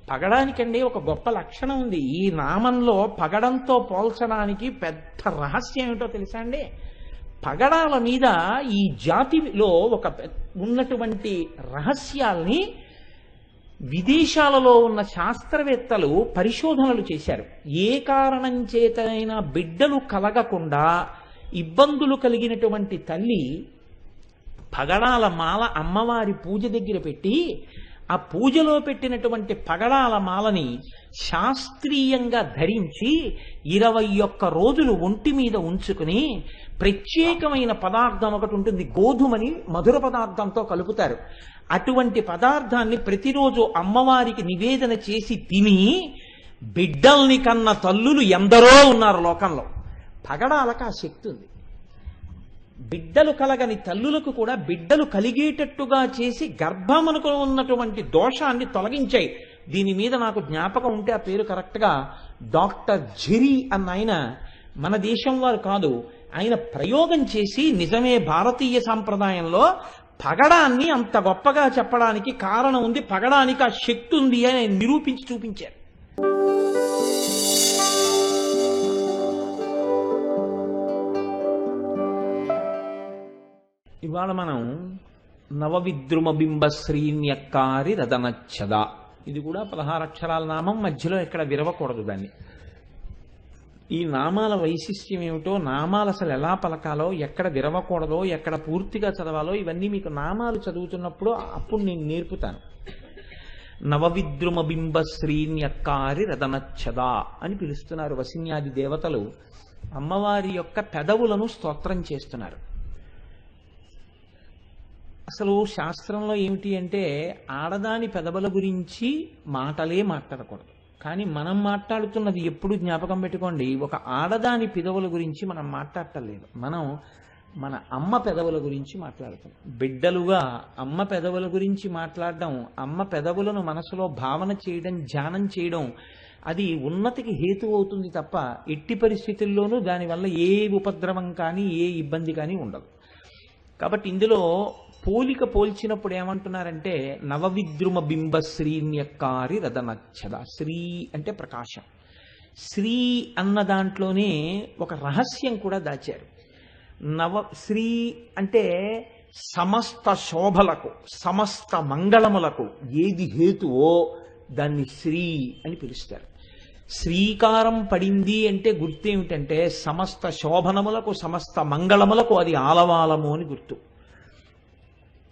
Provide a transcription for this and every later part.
పగడానికండి ఒక గొప్ప లక్షణం ఉంది. ఈ నామంలో పగడంతో పోల్చడానికి పెద్ద రహస్యం ఏమిటో తెలుసా అండి? పగడాల మీద ఈ జాతిలో ఉన్నటువంటి రహస్యాల్ని విదేశాలలో ఉన్న శాస్త్రవేత్తలు పరిశోధనలు చేశారు. ఏ కారణం చేతనైనా బిడ్డలు కలగకుండా ఇబ్బందులు కలిగినటువంటి తల్లి పగడాల మాల అమ్మవారి పూజ దగ్గర పెట్టి ఆ పూజలో పెట్టినటువంటి పగడాల మాలని శాస్త్రీయంగా ధరించి 21 రోజులు ఒంటి మీద ఉంచుకుని ప్రత్యేకమైన పదార్థం ఒకటి ఉంటుంది, గోధుమని మధుర పదార్థంతో కలుపుతారు. అటువంటి పదార్థాన్ని ప్రతిరోజు అమ్మవారికి నివేదన చేసి తిని బిడ్డల్ని కన్న తల్లులు ఎందరో ఉన్నారు లోకంలో. పగడాలకు ఆ శక్తి ఉంది. బిడ్డలు కలగని తల్లులకు కూడా బిడ్డలు కలిగేటట్టుగా చేసి గర్భమునకు ఉన్నటువంటి దోషాన్ని తొలగించాయి. దీని మీద నాకు జ్ఞాపకం ఉంటే ఆ పేరు కరెక్ట్గా డాక్టర్ జెరీ అన్న ఆయన, మన దేశం వారు కాదు, ఆయన ప్రయోగం చేసి నిజమే భారతీయ సాంప్రదాయంలో పగడాన్ని అంత గొప్పగా చెప్పడానికి కారణం ఉంది, పగడానికి ఆ శక్తి ఉంది అని ఆయన నిరూపించి చూపించారు. ఇవాళ మనం నవవిద్రుమ బింబ శ్రీన్యక్కారి రదనచ్చద, ఇది కూడా 16 అక్షరాల నామం, మధ్యలో ఎక్కడ విరవకూడదు దాన్ని. ఈ నామాల వైశిష్ట్యం ఏమిటో, నామాలు అసలు ఎలా పలకాలో, ఎక్కడ విరవకూడదో, ఎక్కడ పూర్తిగా చదవాలో, ఇవన్నీ మీకు నామాలు చదువుతున్నప్పుడు అప్పుడు నేను నేర్పుతాను. నవవిద్రుమ బింబ శ్రీన్యక్కారి రదనచ్చద అని పిలుస్తున్నారు వసిన్యాది దేవతలు. అమ్మవారి యొక్క పెదవులను స్తోత్రం చేస్తున్నారు. అసలు శాస్త్రంలో ఏమిటి అంటే ఆడదాని పెదవుల గురించి మాటలే మాట్లాడకూడదు. కానీ మనం మాట్లాడుతున్నది ఎప్పుడు జ్ఞాపకం పెట్టుకోండి, ఒక ఆడదాని పెదవుల గురించి మనం మాట్లాడటలేదు, మనం మన అమ్మ పెదవుల గురించి మాట్లాడుతున్నాం. బిడ్డలుగా అమ్మ పెదవుల గురించి మాట్లాడడం, అమ్మ పెదవులను మనసులో భావన చేయడం, ధ్యానం చేయడం, అది ఉన్నతికి హేతు అవుతుంది తప్ప ఎట్టి పరిస్థితుల్లోనూ దానివల్ల ఏ ఉపద్రవం కానీ ఏ ఇబ్బంది కానీ ఉండదు. కాబట్టి ఇందులో పోల్చినప్పుడు ఏమంటున్నారంటే నవవిద్రుమ బింబ శ్రీన్యక్కారి రదనచ్చద. శ్రీ అంటే ప్రకాశం. శ్రీ అన్న దాంట్లోనే ఒక రహస్యం కూడా దాచారు. శ్రీ అంటే సమస్త శోభలకు, సమస్త మంగళములకు ఏది హేతువో దాన్ని శ్రీ అని పిలుస్తారు. శ్రీకారం పడింది అంటే గుర్తేమిటంటే సమస్త శోభనములకు, సమస్త మంగళములకు అది ఆలవాలము అని గుర్తు.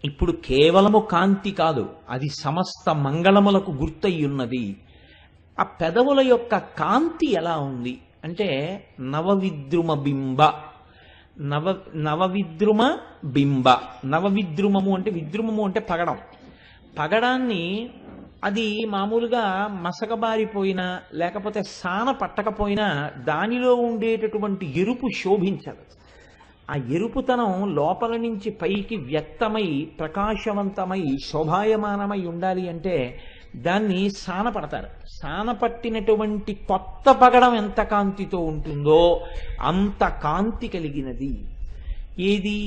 ఇప్పుడు కేవలము కాంతి కాదు, అది సమస్త మంగళములకు గుర్తయ్యున్నది. ఆ పెదవుల యొక్క కాంతి ఎలా ఉంది అంటే నవవిద్రుమ బింబ, నవవిద్రుమ బింబ. నవవిద్రుమము అంటే, విద్రుమము అంటే పగడం. పగడాన్ని అది మామూలుగా మసకబారిపోయినా లేకపోతే సాన పట్టకపోయినా దానిలో ఉండేటటువంటి ఎరుపు శోభించదు. ఆ ఎరుపుతనం లోపల నుంచి పైకి వ్యక్తమై ప్రకాశవంతమై శోభాయమానమై ఉండాలి అంటే దాన్ని సానపడతారు. సానపట్టినటువంటి కొత్త పగడం ఎంత కాంతితో ఉంటుందో అంత కాంతి కలిగినది. ఏది?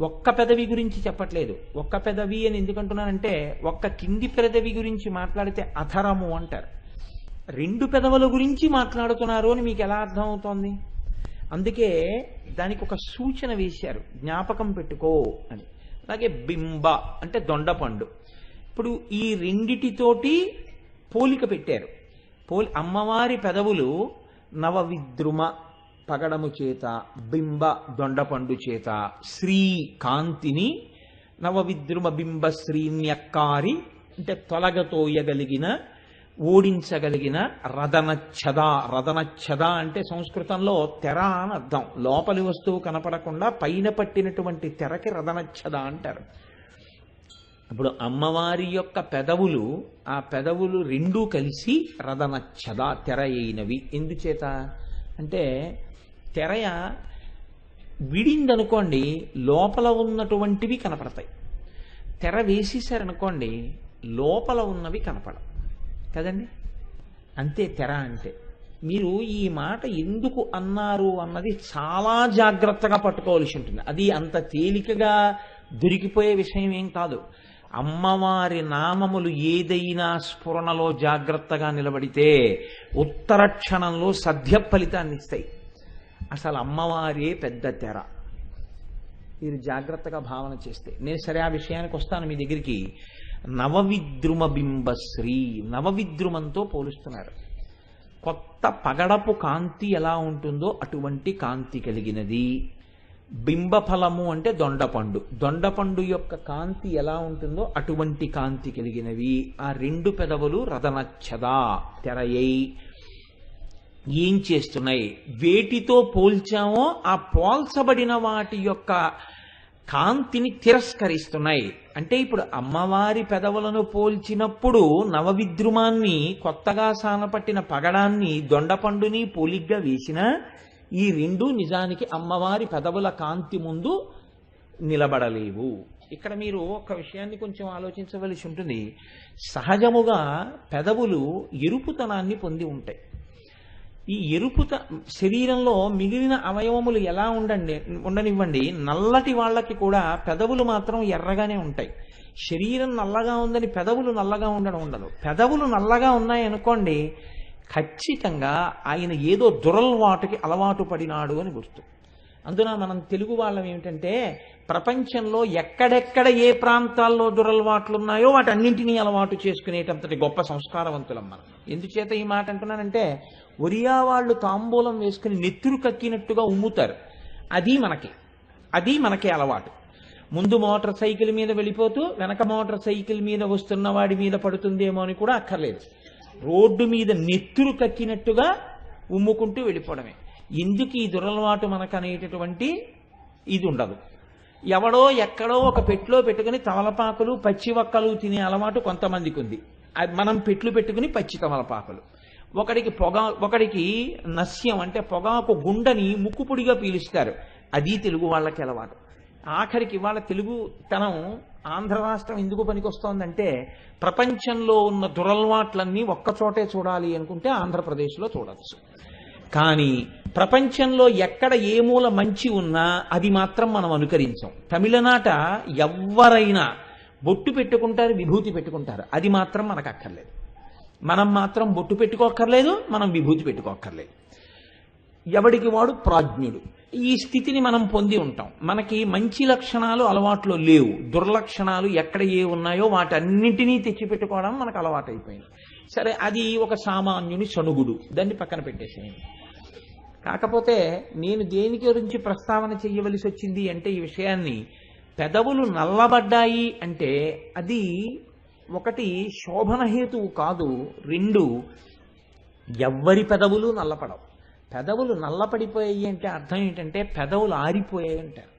ఒక్క పెదవి గురించి చెప్పట్లేదు. ఒక్క పెదవి అని ఎందుకంటున్నానంటే ఒక్క కింది పెదవి గురించి మాట్లాడితే అధరము అంటారు. 2 పెదవుల గురించి మాట్లాడుతున్నారు అని మీకు ఎలా అర్థం అవుతోంది? అందుకే దానికి ఒక సూచన వేశారు, జ్ఞాపకం పెట్టుకో అని. అలాగే బింబ అంటే దొండపండు. ఇప్పుడు ఈ రెండిటితోటి పోలిక పెట్టారు. అమ్మవారి పెదవులు నవవిద్రుమ పగడము చేత, బింబ దొండపండు చేత, శ్రీ కాంతిని, నవవిద్రుమ బింబ శ్రీన్యక్కారి అంటే తొలగతోయగలిగిన, ఓడించగలిగిన రదనచ్చద. రదనచ్చద అంటే సంస్కృతంలో తెర అని అర్థం. లోపలి వస్తువు కనపడకుండా పైన పట్టినటువంటి తెరకి రదనచ్చద అంటారు. ఇప్పుడు అమ్మవారి యొక్క పెదవులు, ఆ పెదవులు 2 కలిసి రదనచ్చద తెర అయినవి. ఎందుచేత అంటే తెరయ విడిందనుకోండి లోపల ఉన్నటువంటివి కనపడతాయి, తెర వేసేసారనుకోండి లోపల ఉన్నవి కనపడవు కదండి. అంతే తెర అంటే. మీరు ఈ మాట ఎందుకు అన్నారు అన్నది చాలా జాగ్రత్తగా పట్టుకోవాల్సి ఉంటుంది. అది అంత తేలికగా దొరికిపోయే విషయం ఏం కాదు. అమ్మవారి నామములు ఏదైనా స్ఫురణలో జాగ్రత్తగా నిలబడితే ఉత్తర క్షణంలో సద్య ఫలితాన్ని ఇస్తాయి. అసలు అమ్మవారే పెద్ద తెర. మీరు జాగ్రత్తగా భావన చేస్తే, నేను సరే ఆ విషయానికి వస్తాను మీ దగ్గరికి. నవవిద్రుమ బింబశ్రీ, నవవిద్రుమంతో పోలుస్తున్నారు. కొత్త పగడపు కాంతి ఎలా ఉంటుందో అటువంటి కాంతి కలిగినది. బింబఫలము అంటే దొండపండు, దొండపండు యొక్క కాంతి ఎలా ఉంటుందో అటువంటి కాంతి కలిగినవి. ఆ రెండు పెదవులు రదనచ్చదా, తెరయై ఏం చేస్తున్నాయి? వేటితో పోల్చామో ఆ పోల్చబడిన వాటి యొక్క కాంతిని తిరస్కరిస్తున్నాయి. అంటే ఇప్పుడు అమ్మవారి పెదవులను పోల్చినప్పుడు నవవిద్రుమాన్ని, కొత్తగా సానపట్టిన పగడాన్ని, దొండపండుని పోలిగ్గా వేసినా ఈ రెండు నిజానికి అమ్మవారి పెదవుల కాంతి ముందు నిలబడలేవు. ఇక్కడ మీరు ఒక విషయాన్ని కొంచెం ఆలోచించవలసి ఉంటుంది. సహజముగా పెదవులు ఎరుపుతనాన్ని పొంది ఉంటాయి. ఈ శరీరంలో మిగిలిన అవయవములు ఎలా ఉండనివ్వండి, నల్లటి వాళ్ళకి కూడా పెదవులు మాత్రం ఎర్రగానే ఉంటాయి. శరీరం నల్లగా ఉందని పెదవులు నల్లగా ఉండదు. పెదవులు నల్లగా ఉన్నాయనుకోండి, ఖచ్చితంగా ఆయన ఏదో దురలవాటుకి అలవాటు పడినాడు అని గుర్తు. అందున మనం తెలుగు వాళ్ళం ఏమిటంటే, ప్రపంచంలో ఎక్కడెక్కడ ఏ ప్రాంతాల్లో దురలవాట్లు ఉన్నాయో వాటన్నింటినీ అలవాటు చేసుకునేటంతటి గొప్ప సంస్కారవంతులం మనం. ఎందుచేత ఈ మాట అంటున్నానంటే, ఒరియా వాళ్ళు తాంబూలం వేసుకుని నెత్తురు కక్కినట్టుగా ఉమ్ముతారు. అది మనకి అలవాటు. ముందు మోటార్ సైకిల్ మీద వెళ్ళిపోతూ వెనక మోటార్ సైకిల్ మీద వస్తున్న వాడి మీద పడుతుందేమో అని కూడా అక్కర్లేదు. రోడ్డు మీద నెత్తురు కక్కినట్టుగా ఉమ్ముకుంటూ వెళ్ళిపోవడమే. ఎందుకు ఈ దురలవాటు మనకు అనేటటువంటి ఇది ఉండదు. ఎవడో ఎక్కడో ఒక పెట్టులో పెట్టుకుని తమలపాకులు పచ్చి వక్కలు తినే అలవాటు కొంతమందికి ఉంది. మనం పెట్లు పెట్టుకుని పచ్చి తమలపాకులు. ఒకడికి నస్యం అంటే పొగాకు గుండని ముక్కుపుడిగా పీలుస్తారు. అది తెలుగు వాళ్ళకి అలవాటు. ఆఖరికి వాళ్ళ తెలుగుతనం ఆంధ్ర రాష్ట్రం ఎందుకు పనికొస్తోందంటే, ప్రపంచంలో ఉన్న దురలవాట్లన్నీ ఒక్కచోటే చూడాలి అనుకుంటే ఆంధ్రప్రదేశ్లో చూడవచ్చు. కానీ ప్రపంచంలో ఎక్కడ ఏ మూల మంచి ఉన్నా అది మాత్రం మనం అనుకరించాం. తమిళనాట ఎవ్వరైనా బొట్టు పెట్టుకుంటారు, విభూతి పెట్టుకుంటారు. అది మాత్రం మనకు అక్కర్లేదు. మనం మాత్రం బొట్టు పెట్టుకోక్కర్లేదు, మనం విభూతి పెట్టుకోక్కర్లేదు. ఎవడికి వాడు ప్రాజ్ఞుడు. ఈ స్థితిని మనం పొంది ఉంటాం. మనకి మంచి లక్షణాలు అలవాట్లో లేవు. దుర్లక్షణాలు ఎక్కడ ఏ ఉన్నాయో వాటన్నింటినీ తెచ్చిపెట్టుకోవడం మనకు అలవాటు అయిపోయింది. సరే, అది ఒక సామాన్యుని సణుగుడు, దాన్ని పక్కన పెట్టేసేయండి. కాకపోతే నేను దేని గురించి ప్రస్తావన చెయ్యవలసి వచ్చింది అంటే, ఈ విషయాన్ని, పెదవులు నల్లబడ్డాయి అంటే అది ఒకటి శోభన హేతువు కాదు. రెండు, ఎవ్వరి పెదవులు నల్లపడవు. పెదవులు నల్లపడిపోయాయి అంటే అర్థం ఏంటంటే పెదవులు ఆరిపోయాయి అంటారు.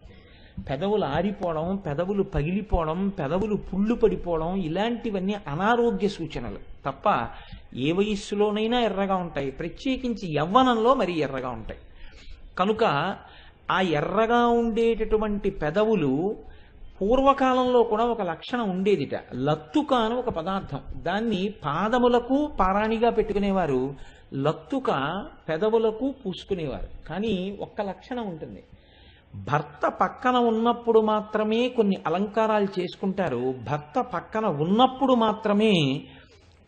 పెదవులు ఆరిపోవడం, పెదవులు పగిలిపోవడం, పెదవులు పుళ్ళు పడిపోవడం, ఇలాంటివన్నీ అనారోగ్య సూచనలు తప్ప ఏ వయస్సులోనైనా ఎర్రగా ఉంటాయి. ప్రత్యేకించి యవ్వనంలో మరీ ఎర్రగా ఉంటాయి. కనుక ఆ ఎర్రగా ఉండేటటువంటి పెదవులు పూర్వకాలంలో కూడా ఒక లక్షణం ఉండేదిట. లత్తుక అని ఒక పదార్థం, దాన్ని పాదములకు పారాణిగా పెట్టుకునేవారు. లత్తుక పెదవులకు పూసుకునేవారు. కానీ ఒక్క లక్షణం ఉంటుంది, భర్త పక్కన ఉన్నప్పుడు మాత్రమే కొన్ని అలంకారాలు చేసుకుంటారు, భర్త పక్కన ఉన్నప్పుడు మాత్రమే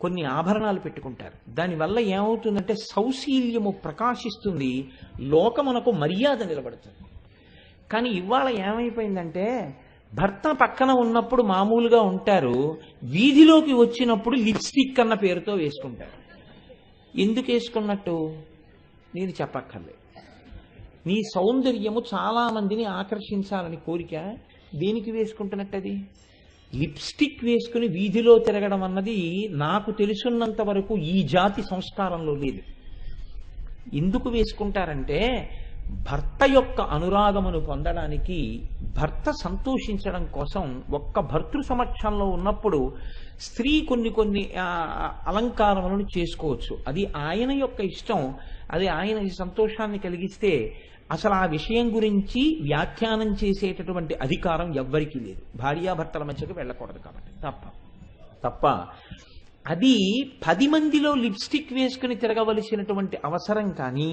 కొన్ని ఆభరణాలు పెట్టుకుంటారు. దానివల్ల ఏమవుతుందంటే సౌశీల్యము ప్రకాశిస్తుంది, లోకమునకు మర్యాద నిలబడుతుంది. కానీ ఇవాళ ఏమైపోయిందంటే, భర్త పక్కన ఉన్నప్పుడు మామూలుగా ఉంటారు, వీధిలోకి వచ్చినప్పుడు లిప్స్టిక్ అన్న పేరుతో వేసుకుంటారు. ఎందుకు వేసుకున్నట్టు నేను చెప్పక్కర్లేదు. నీ సౌందర్యము చాలా మందిని ఆకర్షించాలని కోరిక, దేనికి వేసుకుంటున్నట్టు? అది లిప్స్టిక్ వేసుకుని వీధిలో తిరగడం అన్నది నాకు తెలుసున్నంత వరకు ఈ జాతి సంస్కారంలో లేదు. ఎందుకు వేసుకుంటారంటే, భర్త యొక్క అనురాగమును పొందడానికి, భర్త సంతోషించడం కోసం, ఒక్క భర్తృ సమక్షంలో ఉన్నప్పుడు స్త్రీ కొన్ని అలంకారములను చేసుకోవచ్చు. అది ఆయన యొక్క ఇష్టం, అది ఆయన సంతోషాన్ని కలిగిస్తే అసలు ఆ విషయం గురించి వ్యాఖ్యానం చేసేటటువంటి అధికారం ఎవ్వరికీ లేదు. భార్యాభర్తల మధ్యకు వెళ్ళకూడదు కాబట్టి తప్ప అది 10 మందిలో లిప్స్టిక్ వేసుకుని తిరగవలసినటువంటి అవసరం కానీ,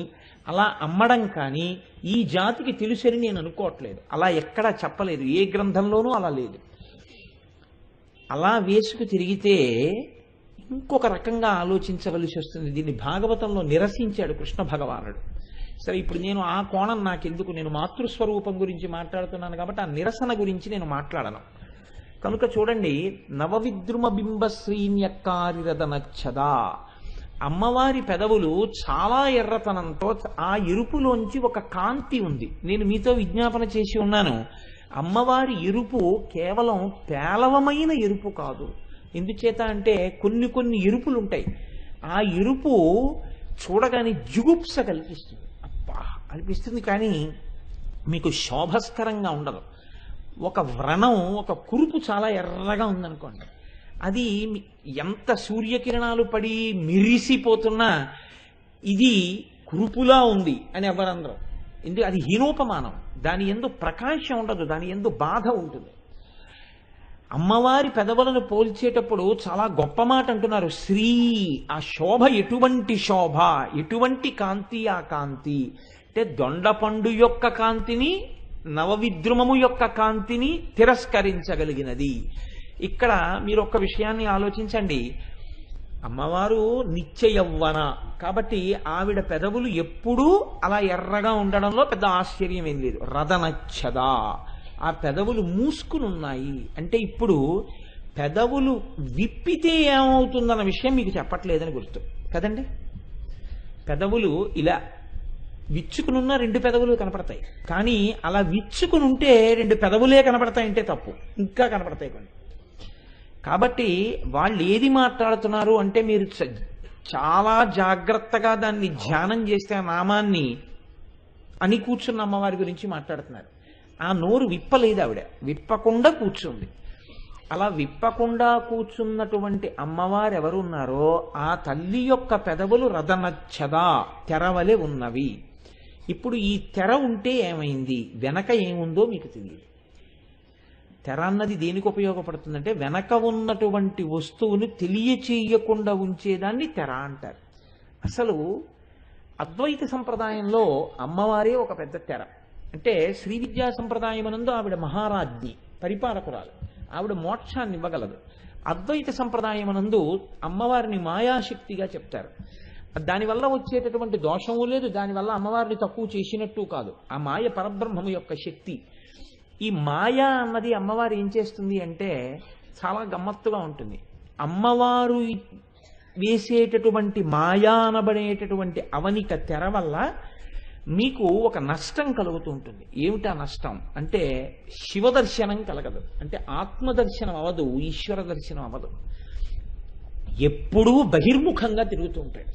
అలా అమ్మడం కానీ ఈ జాతికి తెలుసని నేను అనుకోవట్లేదు. అలా ఎక్కడా చెప్పలేదు, ఏ గ్రంథంలోనూ అలా లేదు. అలా వేసుకు తిరిగితే ఇంకొక రకంగా ఆలోచించవలసి వస్తుంది. దీన్ని భాగవతంలో నిరసించాడు కృష్ణ భగవానుడు. సరే, ఇప్పుడు నేను ఆ కోణం నాకెందుకు, నేను మాతృస్వరూపం గురించి మాట్లాడుతున్నాను కాబట్టి ఆ నిరసన గురించి నేను మాట్లాడను. కనుక చూడండి, నవవిద్రుమ బింబ శ్రీన్యక్కారిరదనచ్చదా, అమ్మవారి పెదవులు చాలా ఎర్రతనంతో ఆ ఎరుపులోంచి ఒక కాంతి ఉంది. నేను మీతో విజ్ఞాపన చేసి ఉన్నాను, అమ్మవారి ఎరుపు కేవలం పేలవమైన ఎరుపు కాదు. ఎందుచేత అంటే కొన్ని కొన్ని ఎరుపులు ఉంటాయి, ఆ ఎరుపు చూడగానే జుగుప్స కల్పిస్తుంది, అబ్బా అనిపిస్తుంది, కానీ మీకు శోభస్కరంగా ఉండదు. ఒక వ్రణం, ఒక కురుపు చాలా ఎర్రగా ఉందనుకోండి, అది ఎంత సూర్యకిరణాలు పడి మిరిసిపోతున్నా ఇది కురుపులా ఉంది అని ఎవరందరూ, ఎందుకు అది హీనోపమానం, దాని యందు ప్రకాశం ఉండదు, దాని యందు బాధ ఉంటుంది. అమ్మవారి పెదవులను పోల్చేటప్పుడు చాలా గొప్ప మాట అంటున్నారు, శ్రీ, ఆ శోభ ఎటువంటి శోభ, ఎటువంటి కాంతి ఆ కాంతి అంటే దొండపండు యొక్క కాంతిని, నవవిద్రుమము యొక్క కాంతిని తిరస్కరించగలిగినది. ఇక్కడ మీరు ఒక్క విషయాన్ని ఆలోచించండి, అమ్మవారు నిత్య యవ్వన కాబట్టి ఆవిడ పెదవులు ఎప్పుడూ అలా ఎర్రగా ఉండడంలో పెద్ద ఆశ్చర్యం ఏం లేదు. రదనచ్చదా, ఆ పెదవులు మూసుకుని ఉన్నాయి అంటే ఇప్పుడు పెదవులు విప్పితే ఏమవుతుందన్న విషయం మీకు చెప్పట్లేదని గుర్తు కదండి. పెదవులు ఇలా విచ్చుకునున్న రెండు పెదవులు కనపడతాయి, కానీ అలా విచ్చుకుని ఉంటే రెండు పెదవులే కనపడతాయంటే తప్పు, ఇంకా కనపడతాయి కొన్ని. కాబట్టి వాళ్ళు ఏది మాట్లాడుతున్నారు అంటే మీరు చాలా జాగ్రత్తగా దాన్ని ధ్యానం చేస్తే ఆ నామాన్ని అని కూర్చున్న అమ్మవారి గురించి మాట్లాడుతున్నారు. ఆ నోరు విప్పలేదు ఆవిడ, విప్పకుండా కూర్చుంది. అలా విప్పకుండా కూర్చున్నటువంటి అమ్మవారు ఎవరున్నారో ఆ తల్లి యొక్క పెదవులు రదనచ్చదా, తెరవలే ఉన్నవి. ఇప్పుడు ఈ తెర ఉంటే ఏమైంది, వెనక ఏముందో మీకు తెలియదు. తెర అన్నది దేనికి ఉపయోగపడుతుందంటే వెనక ఉన్నటువంటి వస్తువుని తెలియచేయకుండా ఉంచేదాన్ని తెర అంటారు. అసలు అద్వైత సంప్రదాయంలో అమ్మవారే ఒక పెద్ద తెర. అంటే శ్రీ విద్యా సంప్రదాయమునందు ఆవిడ మహారాజ్ఞి, పరిపాలకురాలు, ఆవిడ మోక్షాన్ని ఇవ్వగలదు. అద్వైత సంప్రదాయమునందు అమ్మవారిని మాయాశక్తిగా చెప్తారు. దానివల్ల వచ్చేటటువంటి దోషము లేదు, దానివల్ల అమ్మవారిని తక్కువ చేసినట్టు కాదు. ఆ మాయ పరబ్రహ్మము యొక్క శక్తి. ఈ మాయ అన్నది అమ్మవారు ఏం చేస్తుంది అంటే చాలా గమ్మత్తుగా ఉంటుంది. అమ్మవారు వేసేటటువంటి మాయా అనబడేటటువంటి అవనిక తెర వల్ల మీకు ఒక నష్టం కలుగుతూ ఉంటుంది. ఏమిటా నష్టం అంటే శివదర్శనం కలగదు, అంటే ఆత్మదర్శనం అవదు, ఈశ్వర దర్శనం అవదు. ఎప్పుడూ బహిర్ముఖంగా తిరుగుతూ ఉంటాడు,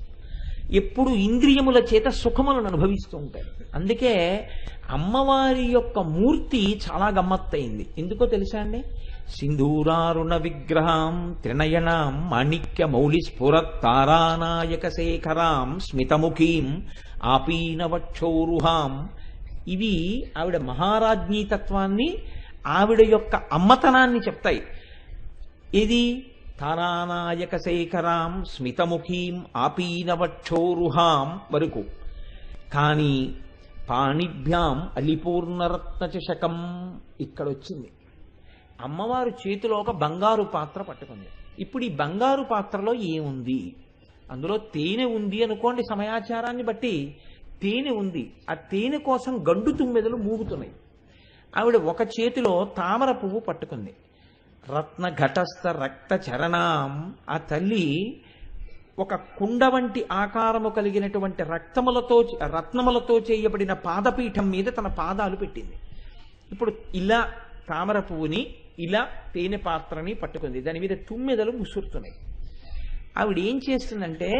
ఎప్పుడు ఇంద్రియముల చేత సుఖములను అనుభవిస్తూ ఉంటాడు. అందుకే అమ్మవారి యొక్క మూర్తి చాలా గమ్మత్తయింది. ఎందుకో తెలుసా అండి? సింధూరారుణ విగ్రహం త్రినయనాం మాణిక్య మౌళి స్ఫురత్తారానాయక శేఖరాం స్మితముఖీం ఆపీనవక్షోరుహాం. ఇవి ఆవిడ మహారాజ్ఞీతత్వాన్ని, ఆవిడ యొక్క అమ్మతనాన్ని చెప్తాయి. ఇది తారానాయక శేఖరాం స్మితముఖీం ఆపీనవక్షోరుహాం వరకు. కానీ పాణిభ్యాం అలిపూర్ణరత్న చషకం ఇక్కడొచ్చింది. అమ్మవారు చేతిలో ఒక బంగారు పాత్ర పట్టుకుంది. ఇప్పుడు ఈ బంగారు పాత్రలో ఏముంది? అందులో తేనె ఉంది అనుకోండి, సమయాచారాన్ని బట్టి తేనె ఉంది. ఆ తేనె కోసం గండు తుమ్మెదలు మూగుతున్నాయి. ఆవిడ ఒక చేతిలో తామర పువ్వు పట్టుకుంది. రత్న ఘటస్థ రక్త చరణాం, ఆ తల్లి ఒక కుండ వంటి ఆకారము కలిగినటువంటి రత్నములతో చేయబడిన పాదపీఠం మీద తన పాదాలు పెట్టింది. ఇప్పుడు ఇలా తామర పువ్వుని, ఇలా తేనె పాత్రని పట్టుకుంది. దాని మీద తుమ్మెదలు ముసురుతున్నాయి. ఆవిడ ఏం చేస్తుందంటే,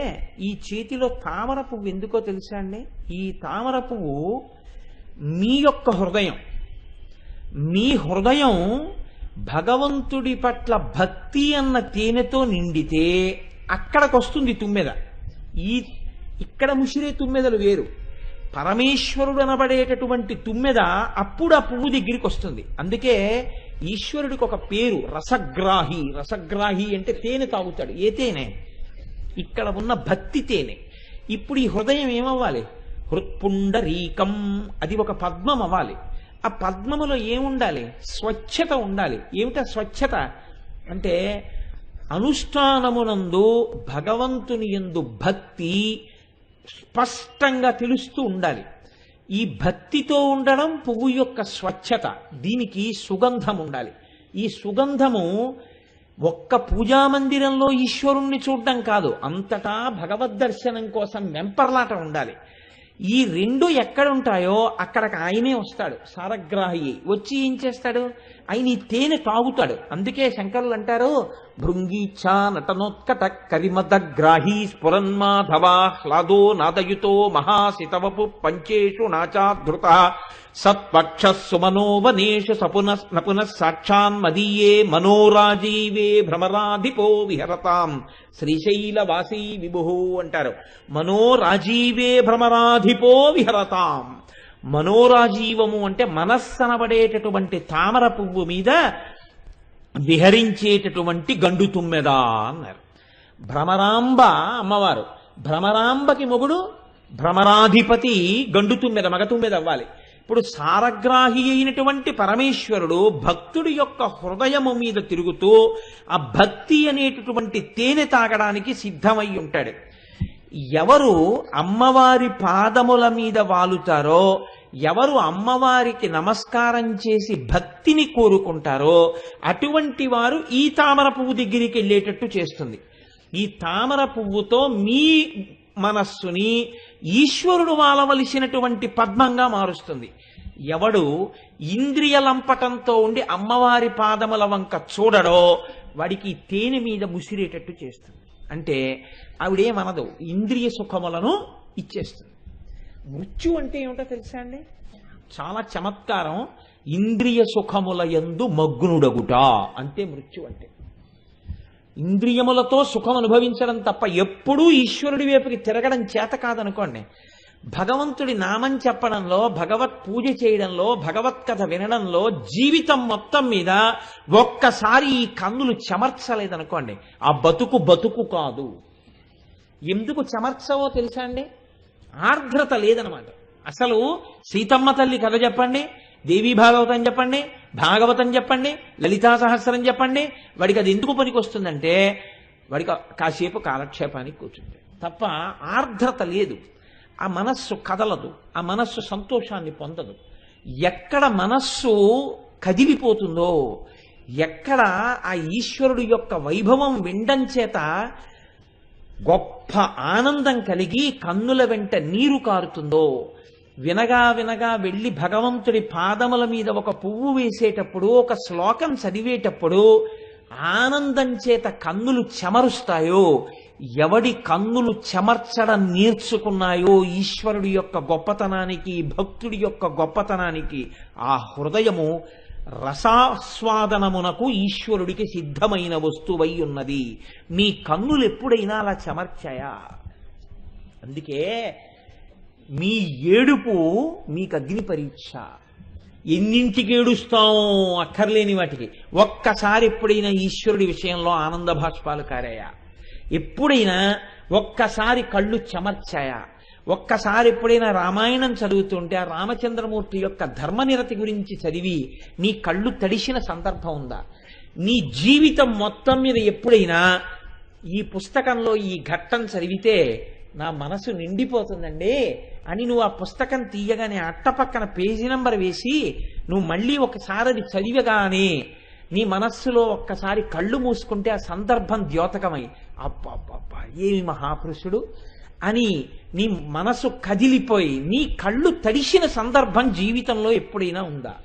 ఈ చేతిలో తామర పువ్వు ఎందుకో తెలుసా అండి? ఈ తామర పువ్వు మీ యొక్క హృదయం, మీ హృదయం భగవంతుడి పట్ల భక్తి అన్న తేనెతో నిండితే అక్కడికి వస్తుంది తుమ్మెద. ఇక్కడ ముసిరే తుమ్మెదలు వేరు, పరమేశ్వరుడు అనబడేటటువంటి తుమ్మెద అప్పుడు ఆ పువ్వు దగ్గరికి వస్తుంది. అందుకే ఈశ్వరుడికి ఒక పేరు రసగ్రాహి. రసగ్రాహి అంటే తేనె తాగుతాడు. ఏ తేనె? ఇక్కడ ఉన్న భక్తి తేనె. ఇప్పుడు ఈ హృదయం ఏమవ్వాలి? హృత్పుండరీకం, అది ఒక పద్మం అవ్వాలి. ఆ పద్మములో ఏముండాలి? స్వచ్ఛత ఉండాలి. ఏమిటా స్వచ్ఛత? అంటే అనుష్ఠానమునందు భగవంతుని యందు భక్తి స్పష్టంగా తెలుస్తూ ఉండాలి. ఈ భక్తితో ఉండడం పువ్వు యొక్క స్వచ్ఛత, దీనికి సుగంధం ఉండాలి. ఈ సుగంధము ఒక్క పూజామందిరంలో ఈశ్వరుణ్ణి చూడడం కాదు, అంతటా భగవద్ దర్శనం కోసం వెంపర్లాట ఉండాలి. ఈ రెండు ఎక్కడుంటాయో అక్కడికి ఆయనే వస్తాడు, సారగ్రాహి వచ్చి ఏం చేస్తాడు, ఆయన ఈ తేనె తాగుతాడు. అందుకే శంకరులు అంటారు, భృంగీచ్ఛా నటనోత్కట కరిమదగ్రాహీ స్ఫురన్మాధవా హ్లాదో నాదయుతో మహాసితవపు పంచేషు నాచాధృత సత్పక్ష సుమనోవనేషు సపున సాక్షాన్ మదీయే మనోరాజీవే భ్రమరాధిపో విహరతాం శ్రీశైలవాసీ విభు అంటారు. మనోరాజీవే భ్రమరాధిపో విహరతాం. మనోరాజీవము అంటే మనస్సనబడేటటువంటి తామర పువ్వు మీద విహరించేటటువంటి గండు తుమ్మెద అన్నారు. భ్రమరాంబ అమ్మవారు, భ్రమరాంబకి మొగుడు భ్రమరాధిపతి గండు తుమ్మెద, మగ తుమ్మెద అవ్వాలి. ఇప్పుడు సారగ్రాహి అయినటువంటి పరమేశ్వరుడు భక్తుడి యొక్క హృదయము మీద తిరుగుతూ ఆ భక్తి అనేటటువంటి తేనె తాగడానికి సిద్ధమై ఉంటాడు. ఎవరు అమ్మవారి పాదముల మీద వాలుతారో, ఎవరు అమ్మవారికి నమస్కారం చేసి భక్తిని కోరుకుంటారో అటువంటి వారు ఈ తామర పువ్వు దగ్గరికి వెళ్ళేటట్టు చేస్తుంది. ఈ తామర పువ్వుతో మీ మనస్సుని ఈశ్వరుడు వాలవలసినటువంటి పద్మంగా మారుస్తుంది. ఎవడు ఇంద్రియ లంపటంతో ఉండి అమ్మవారి పాదముల వంక చూడడో వాడికి తేనె మీద ముసిరేటట్టు చేస్తుంది. అంటే ఆవిడేమనదు, ఇంద్రియ సుఖములను ఇచ్చేస్తుంది. మృత్యు అంటే ఏమిటో తెలుసా అండి? చాలా చమత్కారం. ఇంద్రియ సుఖముల యందు మగ్నుడగుట అంటే మృత్యు అంటే. ఇంద్రియములతో సుఖం అనుభవించడం తప్ప ఎప్పుడూ ఈశ్వరుడి వైపుకి తిరగడం చేత కాదనుకోండి. భగవంతుడి నామం చెప్పడంలో, భగవత్ పూజ చేయడంలో, భగవత్ కథ వినడంలో జీవితం మొత్తం మీద ఒక్కసారి ఈ కన్నులు చెమర్చలేదనుకోండి, ఆ బతుకు కాదు. ఎందుకు చెమర్చవో తెలుసా అండి? ఆర్ద్రత లేదనమాట. అసలు సీతమ్మ తల్లి కథ చెప్పండి, దేవీ భాగవతం చెప్పండి, భాగవతం చెప్పండి, లలితా సహస్రం చెప్పండి, వాడికి అది ఎందుకు పనికి వస్తుందంటే వాడికి కాసేపు కాలక్షేపానికి కూర్చుంటే తప్ప ఆర్ద్రత లేదు. ఆ మనస్సు కదలదు, ఆ మనస్సు సంతోషాన్ని పొందదు. ఎక్కడ మనస్సు కదిలిపోతుందో, ఎక్కడ ఆ ఈశ్వరుడు యొక్క వైభవం వినడం చేత గొప్ప ఆనందం కలిగి కన్నుల వెంట నీరు కారుతుందో, వినగా వినగా వెళ్ళి భగవంతుడి పాదముల మీద ఒక పువ్వు వేసేటప్పుడు, ఒక శ్లోకం చదివేటప్పుడు ఆనందం చేత కన్నులు చెమరుస్తాయో, ఎవడి కన్నులు చెమర్చడం నేర్చుకున్నాయో ఈశ్వరుడి యొక్క గొప్పతనానికి, భక్తుడి యొక్క గొప్పతనానికి, ఆ హృదయము రసాస్వాదనమునకు ఈశ్వరుడికి సిద్ధమైన వస్తువై ఉన్నది. మీ కన్నులు ఎప్పుడైనా అలా చెమర్చాయా? అందుకే మీ ఏడుపు మీకు అగ్ని పరీక్ష. ఎన్నింటికి ఏడుస్తాం అక్కర్లేని వాటికి. ఒక్కసారి ఎప్పుడైనా ఈశ్వరుడి విషయంలో ఆనంద భాష్పాలు కారాయా? ఎప్పుడైనా ఒక్కసారి కళ్ళు చెమర్చాయా? ఒక్కసారి ఎప్పుడైనా రామాయణం చదువుతుంటే ఆ రామచంద్రమూర్తి యొక్క ధర్మనిరతి గురించి చదివి నీ కళ్ళు తడిసిన సందర్భం ఉందా? నీ జీవితం మొత్తం మీద ఎప్పుడైనా ఈ పుస్తకంలో ఈ ఘట్టం చదివితే నా మనసు నిండిపోతుందండి అని నువ్వు ఆ పుస్తకం తీయగానే అట్టపక్కన పేజీ నెంబర్ వేసి నువ్వు మళ్ళీ ఒకసారి అది చదివగానే నీ మనస్సులో ఒక్కసారి కళ్ళు మూసుకుంటే ఆ సందర్భం ద్యోతకమై అబ్బా ఏమి మహాపురుషుడు అని నీ మనసు కదిలిపోయి నీ కళ్ళు తడిసిన సందర్భం జీవితంలో ఎప్పుడైనా ఉందా?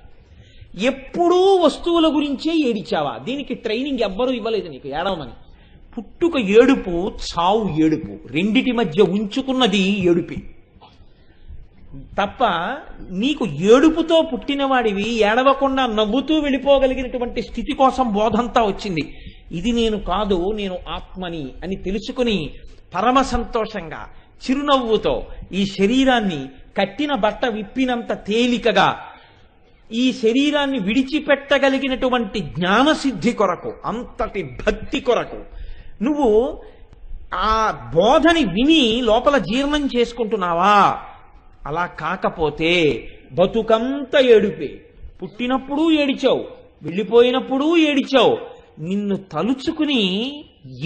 ఎప్పుడూ వస్తువుల గురించే ఏడిచావా? దీనికి ట్రైనింగ్ ఎవ్వరూ ఇవ్వలేదు నీకు ఏడవమని. పుట్టుక ఏడుపు, చావు ఏడుపు, రెండిటి మధ్య ఉంచుకున్నది ఏడుపే తప్ప నీకు ఏడుపుతో పుట్టినవాడివి ఏడవకుండా నవ్వుతూ వెళ్ళిపోగలిగినటువంటి స్థితి కోసం బోధంతా వచ్చింది. ఇది నేను కాదు, నేను ఆత్మని అని తెలుసుకుని పరమ సంతోషంగా చిరునవ్వుతో ఈ శరీరాన్ని కట్టిన బట్ట విప్పినంత తేలికగా ఈ శరీరాన్ని విడిచిపెట్టగలిగినటువంటి జ్ఞానసిద్ధి కొరకు, అంతటి భక్తి కొరకు నువ్వు ఆ బోధని విని లోపల జీర్ణం చేసుకుంటున్నావా? అలా కాకపోతే బతుకంత ఏడుపే. పుట్టినప్పుడు ఏడిచావు, వెళ్ళిపోయినప్పుడు ఏడిచావు, నిన్ను తలుచుకుని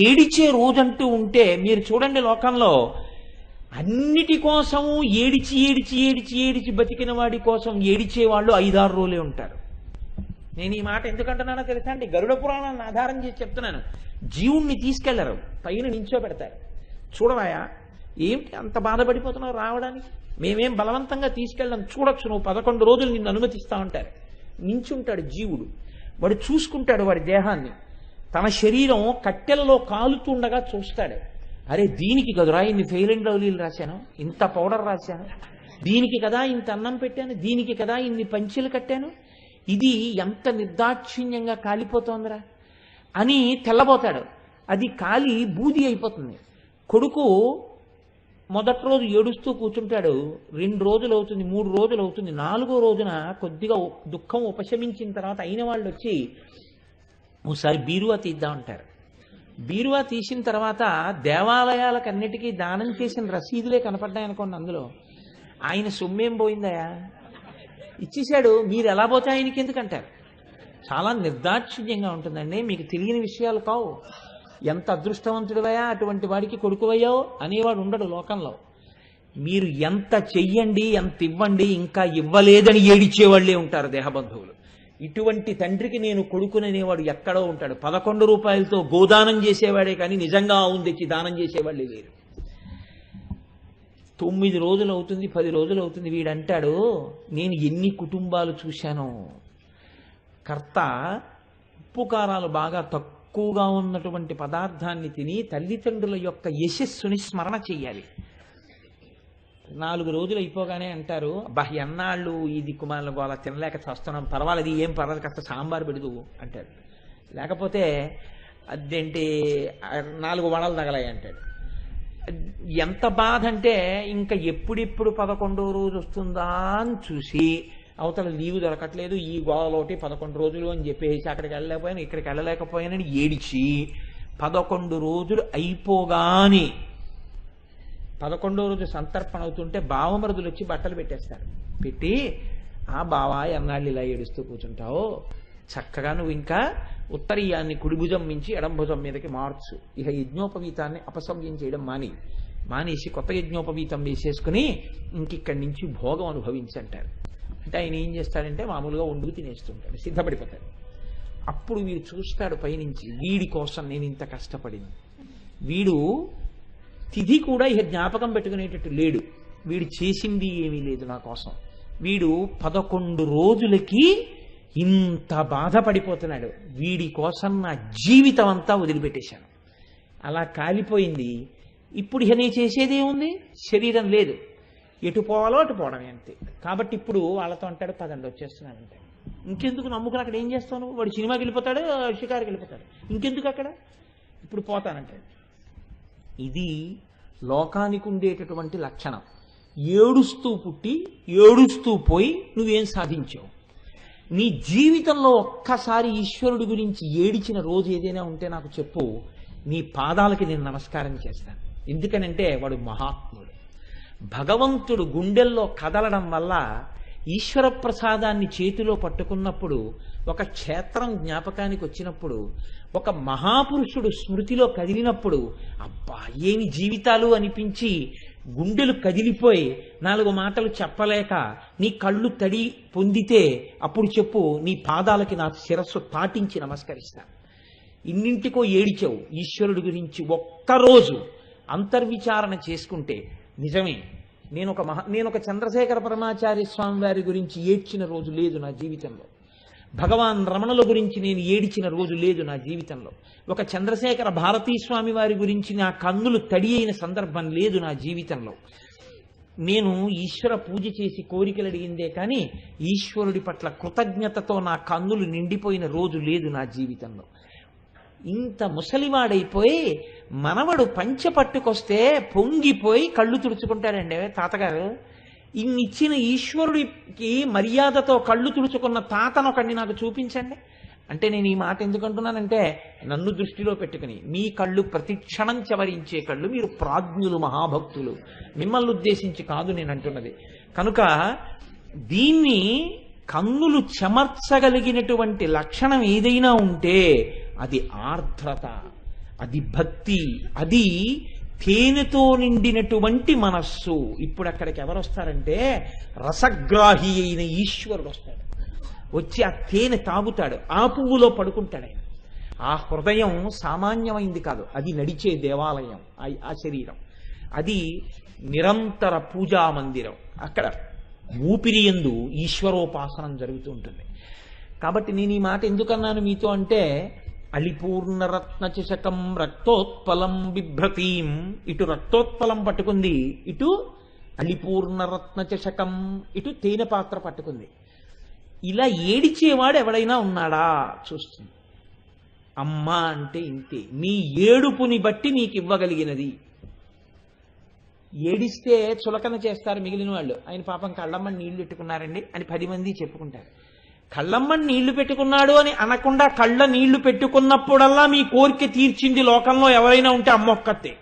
ఏడిచే రోజంటూ ఉంటే మీరు చూడండి, లోకంలో అన్నిటి కోసము ఏడిచి ఏడిచి ఏడిచి ఏడిచి బతికిన వాడి కోసం ఏడిచే వాళ్ళు 5-6 రోజులే ఉంటారు. నేను ఈ మాట ఎందుకంటున్నానో తెలుసా అండి? గరుడ పురాణాన్ని ఆధారం చేసి చెప్తున్నాను. జీవుణ్ణి తీసుకెళ్లరు, పైన నించోబెడతారు. చూడవాయా, ఏమిటి అంత బాధపడిపోతున్నావు రావడానికి? మేమేం బలవంతంగా తీసుకెళ్ళాం, చూడొచ్చు, నువ్వు 11 రోజులు నిన్ను అనుమతిస్తా ఉంటారు. నించుంటాడు జీవుడు, వాడు చూసుకుంటాడు వాడి దేహాన్ని. తన శరీరం కట్టెలలో కాలుతుండగా చూస్తాడు. అరే, దీనికి కదురా ఇన్ని ఫెయిల్ అండ్ లవ్లీలు రాశాను, ఇంత పౌడర్ రాశాను, దీనికి కదా ఇంత అన్నం పెట్టాను, దీనికి కదా ఇన్ని పంచెలు కట్టాను, ఇది ఎంత నిర్దాక్షిణ్యంగా కాలిపోతోందిరా అని తెల్లబోతాడు. అది కాలి బూది అయిపోతుంది. కొడుకు మొదటి రోజు ఏడుస్తూ కూర్చుంటాడు. 2 రోజులు అవుతుంది, 3 రోజులు అవుతుంది. 4వ రోజున కొద్దిగా దుఃఖం ఉపశమించిన తర్వాత అయిన వాళ్ళు వచ్చి ఒకసారి బీరువా తీద్దామంటారు. బీరువా తీసిన తర్వాత దేవాలయాలకన్నిటికీ దానం చేసిన రసీదులే కనపడ్డాయనుకోండి. అందులో ఆయన సొమ్మేం పోయిందయా, ఇచ్చేశాడు, మీరు ఎలా పోతే ఆయనకి ఎందుకంటారు. చాలా నిర్దాక్షిణ్యంగా ఉంటుందండి. మీకు తెలియని విషయాలు కావు. ఎంత అదృష్టవంతుడివయా, అటువంటి వాడికి కొడుకువయ్యావు అనేవాడు ఉండడు లోకంలో. మీరు ఎంత చెయ్యండి, ఎంత ఇవ్వండి, ఇంకా ఇవ్వలేదని ఏడిచేవాళ్లే ఉంటారు దేహబంధువులు. ఇటువంటి తండ్రికి నేను కొడుకుననేవాడు ఎక్కడో ఉంటాడు. 11 రూపాయలతో గోదానం చేసేవాడే కానీ నిజంగా ఆవును తెచ్చి దానం చేసేవాళ్ళే లేరు. 9 రోజులు అవుతుంది, 10 రోజులు అవుతుంది. వీడంటాడు, నేను ఎన్ని కుటుంబాలు చూశానో. కర్త ఉప్పు కారాలు బాగా తక్కువగా ఉన్నటువంటి పదార్థాన్ని తిని తల్లిదండ్రుల యొక్క యశస్సుని స్మరణ చెయ్యాలి. 4 రోజులు అయిపోగానే అంటారు, అబ్బా ఎన్నాళ్ళు ఈ దిక్కుమాలను అలా తినలేక చేస్తున్నాం, పర్వాలేదు, ఏం పర్వాలేదు, కాస్త సాంబార్ పెడదు అంటాడు. లేకపోతే అదేంటి 4 వడలు తగలాయి అంటాడు. ఎంత బాధ అంటే ఇంకా ఎప్పుడిప్పుడు 11వ రోజు వస్తుందా అని చూసి అవతల లీవు దొరకట్లేదు, ఈ గోవలోటి 11 రోజులు అని చెప్పేసి అక్కడికి వెళ్ళలేకపోయాను, ఇక్కడికి వెళ్ళలేకపోయానని ఏడిచి 11 రోజులు అయిపోగానే 11వ రోజు సంతర్పణ అవుతుంటే బావమరుదులు వచ్చి బట్టలు పెట్టేస్తారు. పెట్టి, ఆ బావా ఎన్నాళ్ళు ఇలా ఏడుస్తూ కూర్చుంటావు, చక్కగా నువ్వు ఇంకా ఉత్తరీయాన్ని కుడి భుజం మించి ఎడం భుజం మీదకి మార్చు, ఇక యజ్ఞోపవీతాన్ని అపసవ్యం చేయడం మానేసి కొత్త యజ్ఞోపవీతం వేసేసుకుని ఇంకిక్కడి నుంచి భోగం అనుభవించంటారు. అంటే ఆయన ఏం చేస్తాడంటే మామూలుగా వండుకు తినేస్తుంటాడు, సిద్ధపడిపోతాడు. అప్పుడు వీడు చూస్తాడు పైనుంచి, వీడి కోసం నేను ఇంత కష్టపడింది. వీడు తిథి కూడా ఇక జ్ఞాపకం పెట్టుకునేటట్టు లేడు, వీడు చేసింది ఏమీ లేదు నా కోసం. వీడు 11 రోజులకి ఇంత బాధపడిపోతున్నాడు. వీడి కోసం నా జీవితం అంతా వదిలిపెట్టేశాను, అలా కాలిపోయింది. ఇప్పుడు ఇక నేను చేసేదేముంది, శరీరం లేదు, ఎటు పోవాలో అటు పోవడమే అంతే. కాబట్టి ఇప్పుడు వాళ్ళతో అంటాడు, పదండి వచ్చేస్తున్నానంటే. ఇంకెందుకు నమ్ముకుని అక్కడ ఏం చేస్తాను, వాడు సినిమాకి వెళ్ళిపోతాడు, షికారుకి వెళ్ళిపోతాడు, ఇంకెందుకు అక్కడ, ఇప్పుడు పోతానంటాడు. ఇది లోకానికి ఉండేటటువంటి లక్షణం. ఏడుస్తూ పుట్టి ఏడుస్తూ పోయి నువ్వేం సాధించావు? నీ జీవితంలో ఒక్కసారి ఈశ్వరుడి గురించి ఏడిచిన రోజు ఏదైనా ఉంటే నాకు చెప్పు, నీ పాదాలకి నేను నమస్కారం చేస్తాను. ఎందుకనంటే వాడు మహాత్ముడు. భగవంతుడు గుండెల్లో కదలడం వల్ల ఈశ్వర ప్రసాదాన్ని చేతిలో పట్టుకున్నప్పుడు, ఒక క్షేత్రం జ్ఞాపకానికి వచ్చినప్పుడు, ఒక మహాపురుషుడు స్మృతిలో కదిలినప్పుడు, అబ్బా ఏమి జీవితాలు అనిపించి గుండెలు కదిలిపోయి 4 మాటలు చెప్పలేక నీ కళ్ళు తడి పొందితే అప్పుడు చెప్పు, నీ పాదాలకి నా శిరస్సు తాటించి నమస్కరిస్తాను. ఇన్నింటికో ఏడిచావు ఈశ్వరుడి గురించి ఒక్కరోజు అంతర్విచారణ చేసుకుంటే నిజమే. నేను ఒక చంద్రశేఖర పరమాచార్య స్వామి వారి గురించి ఏడ్చిన రోజు లేదు నా జీవితంలో. భగవాన్ రమణుల గురించి నేను ఏడిచిన రోజు లేదు నా జీవితంలో. ఒక చంద్రశేఖర భారతీ స్వామి వారి గురించి నా కన్నులు తడి అయిన సందర్భం లేదు నా జీవితంలో. నేను ఈశ్వర పూజ చేసి కోరికలు అడిగిందే కానీ ఈశ్వరుడి పట్ల కృతజ్ఞతతో నా కన్నులు నిండిపోయిన రోజు లేదు నా జీవితంలో. ఇంత ముసలివాడైపోయి మనవడు పంచె పట్టుకొస్తే పొంగిపోయి కళ్ళు తుడుచుకుంటాడండి తాతగారు. ఇన్నిచ్చిన ఈశ్వరుడికి మర్యాదతో కళ్ళు తుడుచుకున్న తాతనొకడిని నాకు చూపించండి అంటే, నేను ఈ మాట ఎందుకంటున్నానంటే, నన్ను దృష్టిలో పెట్టుకుని మీ కళ్ళు ప్రతి క్షణం చవరించే కళ్ళు, మీరు ప్రాజ్ఞులు, మహాభక్తులు, మిమ్మల్ని ఉద్దేశించి కాదు నేను అంటున్నది. కనుక దీన్ని కన్నులు చెమర్చగలిగినటువంటి లక్షణం ఏదైనా ఉంటే అది ఆర్ద్రత, అది భక్తి, అది తేనెతో నిండినటువంటి మనస్సు. ఇప్పుడు అక్కడికి ఎవరు వస్తారంటే రసగ్రాహి అయిన ఈశ్వరుడు వస్తాడు. వచ్చి ఆ తేనె తాగుతాడు, ఆ పువ్వులో పడుకుంటాడు ఆయన. ఆ హృదయం సామాన్యమైంది కాదు, అది నడిచే దేవాలయం. ఆ శరీరం అది నిరంతర పూజా మందిరం. అక్కడ ఊపిరి యందు ఈశ్వరోపాసనం జరుగుతూ ఉంటుంది. కాబట్టి నేను ఈ మాట ఎందుకన్నాను మీతో అంటే, అలిపూర్ణరత్న చషకం రక్తోత్పలం బిభ్రతీం, ఇటు రక్తోత్పలం పట్టుకుంది, ఇటు అలిపూర్ణరత్న చషకం, ఇటు తేనె పాత్ర పట్టుకుంది. ఇలా ఏడిచేవాడు ఎవడైనా ఉన్నాడా చూస్తుంది. అమ్మ అంటే ఇంతే, నీ ఏడుపుని బట్టి నీకు ఇవ్వగలిగినది. ఏడిస్తే చులకన చేస్తారు మిగిలిన వాళ్ళు. ఆయన పాపం కళ్ళమ్మని నీళ్లు పెట్టుకున్నారండి అని 10 మంది చెప్పుకుంటారు. కళ్ళమ్మని నీళ్లు పెట్టుకున్నాడు అని అనకుండా కళ్ళ నీళ్లు పెట్టుకున్నప్పుడల్లా మీ కోరిక తీర్చింది లోకంలో ఎవరైనా ఉంటే అమ్మొక్కతే.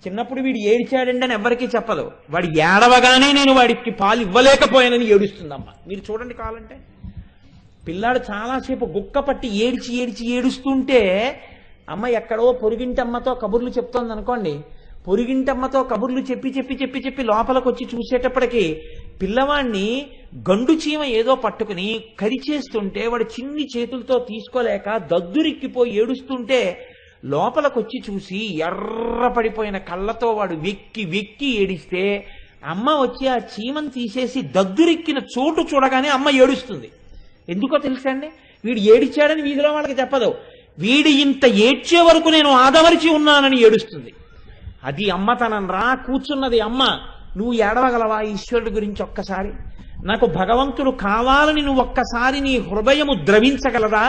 చిన్నప్పుడు వీడు ఏడిచాడండి అని ఎవరికీ చెప్పదు, వాడు ఏడవగానే నేను వాడికి పాలు ఇవ్వలేకపోయానని ఏడుస్తుందమ్మ. మీరు చూడండి, కావాలంటే పిల్లాడు చాలాసేపు గుక్క పట్టి ఏడిచి ఏడిచి ఏడుస్తుంటే అమ్మ ఎక్కడో పొరుగింటమ్మతో కబుర్లు చెప్తోంది అనుకోండి, పొరుగింటమ్మతో కబుర్లు చెప్పి చెప్పి చెప్పి చెప్పి లోపలికి వచ్చి చూసేటప్పటికి పిల్లవాడిని గండు చీమ ఏదో పట్టుకుని కరిచేస్తుంటే వాడు చిన్ని చేతులతో తీసుకోలేక దద్దురిక్కిపోయి ఏడుస్తుంటే లోపలికొచ్చి చూసి ఎర్రపడిపోయిన కళ్ళతో వాడు వెక్కి వెక్కి ఏడిస్తే అమ్మ వచ్చి ఆ చీమను తీసేసి దద్దురిక్కిన చోటు చూడగానే అమ్మ ఏడుస్తుంది. ఎందుకో తెలుసా అండి, వీడు ఏడిచాడని వీధిలో వాళ్ళకి చెప్పదు, వీడి ఇంత ఏడ్చే వరకు నేను ఆదమరిచి ఉన్నానని ఏడుస్తుంది. అది అమ్మతనం రా. కూర్చున్నది అమ్మ. నువ్వు ఏడవగలవా ఈశ్వరుడి గురించి ఒక్కసారి? నాకు భగవంతుడు కావాలని నువ్వు ఒక్కసారి నీ హృదయము ద్రవించగలదా?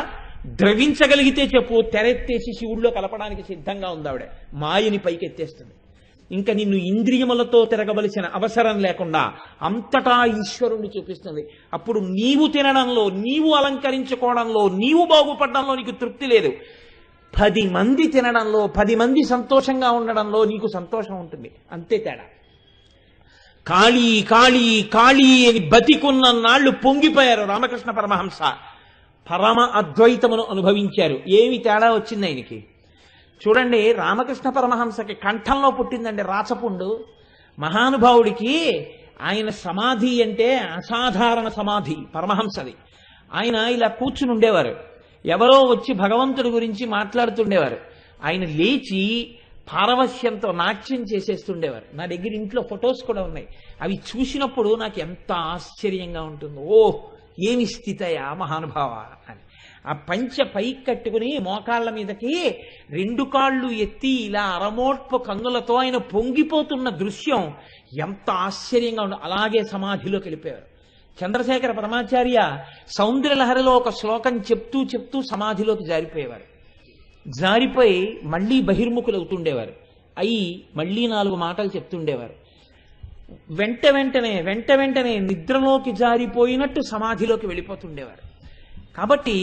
ద్రవించగలిగితే చెప్పు, తెరెత్తేసి శివుడిలో కలపడానికి సిద్ధంగా ఉంది ఆవిడ. మాయని పైకెత్తేస్తుంది. ఇంకా నిన్ను ఇంద్రియములతో తిరగవలసిన అవసరం లేకుండా అంతటా ఈశ్వరుణ్ణి చూపిస్తుంది. అప్పుడు నీవు తినడంలో, నీవు అలంకరించుకోవడంలో, నీవు బాగుపడడంలో నీకు తృప్తి లేదు. 10 మంది తినడంలో, 10 మంది సంతోషంగా ఉండడంలో నీకు సంతోషం ఉంటుంది. అంతే తేడా. కాళీ కాళీ కాళీ అని బతికున్న నాళ్లు పొంగిపోయారు రామకృష్ణ పరమహంస. పరమ అద్వైతమును అనుభవించారు. ఏమి తేడా వచ్చింది ఆయనకి చూడండి. రామకృష్ణ పరమహంసకి కంఠంలో పుట్టిందండి రాచపుండు. మహానుభావుడికి ఆయన సమాధి అంటే అసాధారణ సమాధి పరమహంసది. ఆయన ఇలా కూర్చుని ఉండేవారు. ఎవరో వచ్చి భగవంతుడి గురించి మాట్లాడుతుండేవారు. ఆయన లేచి పారవశ్యంతో నాట్యం చేసేస్తుండేవారు. నా దగ్గర ఇంట్లో ఫొటోస్ కూడా ఉన్నాయి. అవి చూసినప్పుడు నాకు ఎంత ఆశ్చర్యంగా ఉంటుందో, ఓ ఏమి స్థితయా మహానుభావ అని. ఆ పంచ పైకి కట్టుకుని మోకాళ్ళ మీదకి 2 కాళ్ళు ఎత్తి ఇలా అరమోట్పు కన్నులతో ఆయన పొంగిపోతున్న దృశ్యం ఎంత ఆశ్చర్యంగా ఉందో. అలాగే సమాధిలోకి వెళ్ళిపోయారు. చంద్రశేఖర పరమాచార్య సౌందర్యలహరిలో ఒక శ్లోకం చెప్తూ చెప్తూ సమాధిలోకి జారిపోయేవారు. జారిపోయి మళ్ళీ బహిర్ముఖులు అవుతుండేవారు. అయి మళ్ళీ 4 మాటలు చెప్తుండేవారు. వెంట వెంటనే నిద్రలోకి జారిపోయినట్టు సమాధిలోకి వెళ్ళిపోతుండేవారు. కాబట్టి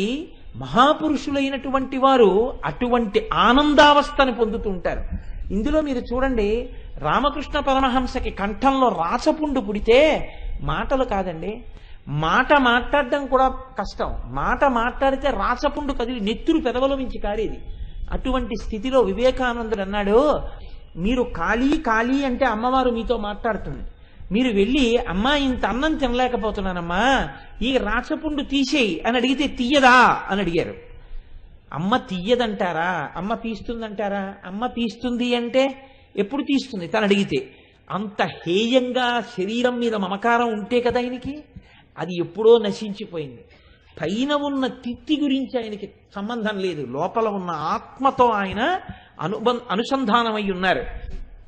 మహాపురుషులైనటువంటి వారు అటువంటి ఆనందావస్థను పొందుతుంటారు. ఇందులో మీరు చూడండి, రామకృష్ణ పరమహంసకి కంఠంలో రాచపుండు పుడితే మాటలు కాదండి, మాట మాట్లాడడం కూడా కష్టం. మాట మాట్లాడితే రాచపుండు కదిలి నెత్తురు పెదవుల నుంచి కారేది. అటువంటి స్థితిలో వివేకానందుడు అన్నాడు, మీరు ఖాళీ ఖాళీ అంటే అమ్మవారు మీతో మాట్లాడుతుంది. మీరు వెళ్ళి అమ్మా ఇంత అన్నం తినలేకపోతున్నానమ్మా, ఈ రాచపుండు తీసేయి అని అడిగితే తీయదా అని అడిగారు. అమ్మ తీయదంటారా? అమ్మ తీస్తుందంటారా? అమ్మ తీస్తుంది అంటే ఎప్పుడు తీస్తుంది తను అడిగితే? అంత హేయంగా శరీరం మీద మమకారం ఉంటే కదా ఆయనకి. అది ఎప్పుడో నశించిపోయింది. పైన ఉన్న తిత్తి గురించి ఆయనకి సంబంధం లేదు, లోపల ఉన్న ఆత్మతో ఆయన అనుసంధానమై ఉన్నారు.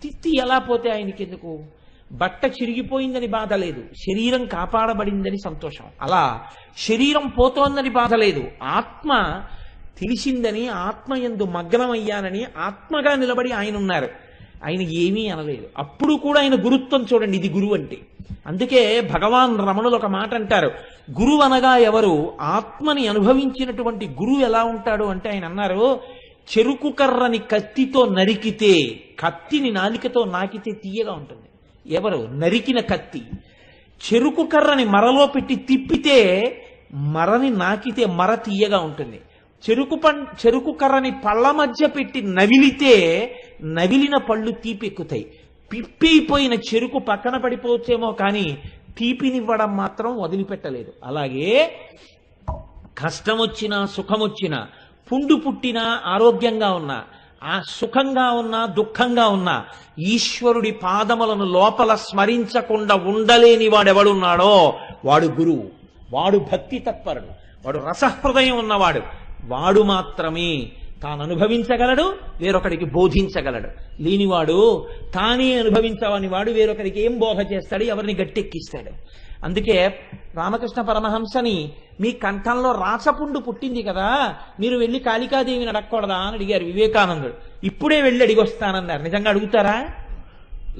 తిత్తి ఎలా పోతే ఆయనకి ఎందుకు? బట్ట చిరిగిపోయిందని బాధ లేదు, శరీరం కాపాడబడిందని సంతోషం. అలా శరీరం పోతోందని బాధ లేదు, ఆత్మ తెలిసిందని, ఆత్మయందు మగ్నమయ్యానని ఆత్మగా నిలబడి ఆయన ఉన్నారు. ఆయన ఏమీ అనలేదు. అప్పుడు కూడా ఆయన గురుత్వం చూడండి, ఇది గురువు అంటే. అందుకే భగవాన్ రమణులు ఒక మాట అంటారు, గురువు అనగా ఎవరు? ఆత్మని అనుభవించినటువంటి గురువు ఎలా ఉంటాడు అంటే ఆయన అన్నారు, చెరుకు కర్రని కత్తితో నరికితే, కత్తిని నాలికతో నాకితే తీయగా ఉంటుంది. ఎవరు? నరికిన కత్తి. చెరుకు కర్రని మరలో పెట్టి తిప్పితే, మరని నాకితే మర తీయగా ఉంటుంది. చెరుకు కర్రని పళ్ళ మధ్య పెట్టి నవిలితే నవిలిన పళ్ళు తీపెక్కుతాయి. పిప్పైపోయిన చెరుకు పక్కన పడిపోవచ్చేమో కానీ తీపినివ్వడం మాత్రం వదిలిపెట్టలేదు. అలాగే కష్టం వచ్చినా సుఖం వచ్చినా, పుండు పుట్టినా ఆరోగ్యంగా ఉన్నా, ఆ సుఖంగా ఉన్నా దుఃఖంగా ఉన్నా ఈశ్వరుడి పాదములను లోపల స్మరించకుండా ఉండలేని వాడెవడున్నాడో వాడు గురువు, వాడు భక్తి తత్పరుడు, వాడు రసహృదయం ఉన్నవాడు. వాడు మాత్రమే తాను అనుభవించగలడు, వేరొకడికి బోధించగలడు. లేనివాడు తానే అనుభవించవని వాడు వేరొకరికి ఏం బోధ చేస్తాడు, ఎవరిని గట్టెక్కిస్తాడు. అందుకే రామకృష్ణ పరమహంసని మీ కంఠంలో రాచపుండు పుట్టింది కదా, మీరు వెళ్ళి కాళికాదేవిని అడగకూడదా అని అడిగారు వివేకానందుడు. ఇప్పుడే వెళ్ళి అడిగొస్తానన్నారు. నిజంగా అడుగుతారా?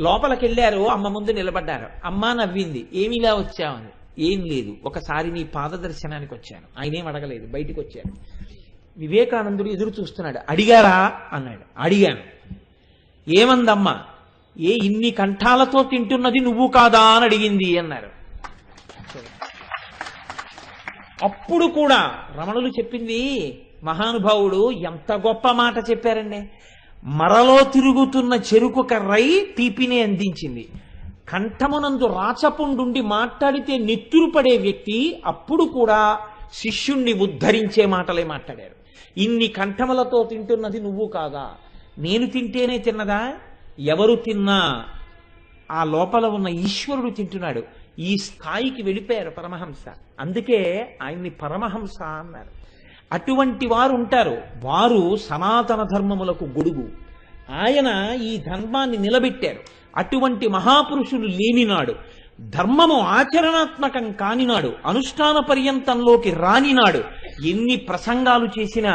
లోపలికి వెళ్ళారు, అమ్మ ముందు నిలబడ్డారు. అమ్మ నవ్వింది. ఏమిలా వచ్చావని. ఏం లేదు, ఒకసారి నీ పాద దర్శనానికి వచ్చాను. ఆయనేం అడగలేదు, బయటికి వచ్చాడు. వివేకానందుడు ఎదురు చూస్తున్నాడు. అడిగారా అన్నాడు. అడిగాను. ఏమందమ్మా? ఇన్ని కంఠాలతో తింటున్నది నువ్వు కాదా అని అడిగింది అన్నారు. అప్పుడు కూడా రమణులు చెప్పింది మహానుభావుడు ఎంత గొప్ప మాట చెప్పారండి. మరలో తిరుగుతున్న చెరుకు కర్రై తీపిని అందించింది. కంఠమునందు రాచపుండుండి మాట్లాడితే నెత్తురు పడే వ్యక్తి అప్పుడు కూడా శిష్యుణ్ణి ఉద్ధరించే మాటలే మాట్లాడారు. ఇన్ని కంఠములతో తింటున్నది నువ్వు కాదా? నేను తింటేనే తిన్నదా? ఎవరు తిన్నా ఆ లోపల ఉన్న ఈశ్వరుడు తింటున్నాడు. ఈ స్థాయికి వెళ్ళిపోయారు పరమహంస. అందుకే ఆయన్ని పరమహంస అన్నారు. అటువంటి వారు ఉంటారు. వారు సనాతన ధర్మములకు గొడుగు. ఆయన ఈ ధర్మాన్ని నిలబెట్టారు. అటువంటి మహాపురుషులు లేనినాడు, ధర్మము ఆచరణాత్మకం కానినాడు, అనుష్ఠాన పర్యంతంలోకి రానినాడు ఎన్ని ప్రసంగాలు చేసినా,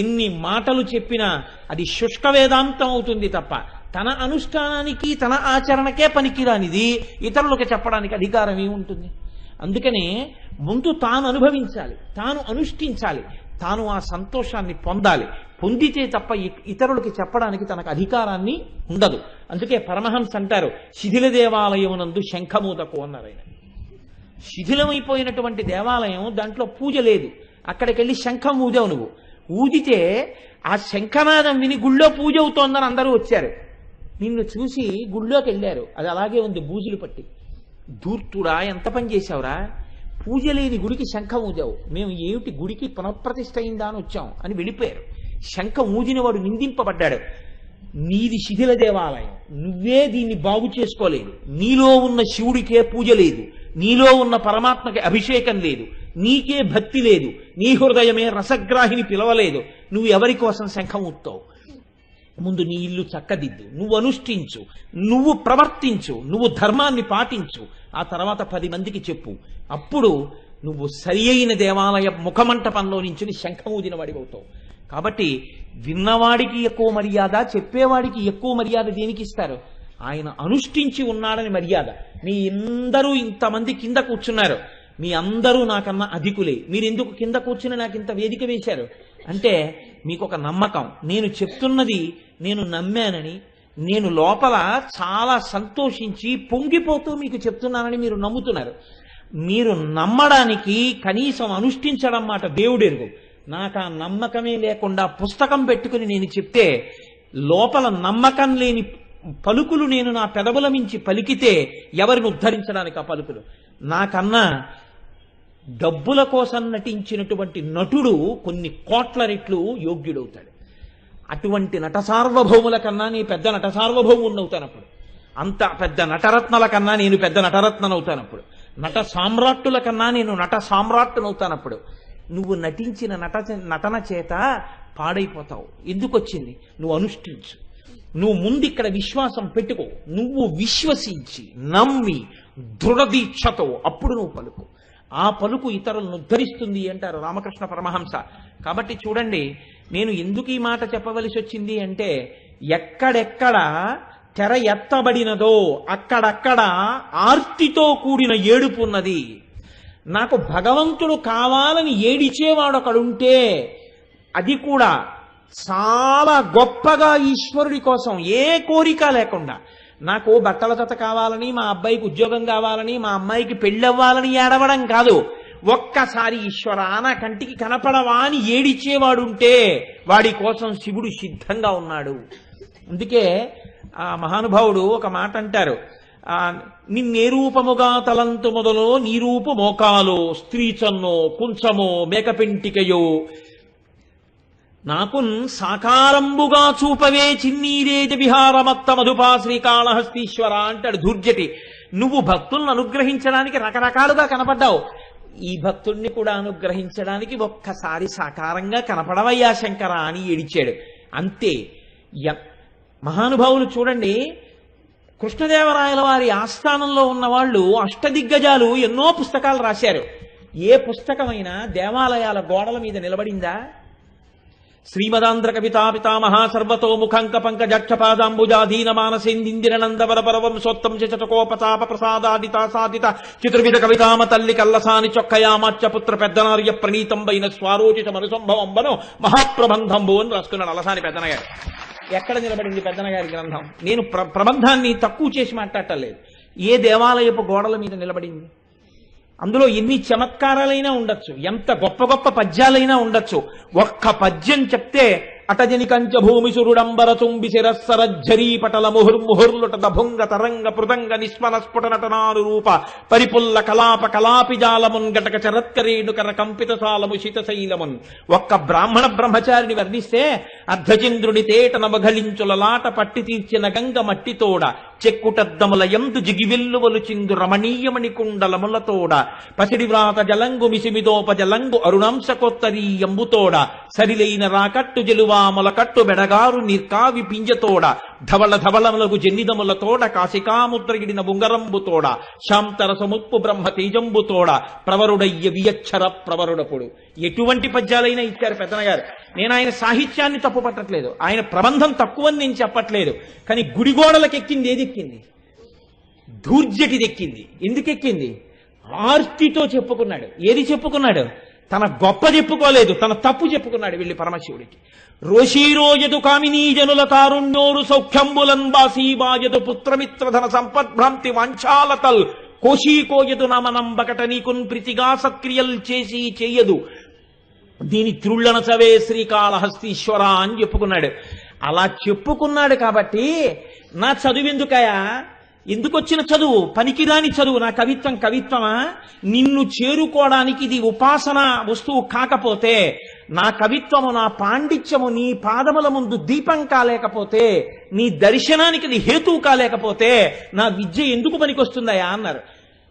ఎన్ని మాటలు చెప్పినా అది శుష్క వేదాంతం అవుతుంది తప్ప తన అనుష్ఠానానికి తన ఆచరణకే పనికిరానిది ఇతరులకు చెప్పడానికి అధికారం ఏముంటుంది? అందుకనే ముందు తాను అనుభవించాలి, తాను అనుష్ఠించాలి, తాను ఆ సంతోషాన్ని పొందాలి. పొందితే తప్ప ఇతరులకి చెప్పడానికి తనకు అధికారాన్ని ఉండదు. అందుకే పరమహంస అంటారు, శిథిల దేవాలయమునందు శంఖమూదకు అన్నారు ఆయన. శిథిలమైపోయినటువంటి దేవాలయం, దాంట్లో పూజ లేదు. అక్కడికి వెళ్ళి శంఖం ఊదావు నువ్వు. ఊదితే ఆ శంఖనాదం విని గుళ్ళో పూజ అవుతోందని అందరూ వచ్చారు. నిన్ను చూసి గుళ్ళోకి వెళ్ళారు, అది అలాగే ఉంది బూజులు పట్టి. ధూర్తుడా, ఎంత పని చేశావురా? పూజ లేని గుడికి శంఖం ఊదావు. మేము ఏమిటి గుడికి పునఃప్రతిష్ఠ అయిందా అని వచ్చాం అని వెళ్ళిపోయారు. శంఖం ఊదిన వాడు నిందింపబడ్డాడు. నీది శిథిల దేవాలయం, నువ్వే దీన్ని బాగు చేసుకోలేదు. నీలో ఉన్న శివుడికే పూజ లేదు, నీలో ఉన్న పరమాత్మకి అభిషేకం లేదు, నీకే భక్తి లేదు, నీ హృదయమే రసగ్రాహిని పిలవలేదు. నువ్వు ఎవరి కోసం శంఖం ఊస్తావు? ముందు నీ ఇల్లు చక్కదిద్దు, నువ్వు అనుష్ఠించు, నువ్వు ప్రవర్తించు, నువ్వు ధర్మాన్ని పాటించు. ఆ తర్వాత 10 మందికి చెప్పు. అప్పుడు నువ్వు సరి అయిన దేవాలయ ముఖమంటపంలో నుంచి శంఖం ఊదిన వాడివవుతావు. కాబట్టి విన్నవాడికి ఎక్కువ మర్యాద, చెప్పేవాడికి ఎక్కువ మర్యాద దేనికి ఇస్తారు? ఆయన అనుష్ఠించి ఉన్నాడని మర్యాద. మీ అందరూ ఇంతమంది కింద కూర్చున్నారు, మీ అందరూ నాకన్నా అధికులే. మీరు ఎందుకు కింద కూర్చుని నాకు ఇంత వేదిక వేశారు అంటే మీకు ఒక నమ్మకం. నేను చెప్తున్నది నేను నమ్మానని, నేను లోపల చాలా సంతోషించి పొంగిపోతూ మీకు చెప్తున్నానని మీరు నమ్ముతున్నారు. మీరు నమ్మడానికి కనీసం అనుష్ఠించడం మాట దేవుడెరుగు. నాకు ఆ నమ్మకమే లేకుండా పుస్తకం పెట్టుకుని నేను చెప్తే లోపల నమ్మకం లేని పలుకులు నేను నా పెదవుల మించి పలికితే ఎవరిని ఉద్ధరించడానికి ఆ పలుకులు? నాకన్నా డబ్బుల కోసం నటించినటువంటి నటుడు కొన్ని కోట్ల రెట్లు యోగ్యుడవుతాడు. అటువంటి నట సార్వభౌముల కన్నా నీ పెద్ద నట సార్వభౌముని అవుతానప్పుడు, అంత పెద్ద నటరత్నాల కన్నా నేను పెద్ద నటరత్ననవుతానప్పుడు, నట సామ్రాట్టుల కన్నా నేను నట సామ్రాట్టునవుతానప్పుడు. నువ్వు నటించిన నటన చేత పాడైపోతావు. ఎందుకు వచ్చింది? నువ్వు అనుష్ఠించు. నువ్వు ముందు ఇక్కడ విశ్వాసం పెట్టుకో. నువ్వు విశ్వసించి నమ్మి దృఢదీక్షతో అప్పుడు నువ్వు పలుకు. ఆ పలుకు ఇతరులను ఉద్ధరిస్తుంది అంటారు రామకృష్ణ పరమహంస. కాబట్టి చూడండి, నేను ఎందుకు ఈ మాట చెప్పవలసి వచ్చింది అంటే, ఎక్కడెక్కడ తెర ఎత్తబడినదో అక్కడక్కడ ఆర్తితో కూడిన ఏడుపు ఉన్నది. నాకు భగవంతుడు కావాలని ఏడిచేవాడొకడుంటే అది కూడా చాలా గొప్పగా ఈశ్వరుడి కోసం, ఏ కోరిక లేకుండా, నాకు బట్టల జత కావాలని, మా అబ్బాయికి ఉద్యోగం కావాలని, మా అమ్మాయికి పెళ్ళవ్వాలని ఏడవడం కాదు. ఒక్కసారి ఈశ్వర నా కంటికి కనపడవా అని ఏడిచేవాడుంటే వాడి కోసం శివుడు సిద్ధంగా ఉన్నాడు. అందుకే ఆ మహానుభావుడు ఒక మాట అంటారు, నిన్నే రూపముగా తలంతు మొదలో నీ రూపు మోకాలో స్త్రీ చన్నో కుంచమో మేకపెంటికయో నాకున్ సాకారంబుగా చూపవే చిన్నీరేజ విహారమత్త మధుపా శ్రీకాళహస్తీశ్వర అంటాడు ధూర్జటి. నువ్వు భక్తులను అనుగ్రహించడానికి రకరకాలుగా కనపడ్డావు, ఈ భక్తుణ్ణి కూడా అనుగ్రహించడానికి ఒక్కసారి సాకారంగా కనపడవయ్యా శంకర అని ఏడిచాడు. అంతే. మహానుభావులు చూడండి, కృష్ణదేవరాయల వారి ఆస్థానంలో ఉన్న వాళ్ళు అష్టదిగ్గజాలు ఎన్నో పుస్తకాలు రాశారు. ఏ పుస్తకమైనా దేవాలయాల గోడల మీద నిలబడిందా? శ్రీమదాంధ్ర కవితా పితామహ సర్వతోముఖంక పంకజక్షపాదాంబుజాధీన మానసేందిందిర నందవర పరవంశోత్తం చటకోపతాప ప్రసాదాదిత సాధిత చతుర్విధ కవితామ తల్లి కల్లసాని చొక్కయామాచ్యపుత్ర పెద్దనార్య ప్రణీతంబైన స్వారోచిత మనుసంభవంబను మహాప్రబంధంబు అని రాసుకున్నాడు అలసాని పెద్దనగారు. ఎక్కడ నిలబడింది పెద్దనగారి గ్రంథం? నేను ప్రబంధాన్ని తక్కువ చేసి మాట్లాడటలేదు. ఏ దేవాలయపు గోడల మీద నిలబడింది? అందులో ఎన్ని చమత్కారాలైనా ఉండొచ్చు, ఎంత గొప్ప గొప్ప పద్యాలైనా ఉండొచ్చు. ఒక్క పద్యం చెప్తే అటజని కంచ భూమి సురుడంబర తుంబి శిరస్సరజ్జరీ పటల ముహుర్ముహుర్లుట దభుంగ తరంగ పృదంగ నిస్మన స్ఫుట నటనారు రూప పరిపుల్ల కలాప కలాపిజాలమున్ గటక చరత్కరేణుకర కంపిత సాలము శితశైలమున్. ఒక్క బ్రాహ్మణ బ్రహ్మచారిని వర్ణిస్తే అర్ధచంద్రుని తేట నవఘలించులలాట పట్టి తీర్చిన గంగ మట్టితోడ చెక్కుటద్దముల ఎందు జిగివెల్లువలు చిందు రమణీయమణి కుండలములతోడ పసిడి వ్రాత జలంగు మిసిమిదోప జలంగు అరుణంశకొత్తరీ ఎంబుతోడ సరిలైన రాకట్టు జలువా మొలకట్టు బెడగారు నిర్కావి పింజతోడ ధవళ ధవళములకు జన్నిదములతోడ కాశికాముద్రగిడిన ఉంగరంబుతోడ శాంతరసముప్పు బ్రహ్మ తేజంబుతోడ ప్రవరుడయ్య వియచ్చర ప్రవరుడపుడు. ఎటువంటి పద్యాలైనా ఇచ్చారు పెద్దనగారు. నేను ఆయన సాహిత్యాన్ని తప్పు పట్టట్లేదు, ఆయన ప్రబంధం తక్కువని నేను చెప్పట్లేదు. కానీ గుడిగోడలకెక్కింది ఏది ఎక్కింది? ధూర్జటిదెక్కింది. ఎందుకెక్కింది? ఆర్తితో చెప్పుకున్నాడు. ఏది చెప్పుకున్నాడు? తన గొప్ప చెప్పుకోలేదు, తన తప్పు చెప్పుకున్నాడు వెళ్ళి పరమశివుడికి. రోషీరోయదు కామినీ జనుల తారుణ్యోరు సౌఖ్యంబులన్ బాసీబాయదు పుత్రమిత్రధన సంపద్భ్రాంతి వాంఛాలతల్ కోశీకోయదు నామనంబకట నీకున్ ప్రీతిగా సత్క్రియల్ చేసి చేయదు దీని త్రుళ్ళనచవే శ్రీకాళహస్తీశ్వర అని చెప్పుకున్నాడు. అలా చెప్పుకున్నాడు కాబట్టి నా చదువెందుకయా? ఎందుకొచ్చిన చదువు? పనికిరాని చదువు. నా కవిత్వం కవిత్వమా? నిన్ను చేరుకోవడానికి ఇది ఉపాసన వస్తువు కాకపోతే, నా కవిత్వము నా పాండిత్యము నీ పాదముల ముందు దీపం కాలేకపోతే, నీ దర్శనానికి ఇది హేతువు కాలేకపోతే నా విద్య ఎందుకు పనికొస్తుందయా అన్నారు.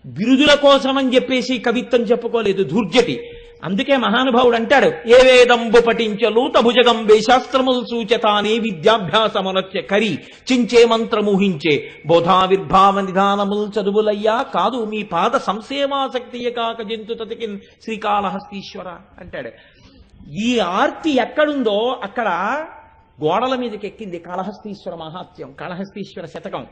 బిరుదుల కోసమని చెప్పేసి కవిత్వం చెప్పుకోలేదు ధూర్జటి. అందుకే మహానుభావుడు అంటాడు, ఏ వేదంబు పఠించలు తభుజగంబే శాస్త్రములు సూచతానే విద్యాభ్యాసమునొచ్చే కరి చించే మంత్రమూహించే బోధావిర్భావ నిధానముల్ చదువులయ్యా కాదు మీ పాద సంసేవాసక్తియ కాక జంతు తతికిన్ శ్రీకాళహస్తీశ్వర అంటాడు. ఈ ఆర్తి ఎక్కడుందో అక్కడ గోడల మీదకి ఎక్కింది కాళహస్తీశ్వర మహాత్యం, కాళహస్తీశ్వర శతకం.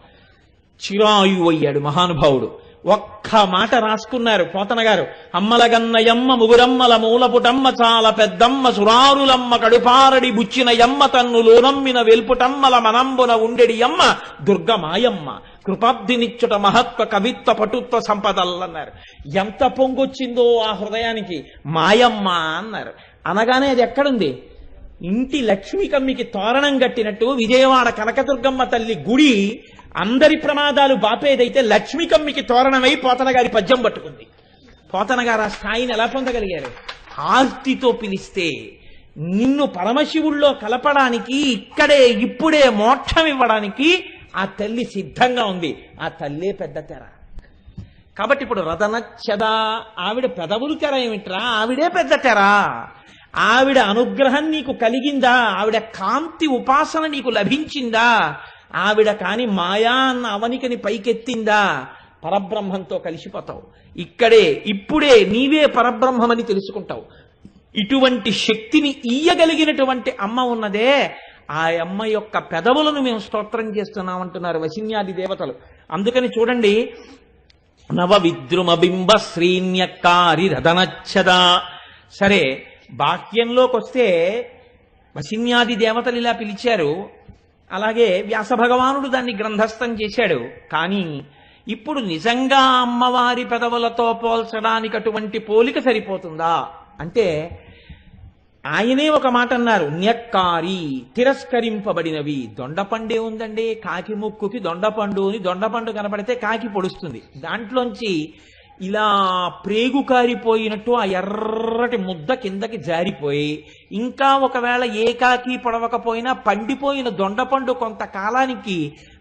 చిరాయు అయ్యాడు మహానుభావుడు. ఒక్క మాట రాసుకున్నారు పోతన గారు. అమ్మలగన్నయమ్మ ముగురమ్మల మూలపుటమ్మ చాలా పెద్దమ్మ సురారులమ్మ కడుపారడి బుచ్చిన యమ్మ తన్ను లోనమ్మిన వెల్పుటమ్మల మనంబున ఉండెడి యమ్మ దుర్గమాయమ్మ కృపాబ్దినిచ్చుట మహత్వ కవిత్వ పటుత్వ సంపదలన్నారు. ఎంత పొంగొచ్చిందో ఆ హృదయానికి. మాయమ్మ అన్నారు. అనగానే అది ఎక్కడుంది? ఇంటి లక్ష్మీ కమ్మికి తోరణం కట్టినట్టు విజయవాడ కనకదుర్గమ్మ తల్లి గుడి అందరి ప్రమాదాలు బాపేదైతే లక్ష్మీ కమ్మికి తోరణమై పోతన గారి పద్యం పట్టుకుంది. పోతన గారు ఆ స్థాయిని ఎలా పొందగలిగారు? ఆర్తితో పిలిస్తే నిన్ను పరమశివుల్లో కలపడానికి, ఇక్కడే ఇప్పుడే మోక్షం ఇవ్వడానికి ఆ తల్లి సిద్ధంగా ఉంది. ఆ తల్లే పెద్ద తెర. కాబట్టి ఇప్పుడు రతనచ్చదా ఆవిడ పెదవులు తెర ఏమిట్రా? ఆవిడే పెద్ద తెర. ఆవిడ అనుగ్రహం నీకు కలిగిందా? ఆవిడ కాంతి ఉపాసన నీకు లభించిందా? ఆవిడ కాని మాయా అన్న అవనికని పైకెత్తిందా? పరబ్రహ్మంతో కలిసిపోతావు. ఇక్కడే ఇప్పుడే నీవే పరబ్రహ్మమని తెలుసుకుంటావు. ఇటువంటి శక్తిని ఇయ్యగలిగినటువంటి అమ్మ ఉన్నదే, ఆ అమ్మ యొక్క పెదవులను మేము స్తోత్రం చేస్తున్నామంటున్నారు వశిన్యాది దేవతలు. అందుకని చూడండి, నవ విద్రుమ బింబ శ్రీన్యకారి రథనచ్చదా. సరే, బాహ్యంలోకి వస్తే వశిన్యాది దేవతలు ఇలా పిలిచారు, అలాగే వ్యాస భగవానుడు దాన్ని గ్రంథస్థం చేశాడు. కానీ ఇప్పుడు నిజంగా అమ్మవారి పెదవులతో పోల్చడానికి అటువంటి పోలిక సరిపోతుందా అంటే ఆయనే ఒక మాట అన్నారు, న్యక్కారి తిరస్కరింపబడినవి. దొండపండే ఉందండి, కాకి ముక్కుకి దొండపండు అని దొండపండు కనబడితే కాకి పొడుస్తుంది. దాంట్లోంచి ఇలా ప్రేగు కారిపోయినట్టు ఆ ఎర్రటి ముద్ద కిందకి జారిపోయి, ఇంకా ఒకవేళ ఏ కాకి పొడవకపోయినా పండిపోయిన దొండపండు కొంతకాలానికి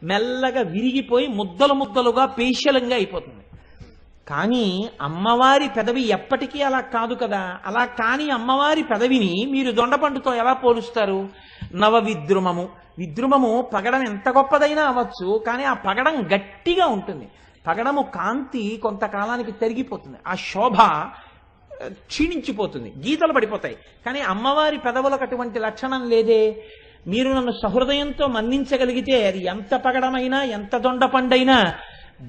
మెల్లగా విరిగిపోయి ముద్దలు ముద్దలుగా పేశలంగా అయిపోతుంది. కానీ అమ్మవారి పెదవి ఎప్పటికీ అలా కాదు కదా. అలా కాని అమ్మవారి పెదవిని మీరు దొండపండుతో ఎలా పోలుస్తారు? నవవిద్రుమము. విద్రుమము పగడం ఎంత గొప్పదైనా అవ్వచ్చు, కానీ ఆ పగడం గట్టిగా ఉంటుంది. పగడము కాంతి కొంతకాలానికి తరిగిపోతుంది, ఆ శోభ క్షీణించిపోతుంది, గీతలు పడిపోతాయి. కానీ అమ్మవారి పెదవులకు అటువంటి లక్షణం లేదే. మీరు నన్ను సహృదయంతో మన్నించగలిగితే అది ఎంత పగడమైనా ఎంత దొండపండైనా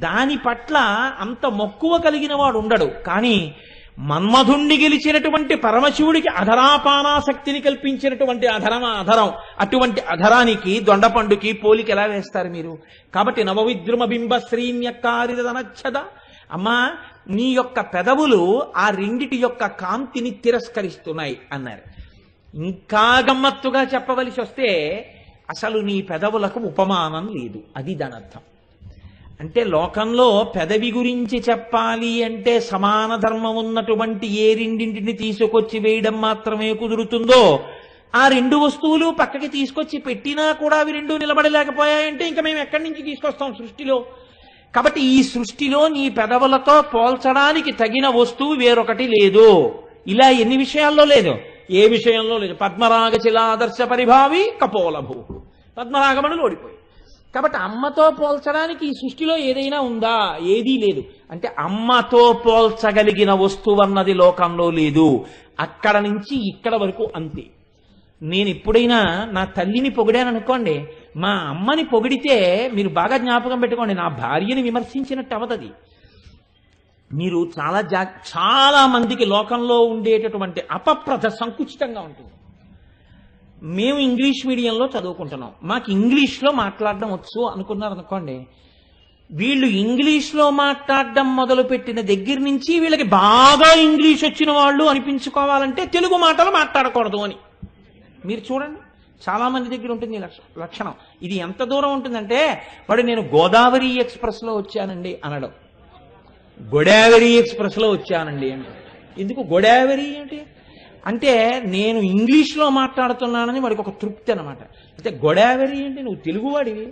దాని పట్ల అంత మక్కువ కలిగిన వాడు ఉండడు. కానీ మన్మధుణ్ణి గెలిచినటువంటి పరమశివుడికి అధరాపానాసక్తిని కల్పించినటువంటి అధరం, అటువంటి అధరానికి దొండపండుకి పోలికి ఎలా వేస్తారు మీరు? కాబట్టి నవవిద్రుమ బింబ శ్రీన్యకారిదనచ్చద, అమ్మా నీ యొక్క పెదవులు ఆ రెండిటి యొక్క కాంతిని తిరస్కరిస్తున్నాయి అన్నారు. ఇంకా గమ్మత్తుగా చెప్పవలసి వస్తే అసలు నీ పెదవులకు ఉపమానం లేదు, అది దాని అర్థం. అంటే లోకంలో పెదవి గురించి చెప్పాలి అంటే సమాన ధర్మం ఉన్నటువంటి ఏ రెండింటిని తీసుకొచ్చి వేయడం మాత్రమే కుదురుతుందో ఆ రెండు వస్తువులు పక్కకి తీసుకొచ్చి పెట్టినా కూడా అవి రెండు నిలబడలేకపోయాయంటే ఇంకా మేము ఎక్కడి నుంచి తీసుకొస్తాం సృష్టిలో? కాబట్టి ఈ సృష్టిలో నీ పెదవులతో పోల్చడానికి తగిన వస్తువు వేరొకటి లేదు. ఇలా ఎన్ని విషయాల్లో లేదు? ఏ విషయంలో లేదు. పద్మరాగ చిలాదర్శ పరిభావి కపోలభూ, పద్మరాగమణులు ఓడిపోయి. కాబట్టి అమ్మతో పోల్చడానికి ఈ సృష్టిలో ఏదైనా ఉందా? ఏదీ లేదు. అంటే అమ్మతో పోల్చగలిగిన వస్తువు అన్నది లోకంలో లేదు. అక్కడ నుంచి ఇక్కడ వరకు అంతే. నేను ఎప్పుడైనా నా తల్లిని పొగిడాను అనుకోండి, మా అమ్మని పొగిడితే మీరు బాగా జ్ఞాపకం పెట్టుకోండి, నా భార్యని విమర్శించినట్టు అవదది. మీరు చాలా మందికి లోకంలో ఉండేటటువంటి అపప్రథ సంకుచితంగా ఉంటుంది. మేము ఇంగ్లీష్ మీడియంలో చదువుకుంటున్నాం, మాకు ఇంగ్లీష్లో మాట్లాడడం వచ్చు అనుకున్నారు అనుకోండి, వీళ్ళు ఇంగ్లీష్లో మాట్లాడడం మొదలుపెట్టిన దగ్గర నుంచి వీళ్ళకి బాగా ఇంగ్లీష్ వచ్చిన వాళ్ళు అనిపించుకోవాలంటే తెలుగు మాటలు మాట్లాడకూడదు అని. మీరు చూడండి, చాలా మంది దగ్గర ఉంటుంది లక్షణం. ఇది ఎంత దూరం ఉంటుందంటే వాడు నేను గోదావరి ఎక్స్ప్రెస్లో వచ్చానండి అనడం, గోదావరి ఎక్స్ప్రెస్లో వచ్చానండి అంటే. ఎందుకు గోదావరి అంటే? అంటే నేను ఇంగ్లీష్లో మాట్లాడుతున్నానని వాడికి ఒక తృప్తి అనమాట. అంటే గోదావరి అంటే నువ్వు తెలుగువాడివి,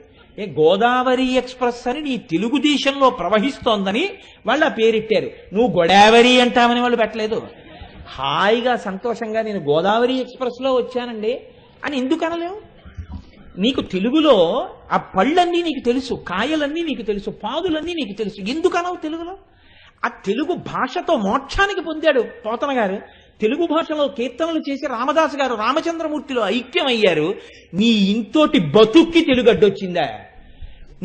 గోదావరి ఎక్స్ప్రెస్ అని నీ తెలుగుదేశంలో ప్రవహిస్తోందని వాళ్ళు ఆ పేరెట్టారు. నువ్వు గోదావరి అంటామని వాళ్ళు పెట్టలేదు. హాయిగా సంతోషంగా నేను గోదావరి ఎక్స్ప్రెస్లో వచ్చానండి అని ఎందుకు అనలేవు? నీకు తెలుగులో ఆ పళ్ళన్నీ నీకు తెలుసు, కాయలన్నీ నీకు తెలుసు, పాదులన్నీ నీకు తెలుసు, ఎందుకు అనవు తెలుగులో? ఆ తెలుగు భాషతో మోక్షానికి పొందాడు పోతన గారు. తెలుగు భాషలో కీర్తనలు చేసి రామదాసు గారు రామచంద్రమూర్తిలో ఐక్యమయ్యారు. నీ ఇంతోటి బతుక్కి తెలుగు అడ్డొచ్చిందా?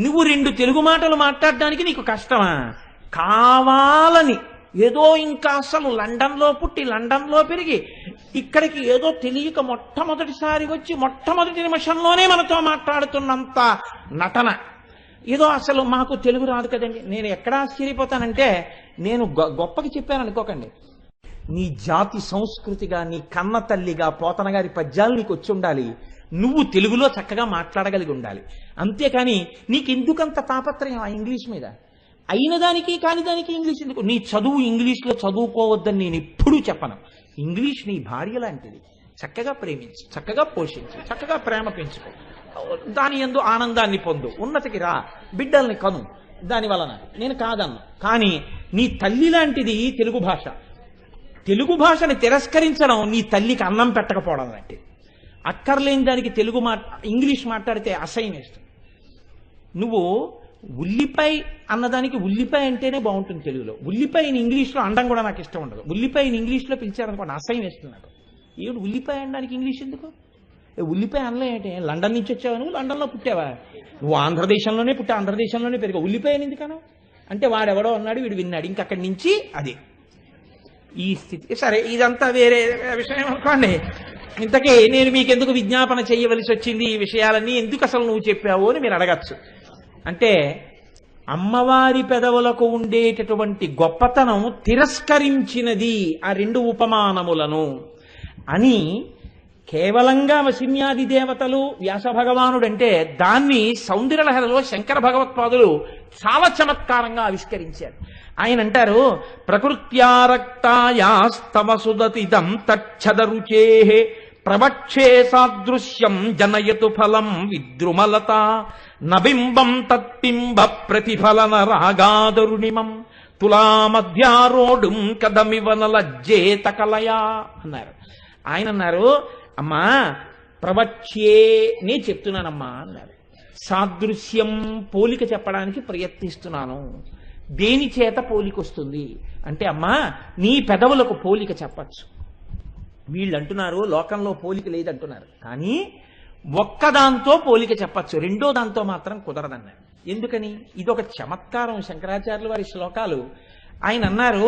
నువ్వు రెండు తెలుగు మాటలు మాట్లాడడానికి నీకు కష్టమా? కావాలని ఏదో ఇంకా అసలు లండన్లో పుట్టి లండన్లో పెరిగి ఇక్కడికి ఏదో తెలియక మొట్టమొదటిసారి వచ్చి మొట్టమొదటి నిమిషంలోనే మనతో మాట్లాడుతున్నంత నటన, ఏదో అసలు మాకు తెలుగు రాదు కదండి. నేను ఎక్కడ ఆశ్చర్యపోతానంటే, నేను గొప్పకి చెప్పాను అనుకోకండి, నీ జాతి సంస్కృతిగా నీ కన్న తల్లిగా పోతన గారి పద్యాలు నీకు వచ్చి ఉండాలి, నువ్వు తెలుగులో చక్కగా మాట్లాడగలిగి ఉండాలి. అంతేకాని నీకెందుకంత తాపత్రయం ఆ ఇంగ్లీష్ మీద? అయిన దానికి కాని దానికి ఇంగ్లీష్ ఎందుకు? నీ చదువు ఇంగ్లీష్లో చదువుకోవద్దని నేను ఎప్పుడూ చెప్పను. ఇంగ్లీష్ నీ భార్య లాంటిది. చక్కగా ప్రేమించు, చక్కగా పోషించు, చక్కగా ప్రేమ పెంచుకో, దాని యందు ఆనందాన్ని పొందు, ఉన్నతికి రా, బిడ్డల్ని కను. దాని వలన నేను కాదన్నా. కానీ నీ తల్లి లాంటిది తెలుగు భాష. తెలుగు భాషని తిరస్కరించడం నీ తల్లికి అన్నం పెట్టకపోవడం లాంటిది. అక్కర్లేని దానికి ఇంగ్లీష్ మాట్లాడితే అసహ్యం వేస్తుంది. నువ్వు ఉల్లిపాయ అన్నదానికి ఉల్లిపాయ అంటేనే బాగుంటుంది తెలుగులో. ఉల్లిపాయని ఇంగ్లీష్లో అనడం కూడా నాకు ఇష్టం ఉండదు. ఉల్లిపాయని ఇంగ్లీష్లో పిలిచారనుకోండి అసహ్యం వేస్తుంది నాకు. ఏమిటి ఉల్లిపాయ అనడానికి ఇంగ్లీష్ ఎందుకు? ఉల్లిపాయ అనలే ఏంటి? లండన్ నుంచి వచ్చావా నువ్వు? లండన్లో పుట్టావా నువ్వు? ఆంధ్రదేశంలోనే పుట్టా, ఆంధ్రదేశంలోనే పెరిగా, ఉల్లిపాయని ఎందుకను అంటే వాడెవడో అన్నాడు, వీడు విన్నాడు, ఇంకక్కడి నుంచి అదే ఈ స్థితి. సరే, ఇదంతా వేరే విషయం అనుకోండి. ఇంతకీ నేను మీకెందుకు విజ్ఞాపన చేయవలసి వచ్చింది? ఈ విషయాలన్నీ ఎందుకు అసలు నువ్వు చెప్పావు అని మీరు అడగచ్చు. అంటే అమ్మవారి పెదవులకు ఉండేటటువంటి గొప్పతనం తిరస్కరించినది ఆ రెండు ఉపమానములను అని కేవలంగా వశిన్యాది దేవతలు వ్యాస భగవానుడంటే దాన్ని సౌందర్యలహరిలో శంకర భగవత్పాదులు చాలా చమత్కారంగా ఆవిష్కరించారు. ఆయన అంటారు, ప్రకృత్యారక్తాయాస్తవ సుదతిదం తచ్చదరుచే ప్రవక్షే సాదృశ్యం జనయతు ఫలం విద్రుమలత నబింబం తత్పింబ ప్రతిఫలన రాగాదరుణిమం తులామధ్యారోడుం కదమివనలజ్జేత కలయా అన్నారు. ఆయన అన్నారు, అమ్మా ప్రవక్ష్యే నే చెప్తున్నానమ్మా అన్నారు. సాదృశ్యం పోలిక చెప్పడానికి ప్రయత్నిస్తున్నాను. దేని చేత పోలిక వస్తుంది అంటే, అమ్మా నీ పెదవులకు పోలిక చెప్పచ్చు. వీళ్ళు అంటున్నారు లోకంలో పోలిక లేదంటున్నారు, కానీ ఒక్కదాంతో పోలిక చెప్పచ్చు, రెండో దాంతో మాత్రం కుదరదన్నారు. ఎందుకని? ఇదొక చమత్కారం శంకరాచార్యుల వారి శ్లోకాలు. ఆయన అన్నారు,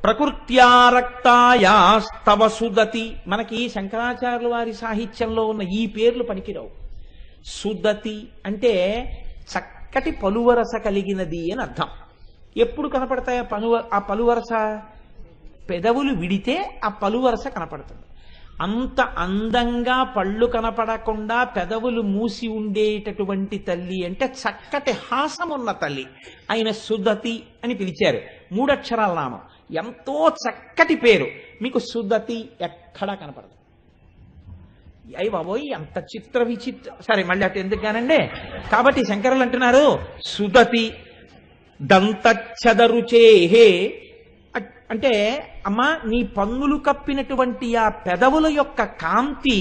ప్రకృత్యారక్తాయాస్తవ సుదతి. మనకి శంకరాచార్యుల వారి సాహిత్యంలో ఉన్న ఈ పేర్లు పనికిరావు. సుదతి అంటే చక్కటి పలువరస కలిగినది అని అర్థం. ఎప్పుడు కనపడతాయి ఆ పలువరస? పెదవులు విడితే ఆ పలువరస కనపడుతుంది. అంత అందంగా పళ్ళు కనపడకుండా పెదవులు మూసి ఉండేటటువంటి తల్లి అంటే చక్కటి హాసం ఉన్న తల్లి. ఆయన సుదతి అని పిలిచారు. 3 అక్షరాల నామం, ఎంతో చక్కటి పేరు. మీకు సుదతి ఎక్కడా కనపడదు. అయ్యి బాబోయ్ అంత చిత్ర విచిత్ర, సరే మళ్ళీ అటు ఎందుకు కానండి. కాబట్టి శంకరులు అంటున్నారు, సుదతి దంతచ్చదరుచేహే అంటే, అమ్మా నీ పన్నులు కప్పినటువంటి ఆ పెదవుల యొక్క కాంతి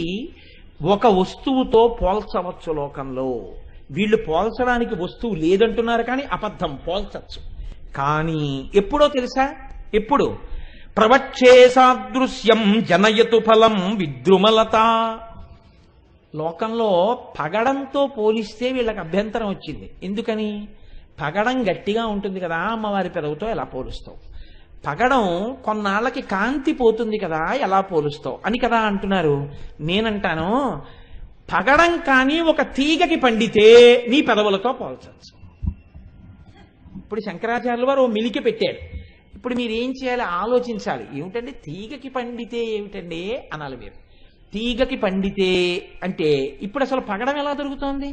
ఒక వస్తువుతో పోల్చవచ్చు లోకంలో. వీళ్ళు పోల్చడానికి వస్తువు లేదంటున్నారు, కానీ అబద్ధం, పోల్చచ్చు. కానీ ఎప్పుడో తెలుసా? ఎప్పుడు? ప్రవక్షే సాదృశ్యం జనయతు ఫలం విద్రుమలత. లోకంలో పగడంతో పోలిస్తే వీళ్ళకి అభ్యంతరం వచ్చింది. ఎందుకని? పగడం గట్టిగా ఉంటుంది కదా, అమ్మవారి పెదవుతో ఎలా పోలుస్తావు? పగడం కొన్నాళ్ళకి కాంతి పోతుంది కదా, ఎలా పోలుస్తావు అని కదా అంటున్నారు. నేనంటాను, పగడం కానీ ఒక తీగకి పండితే నీ పెదవులతో పోల్చవచ్చు. ఇప్పుడు శంకరాచార్యుల వారు మిలికి పెట్టారు. ఇప్పుడు మీరు ఏం చేయాలి? ఆలోచించాలి. ఏమిటండి తీగకి పండితే ఏమిటండి అనాలి మీరు. తీగకి పండితే అంటే ఇప్పుడు అసలు పగడం ఎలా దొరుకుతోంది?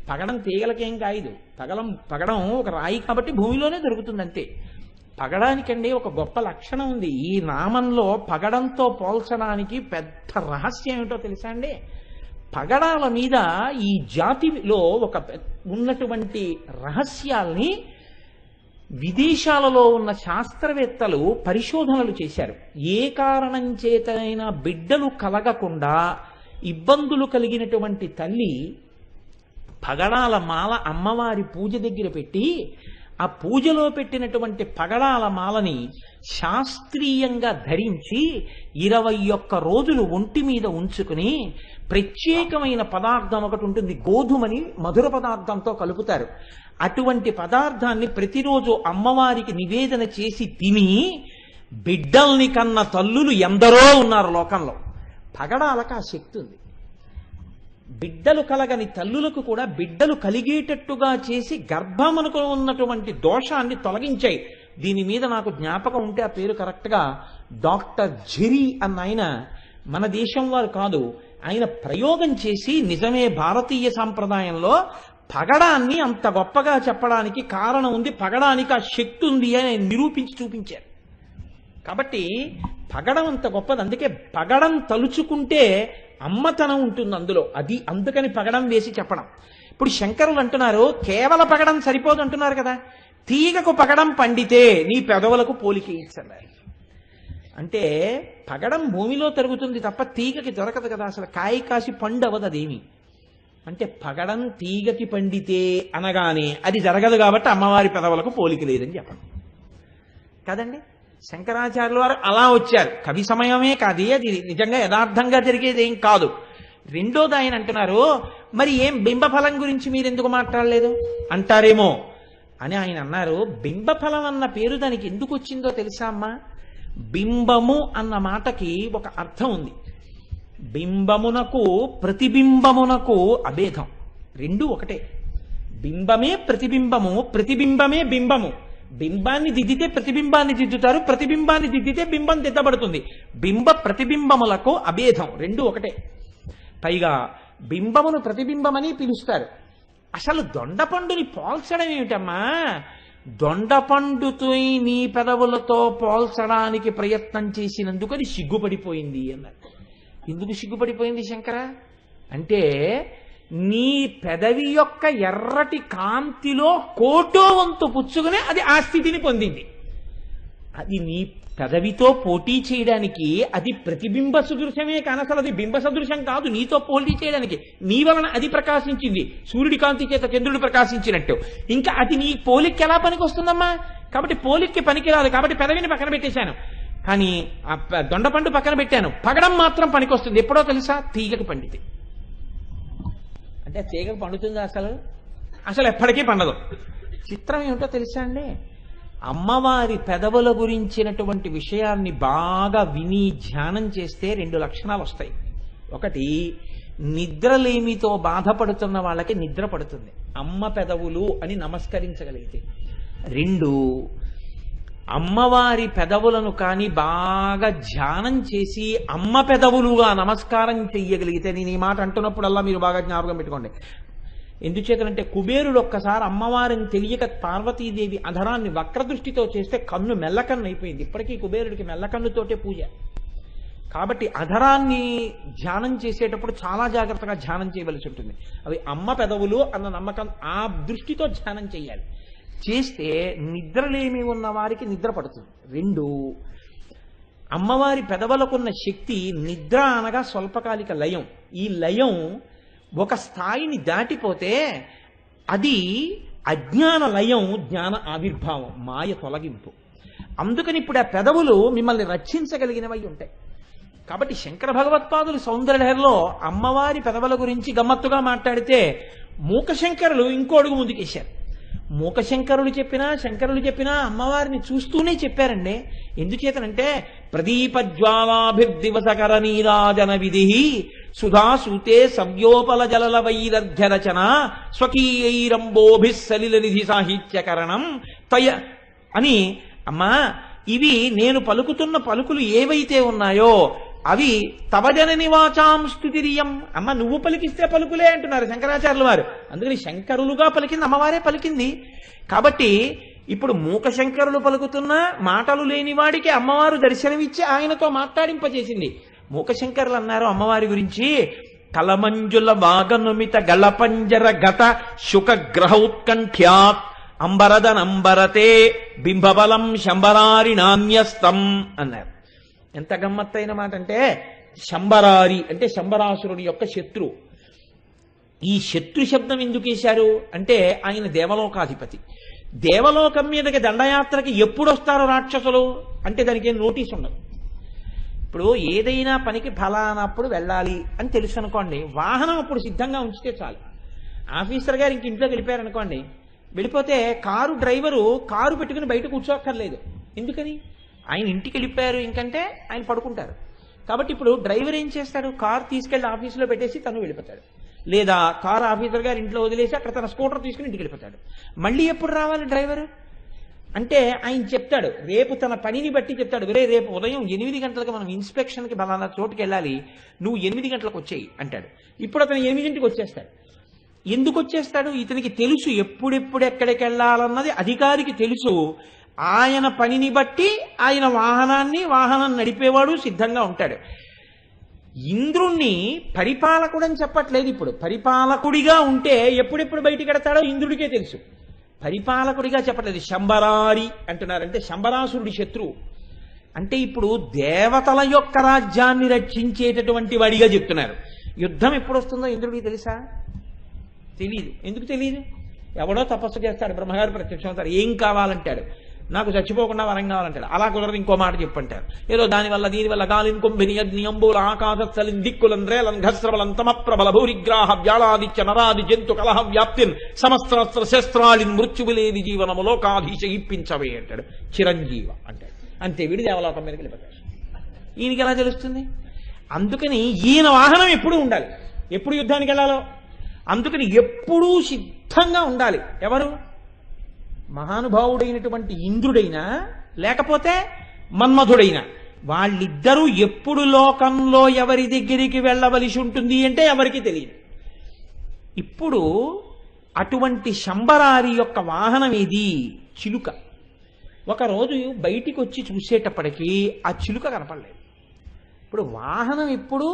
పగడం తీగలకేం కాయదు. పగడం ఒక రాయి కాబట్టి భూమిలోనే దొరుకుతుంది అంతే. పగడానికండి ఒక గొప్ప లక్షణం ఉంది. ఈ నామంలో పగడంతో పోల్చడానికి పెద్ద రహస్యం ఏమిటో తెలుసా అండి? పగడాల మీద ఈ జాతిలో ఉన్నటువంటి రహస్యాల్ని విదేశాలలో ఉన్న శాస్త్రవేత్తలు పరిశోధనలు చేశారు. ఏ కారణం చేతనైనా బిడ్డలు కలగకుండా ఇబ్బందులు కలిగినటువంటి తల్లి పగడాల మాల అమ్మవారి పూజ దగ్గర పెట్టి, ఆ పూజలో పెట్టినటువంటి పగడాల మాలని శాస్త్రీయంగా ధరించి 21 రోజులు ఒంటి మీద ఉంచుకుని ప్రత్యేకమైన పదార్థం ఒకటి ఉంటుంది, గోధుమని మధుర పదార్థంతో కలుపుతారు. అటువంటి పదార్థాన్ని ప్రతిరోజు అమ్మవారికి నివేదన చేసి తిని బిడ్డల్ని కన్న తల్లులు ఎందరో ఉన్నారు లోకంలో. పగడాలకు ఆ శక్తి ఉంది. బిడ్డలు కలగని తల్లులకు కూడా బిడ్డలు కలిగేటట్టుగా చేసి గర్భమునకు ఉన్నటువంటి దోషాన్ని తొలగించాయి. దీని మీద నాకు జ్ఞాపకం ఉంటే ఆ పేరు కరెక్ట్గా డాక్టర్ జిరి అన్న ఆయన, మన దేశం వారు కాదు, ఆయన ప్రయోగం చేసి నిజమే భారతీయ సాంప్రదాయంలో పగడాన్ని అంత గొప్పగా చెప్పడానికి కారణం ఉంది, పగడానికి ఆ శక్తి ఉంది అని ఆయన నిరూపించి చూపించారు. కాబట్టి పగడం అంత గొప్పది. అందుకే పగడం తలుచుకుంటే అమ్మతనం ఉంటుంది అందులో. అది అందుకని పగడం వేసి చెప్పడం. ఇప్పుడు శంకరులు అంటున్నారు, కేవల పగడం సరిపోదు అంటున్నారు కదా, తీగకు పగడం పండితే నీ పెదవులకు పోలిక ఇచ్చన్నారు. అంటే పగడం భూమిలో తరుగుతుంది తప్ప తీగకి దొరకదు కదా, అసలు కాయ కాసి పండు అవ్వదు అదేమి. అంటే పగడం తీగకి పండితే అనగానే అది జరగదు కాబట్టి అమ్మవారి పెదవులకు పోలిక లేదని చెప్పండి కదండి. శంకరాచార్యుల వారు అలా వచ్చారు. కవి సమయమే కాదు, అది నిజంగా యథార్థంగా జరిగేది ఏం కాదు. రెండోది ఆయన అంటున్నారు, మరి ఏం బింబఫలం గురించి మీరు ఎందుకు మాట్లాడలేదు అంటారేమో అని ఆయన అన్నారు. బింబఫలం అన్న పేరు దానికి ఎందుకు వచ్చిందో తెలుసా అమ్మా? బింబము అన్న మాటకి ఒక అర్థం ఉంది. బింబమునకు ప్రతిబింబమునకు అభేదం, రెండు ఒకటే. బింబమే ప్రతిబింబము, ప్రతిబింబమే బింబము. బింబాన్ని దిద్దితే ప్రతిబింబాన్ని దిద్దుతారు, ప్రతిబింబాన్ని దిద్దితే బింబం దిద్దబడుతుంది. బింబ ప్రతిబింబములకు అభేదం, రెండు ఒకటే. పైగా బింబమును ప్రతిబింబమని పిలుస్తారు. అసలు దొండపండుని పోల్చడం ఏమిటమ్మా? దొండపండుతో నీ పెదవులతో పోల్చడానికి ప్రయత్నం చేసినందుకు అది సిగ్గుపడిపోయింది అన్నారు. ఎందుకు సిగ్గుపడిపోయింది శంకర అంటే, నీ పెదవి యొక్క ఎర్రటి కాంతిలో కోటో వంతు పుచ్చుకునే అది ఆ స్థితిని పొందింది. అది నీ పెదవితో పోటీ చేయడానికి అది ప్రతిబింబ సదృశమే కానీ అసలు అది బింబ సదృశం కాదు. నీతో పోటీ చేయడానికి నీ వలన అది ప్రకాశించింది, సూర్యుడి కాంతి చేత చంద్రుడు ప్రకాశించినట్టు. ఇంకా అది నీ పోలికి ఎలా పనికి వస్తుందమ్మా? కాబట్టి పోలిక్కి పనికిరాదు. కాబట్టి పెదవిని పక్కన పెట్టేశాను, కానీ ఆ దొండపండు పక్కన పెట్టాను. పగడం మాత్రం పనికొస్తుంది. ఎప్పుడో తెలుసా? తీగకి పండితే. అంటే తీగకు పండుతుందా? అసలు ఎప్పటికీ పండదు. చిత్రం ఏమిటో తెలుసా అండి? అమ్మవారి పెదవుల గురించినటువంటి విషయాన్ని బాగా విని ధ్యానం చేస్తే రెండు లక్షణాలు వస్తాయి. ఒకటి, నిద్రలేమితో బాధపడుతున్న వాళ్ళకి నిద్ర పడుతుంది అమ్మ పెదవులు అని నమస్కరించగలిగితే. రెండు, అమ్మవారి పెదవులను కానీ బాగా ధ్యానం చేసి అమ్మ పెదవులుగా నమస్కారం చెయ్యగలిగితే, నేను ఈ మాట అంటున్నప్పుడల్లా మీరు బాగా జ్ఞాపకం పెట్టుకోండి. ఎందుచేతనంటే కుబేరుడు ఒక్కసారి అమ్మవారిని తెలియక పార్వతీదేవి అధరాన్ని వక్రదృష్టితో చేస్తే కన్ను మెల్లకన్ను అయిపోయింది. ఇప్పటికీ కుబేరుడికి మెల్లకన్నుతోటే పూజ. కాబట్టి అధరాన్ని ధ్యానం చేసేటప్పుడు చాలా జాగ్రత్తగా ధ్యానం చేయవలసి ఉంటుంది. అవి అమ్మ పెదవులు అన్న నమ్మకం, ఆ దృష్టితో ధ్యానం చేయాలి. చేస్తే నిద్రలేమి ఉన్న వారికి నిద్ర పడుతుంది. రెండు, అమ్మవారి పెదవులకున్న శక్తి నిద్ర అనగా స్వల్పకాలిక లయం. ఈ లయం ఒక స్థాయిని దాటిపోతే అది అజ్ఞాన లయం, జ్ఞాన ఆవిర్భావం, మాయ తొలగింపు. అందుకని ఇప్పుడు ఆ పెదవులు మిమ్మల్ని రక్షించగలిగినవై ఉంటాయి. కాబట్టి శంకర భగవత్పాదులు సౌందర్యలహరిలో అమ్మవారి పెదవుల గురించి గమ్మత్తుగా మాట్లాడితే మూకశంకరులు ఇంకో అడుగు ముందుకేశారు. మూకశంకరులు చెప్పినా శంకరులు చెప్పినా అమ్మవారిని చూస్తూనే చెప్పారండి. ఎందుచేతనంటే ప్రదీపజ్వాలాభిర్దివసకర నీరాజన విధి సుధాసూతే సవ్యోపల జలల వైరధ్య రచన స్వకీయైరంబోభి సలిల నిధి సాహిత్యకరణం తయ అని. అమ్మా, ఇవి నేను పలుకుతున్న పలుకులు ఏవైతే ఉన్నాయో అవి తవజనని వాచాం స్తుతిరియం. అమ్మ, నువ్వు పలికిస్తే పలుకులే అంటున్నారు శంకరాచార్యుల వారు. అందుకని శంకరులుగా పలికింది అమ్మవారే పలికింది. కాబట్టి ఇప్పుడు మూక శంకరులు పలుకుతున్న మాటలు లేని వాడికి అమ్మవారు దర్శనమిచ్చి ఆయనతో మాట్లాడింపచేసింది. మూకశంకరులు అన్నారు అమ్మవారి గురించి, కలమంజుల వాగనుమిత గళపంజర గత శుకగ్రహ ఉత్కంఠ్యాత్ అంబరదనంబరతే బింబబలం శంబరారి నాణ్యస్తం అన్నారు. ఎంత గమ్మత్తైన మాట అంటే, శంబరారి అంటే శంబరాసురుడి యొక్క శత్రు. ఈ శత్రు శబ్దం ఎందుకు వేశారు అంటే, ఆయన దేవలోకాధిపతి. దేవలోకం మీదకి దండయాత్రకి ఎప్పుడు వస్తారో రాక్షసులు అంటే దానికి ఏం నోటీస్ ఉండదు. ఇప్పుడు ఏదైనా పనికి ఫలానప్పుడు వెళ్ళాలి అని తెలుసు అనుకోండి, వాహనం అప్పుడు సిద్ధంగా ఉంచితే చాలు. ఆఫీసర్ గారు ఇంక ఇంట్లోకి వెళ్ళిపోయారనుకోండి, వెళ్ళిపోతే కారు డ్రైవరు కారు పెట్టుకుని బయట కూర్చోక్కర్లేదు. ఎందుకని? ఆయన ఇంటికి వెళ్ళిపోయారు, ఇంకంటే ఆయన పడుకుంటారు. కాబట్టి ఇప్పుడు డ్రైవర్ ఏం చేస్తాడు? కారు తీసుకెళ్లి ఆఫీసులో పెట్టేసి తను వెళ్ళిపోతాడు. లేదా కారు ఆఫీసర్ గారు ఇంట్లో వదిలేసి అక్కడ తన స్కూటర్ తీసుకుని ఇంటికి వెళ్ళిపోతాడు. మళ్ళీ ఎప్పుడు రావాలి డ్రైవర్ అంటే ఆయన చెప్తాడు, రేపు తన పనిని బట్టి చెప్తాడు, వేరే రేపు ఉదయం 8 గంటలకు మనం ఇన్స్పెక్షన్కి బలానా చోటుకి వెళ్ళాలి, నువ్వు 8 గంటలకు వచ్చేయి అంటాడు. ఇప్పుడు అతను 8ంటికి వచ్చేస్తాడు. ఎందుకు వచ్చేస్తాడు? ఇతనికి తెలుసు ఎప్పుడెప్పుడు ఎక్కడికి వెళ్ళాలన్నది అధికారికి తెలుసు. ఆయన పనిని బట్టి ఆయన వాహనం నడిపేవాడు సిద్ధంగా ఉంటాడు. ఇంద్రుణ్ణి పరిపాలకుడని చెప్పట్లేదు. ఇప్పుడు పరిపాలకుడిగా ఉంటే ఎప్పుడెప్పుడు బయటికి వెడతాడో ఇంద్రుడికే తెలుసు. పరిపాలకుడిగా చెప్పట్లేదు. శంబరారి అంటున్నారంటే శంబరాసురుడి శత్రువు. అంటే ఇప్పుడు దేవతల యొక్క రాజ్యాన్ని రక్షించేటటువంటి వాడిగా చెప్తున్నారు. యుద్ధం ఎప్పుడు వస్తుందో ఇంద్రుడికి తెలుసా? తెలియదు. ఎందుకు తెలియదు? ఎవడో తపస్సు చేస్తాడు, బ్రహ్మగారు ప్రత్యక్షం అవుతారు, ఏం కావాలంటాడు, నాకు చచ్చిపోకుండా వరం కావాలంటాడు. అలా కుదరదు, ఇంకో మాట చెప్పంటారు. ఏదో దీనివల్ల గాలిన్ కుంభిని యజ్ఞంబూల ఆకాశస్థలిన్ దిక్కులన్ రేలన్ ఘస్రవలన్ తమ ప్రబల భూరిగ్రాహ వ్యాళాదిత్య నరాది జంతు కలహ వ్యాప్తిన్ సమస్త్రస్త్ర శస్త్రాళిన్ మృత్యువులేని జీవనము లోకాధీశ ఇప్పించవే అంటాడు. చిరంజీవ అంటాడు. అంతే, వీడి దేవలోకం మీదకి వెళ్ళిపోతాడు. ఈయనకి ఎలా తెలుస్తుంది? అందుకని ఈయన వాహనం ఎప్పుడు ఉండాలి. ఎప్పుడు యుద్ధానికి వెళ్ళాలో అందుకని ఎప్పుడూ సిద్ధంగా ఉండాలి. ఎవరు? మహానుభావుడైనటువంటి ఇంద్రుడైనా లేకపోతే మన్మధుడైనా వాళ్ళిద్దరూ ఎప్పుడు లోకంలో ఎవరి దగ్గరికి వెళ్ళవలసి ఉంటుంది అంటే ఎవరికి తెలియదు. ఇప్పుడు అటువంటి శంబరారి యొక్క వాహనం ఏది? చిలుక. ఒకరోజు బయటికి వచ్చి చూసేటప్పటికీ ఆ చిలుక కనపడలేదు. ఇప్పుడు వాహనం ఎప్పుడు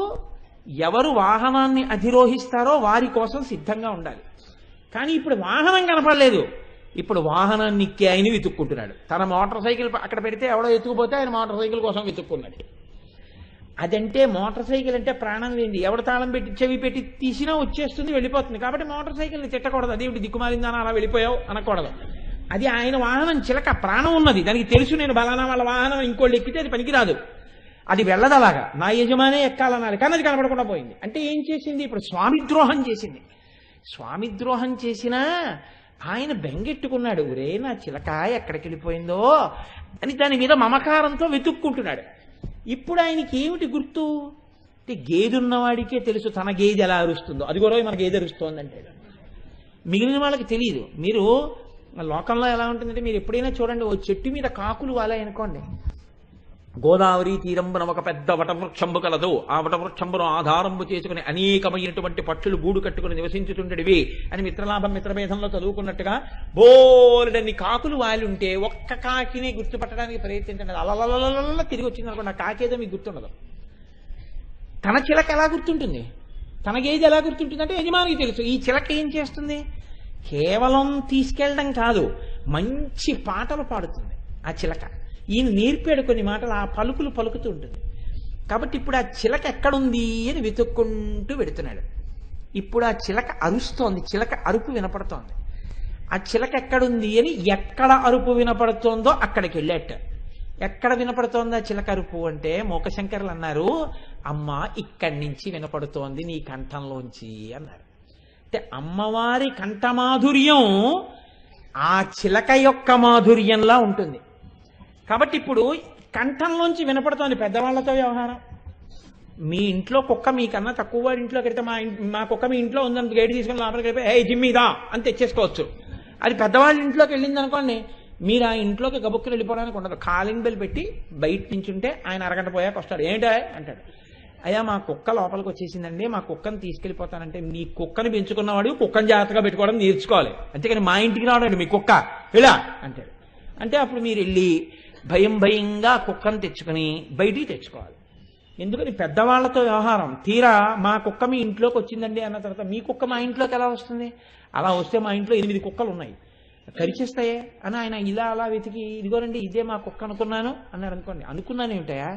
ఎవరు వాహనాన్ని అధిరోహిస్తారో వారి కోసం సిద్ధంగా ఉండాలి. కానీ ఇప్పుడు వాహనం కనపడలేదు. ఇప్పుడు వాహనాన్ని ఎక్కి ఆయన వెతుక్కుంటున్నాడు. తన మోటార్ సైకిల్ అక్కడ పెడితే ఎవడో ఎత్తుకుపోతే ఆయన మోటార్ సైకిల్ కోసం వెతుక్కున్నాడు. అదంటే మోటార్ సైకిల్ అంటే ప్రాణం లేనిది. ఎవడు తాళం పెట్టి చెవి పెట్టి తీసినా వచ్చేస్తుంది, వెళ్ళిపోతుంది. కాబట్టి మోటార్ సైకిల్ని తిట్టకూడదు. అదేమిటి దిక్కుమాలిందానా అలా వెళ్ళిపోయావు అనకూడదు. అది ఆయన వాహనం, చిలక ప్రాణం ఉన్నది. దానికి తెలుసు నేను బలానా వాళ్ళ వాహనం ఇంకోళ్ళు ఎక్కితే అది పనికిరాదు, అది వెళ్ళదు, అలాగా నా యజమానే ఎక్కాలనాలి. కానీ అది కనపడకుండా పోయింది. అంటే ఏం చేసింది? ఇప్పుడు స్వామిద్రోహం చేసింది. స్వామిద్రోహం చేసినా ఆయన బెంగెట్టుకున్నాడు. ఒరే నా చిలక ఎక్కడికి వెళ్ళిపోయిందో అని దాని మీద మమకారంతో వెతుక్కుంటున్నాడు. ఇప్పుడు ఆయనకి ఏమిటి గుర్తు అంటే గేదెన్నవాడికే తెలుసు తన గేదె ఎలా అరుస్తుందో. అది కూడా మన గేదె అరుస్తోందంటే మిగిలిన వాళ్ళకి తెలియదు. మీరు లోకంలో ఎలా ఉంటుందంటే మీరు ఎప్పుడైనా చూడండి, ఓ చెట్టు మీద కాకులు వాలాయనుకోండి, గోదావరి తీరంబున ఒక పెద్ద వటవృక్షంబు కలదు, ఆ వటవృక్షంబును ఆధారంబు చేసుకుని అనేకమైనటువంటి పక్షులు గూడు కట్టుకుని నివసించుతుండేవి అని మిత్రలాభం మిత్రభేదంలో చదువుకున్నట్టుగా బోలెడన్ని కాకులు వాలి ఉంటే ఒక్క కాకిని గుర్తుపట్టడానికి ప్రయత్నించండి. అలలలల తిరిగి వచ్చింది అనుకోండి, ఆ కాకేదో మీకు గుర్తుండదు. తన చిలక ఎలా గుర్తుంటుంది? తన గేదె ఎలా గుర్తుంటుంది అంటే యజమానికి తెలుసు. ఈ చిలక ఏం చేస్తుంది? కేవలం తీసుకెళ్ళడం కాదు, మంచి పాటలు పాడుతుంది ఆ చిలక. ఈయన నేర్పాడు కొన్ని మాటలు, ఆ పలుకులు పలుకుతూ ఉంటుంది. కాబట్టి ఇప్పుడు ఆ చిలక ఎక్కడుంది అని వెతుక్కుంటూ పెడుతున్నాడు. ఇప్పుడు ఆ చిలక అరుస్తోంది, చిలక అరుపు వినపడుతోంది. ఆ చిలక ఎక్కడుంది అని ఎక్కడ అరుపు వినపడుతోందో అక్కడికి వెళ్ళాట. ఎక్కడ వినపడుతోందా చిలక అరుపు అంటే మూకశంకరులు అన్నారు, అమ్మ ఇక్కడి నుంచి వినపడుతోంది నీ కంఠంలోంచి అన్నారు. అంటే అమ్మవారి కంఠమాధుర్యం ఆ చిలక యొక్క మాధుర్యంలా ఉంటుంది. కాబట్టి ఇప్పుడు కంఠంలోంచి వినపడుతోంది. పెద్దవాళ్లతో వ్యవహారం. మీ ఇంట్లో కుక్క మీకన్నా తక్కువ వాడి ఇంట్లోకి వెళ్తే మా కుక్క మీ ఇంట్లో ఉందని గైడ్ తీసుకుని లోపలికి వెళ్ళిపోయి ఏ జిమ్మిదా అని తెచ్చేసుకోవచ్చు. అది పెద్దవాళ్ళ ఇంట్లోకి వెళ్ళింది అనుకోండి, మీరు ఆ ఇంట్లోకి గబుక్కులు వెళ్ళిపోవడానికి ఉండదు. కాలింగ్ బెల్ పెట్టి బయట నించుంటే ఆయన అరగంట పోయాక వస్తాడు. ఏంటో అంటాడు, అయ్యా మా కుక్క లోపలికి వచ్చేసిందండి, మా కుక్కను తీసుకెళ్ళిపోతానంటే మీ కుక్కను పెంచుకున్నవాడు కుక్కను జాగ్రత్తగా పెట్టుకోవడం నేర్చుకోవాలి. అంతేకాని మా ఇంటికి రావడండి మీ కుక్క ఇలా అంటాడు. అంటే అప్పుడు మీరు వెళ్ళి భయంగా కుక్కను తెచ్చుకొని బయటికి తెచ్చుకోవాలి. ఎందుకని పెద్దవాళ్లతో వ్యవహారం. తీరా మా కుక్క మీ ఇంట్లోకి వచ్చిందండి అన్న తర్వాత మీ కుక్క మా ఇంట్లోకి ఎలా వస్తుంది? అలా వస్తే మా ఇంట్లో 8 కుక్కలు ఉన్నాయి, కరిచేస్తాయే అని ఆయన ఇలా అలా వెతికి ఇదిగోనండి ఇదే మా కుక్క అనుకున్నాను అన్నారు అనుకోండి. అనుకున్నాను ఏమిటయా,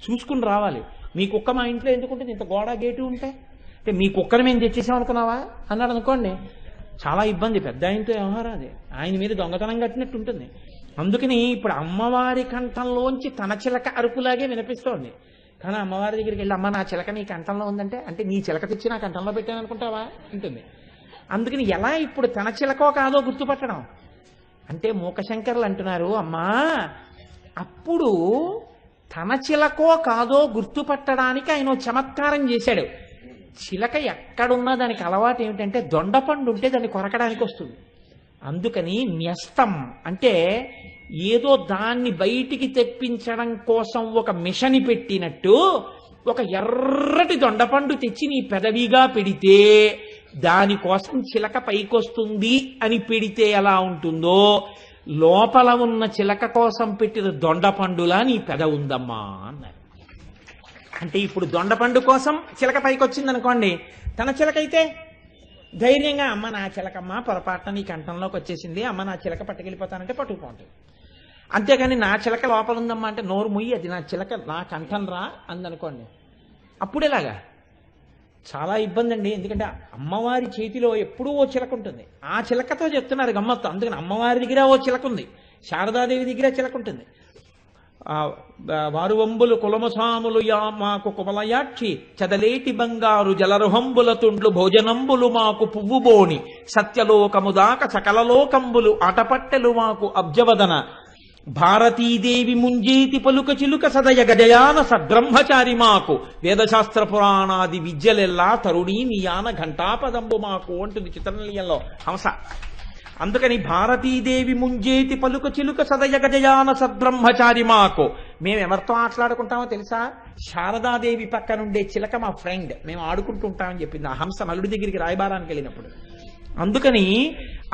చూసుకుని రావాలి. మీ కుక్క మా ఇంట్లో ఎందుకుంటుంది? ఇంత గోడ గేటు ఉంటాయి అంటే మీ కుక్కను మేము తెచ్చేసాం అనుకున్నావా అన్నాడు అనుకోండి. చాలా ఇబ్బంది. పెద్ద ఆయనతో వ్యవహారం అది. ఆయన మీద దొంగతనం కట్టినట్టు ఉంటుంది. అందుకని ఇప్పుడు అమ్మవారి కంఠంలోంచి తన చిలక అరుపులాగే వినిపిస్తోంది. కానీ అమ్మవారి దగ్గరికి వెళ్ళి అమ్మ నా చిలక నీ కంఠంలో ఉందంటే అంటే నీ చిలక తెచ్చి నా కంఠంలో పెట్టాను అనుకుంటావా ఉంటుంది. అందుకని ఎలా ఇప్పుడు తన చిలకో కాదో గుర్తుపట్టడం అంటే మూకశంకరులు అంటున్నారు, అమ్మా అప్పుడు తన చిలకో కాదో గుర్తుపట్టడానికి ఆయన చమత్కారం చేశాడు. చిలక ఎక్కడున్నా దానికి అలవాటు ఏమిటంటే దొండపండు ఉంటే దాన్ని కొరకడానికి వస్తుంది. అందుకని న్యస్తం అంటే ఏదో దాన్ని బయటికి తెప్పించడం కోసం ఒక మిషని పెట్టినట్టు ఒక ఎర్రటి దొండపండు తెచ్చి నీ పెదవిగా పెడితే దానికోసం చిలక పైకొస్తుంది అని పెడితే ఎలా ఉంటుందో లోపల ఉన్న చిలక కోసం పెట్టిన దొండపండులా నీ పెద ఉందమ్మా అన్నారు. అంటే ఇప్పుడు దొండపండు కోసం చిలక పైకి వచ్చింది అనుకోండి, తన చిలక అయితే ధైర్యంగా అమ్మ నా చిలకమ్మ పొరపాటున నీ కంఠంలోకి వచ్చేసింది, అమ్మ నా చిలక పట్టుకెళ్ళిపోతానంటే పట్టుకుపోతుంది. అంతేగాని నా చిలక లోపల ఉందమ్మా అంటే నోరు ముయ్యి అది నా చిలక నా కంఠం రా అందనుకోండి. అప్పుడేలాగా చాలా ఇబ్బంది అండి. ఎందుకంటే అమ్మవారి చేతిలో ఎప్పుడూ ఓ చిలక ఉంటుంది. ఆ చిలకతో చెప్తున్నారు గమ్మత్తు. అందుకని అమ్మవారి దగ్గర ఓ చిలక ఉంది, శారదాదేవి దగ్గర చిలక ఉంటుంది. వారువంబులు కులమసాములు మాకు కుమలయాక్షి చదలేటి బంగారు జలరుహంబుల తుండ్లు భోజనంబులు మాకు పువ్వుబోని సత్యలోకము దాక సకలలోకంబులు ఆటపట్టెలు మాకు అబ్జవదన భారతీదేవి ముంజేతి పలుక చిలుక సదయ గజయాన సద్బ్రహ్మచారి మాకు వేదశాస్త్ర పురాణాది విద్యలెల్లా తరుణీ నియాన ఘంటాపదంబు మాకు అంటుంది చిత్రనీయంలో హంస. అందుకని భారతీదేవి ముంజేతి పలుక చిలుక సదయ గజయాన సద్బ్రహ్మచారి మాకు. మేము ఎవరితో ఆటలాడుకుంటామో తెలుసా? శారదాదేవి పక్కనుండే చిలక మా ఫ్రెండ్, మేము ఆడుకుంటూ ఉంటామని చెప్పింది ఆ హంస నలుడి దగ్గరికి రాయబారానికి వెళ్ళినప్పుడు. అందుకని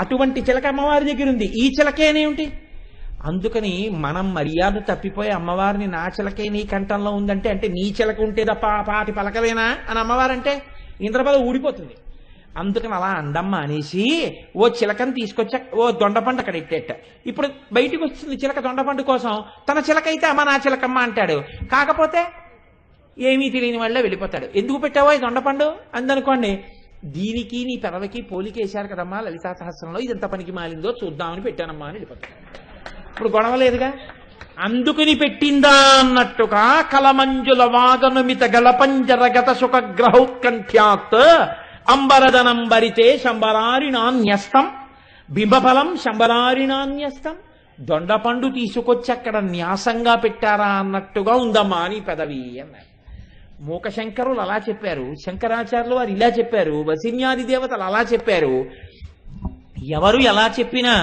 అటువంటి చిలక అమ్మవారి దగ్గర ఉంది. ఈ చిలకేనేమిటి? అందుకని మనం మర్యాద తప్పిపోయి అమ్మవారిని నా చిలకే నీ కంఠంలో ఉందంటే, అంటే నీ చిలక ఉంటే తప్ప పాటి పలకలేనా అని అమ్మవారంటే ఇంద్రపద ఊడిపోతుంది. అందుకని అలా అండమ్మ అనేసి ఓ చిలకని తీసుకొచ్చా, ఓ దొండపండు అక్కడ ఎట్టేట. ఇప్పుడు బయటికి వస్తుంది చిలక దొండపండు కోసం. తన చిలక అయితే అమ్మ నా చిలకమ్మ అంటాడు. కాకపోతే ఏమీ తెలియని వాళ్ళే వెళ్ళిపోతాడు. ఎందుకు పెట్టావో ఈ దొండపండు అందనుకోండి. దీనికి నీ పెదవికి పోలికేశారు కదమ్మా లలితా సహస్రంలో, ఇది ఎంత పనికి మాలిందో చూద్దామని పెట్టానమ్మా అని వెళ్ళిపోతాడు. ఇప్పుడు గొడవ లేదుగా. అందుకుని పెట్టిందా అన్నట్టుగా కలమంజుల వాగనుమిత గలపంజరగత సుఖగ్రహౌత్కంఠ్యాత్ అంబరదనంబరితే శంబరారిణాన్యస్తం బింబఫలం శంబరారిణాన్యస్తం. దొండపండు తీసుకొచ్చి అక్కడ న్యాసంగా పెట్టారా అన్నట్టుగా ఉందమ్మా అని పెదవి అన్నారు. మూకశంకరులు అలా చెప్పారు, శంకరాచార్యులు వారు ఇలా చెప్పారు, వసిన్యాది దేవతలు అలా చెప్పారు. ఎవరు ఎలా చెప్పినా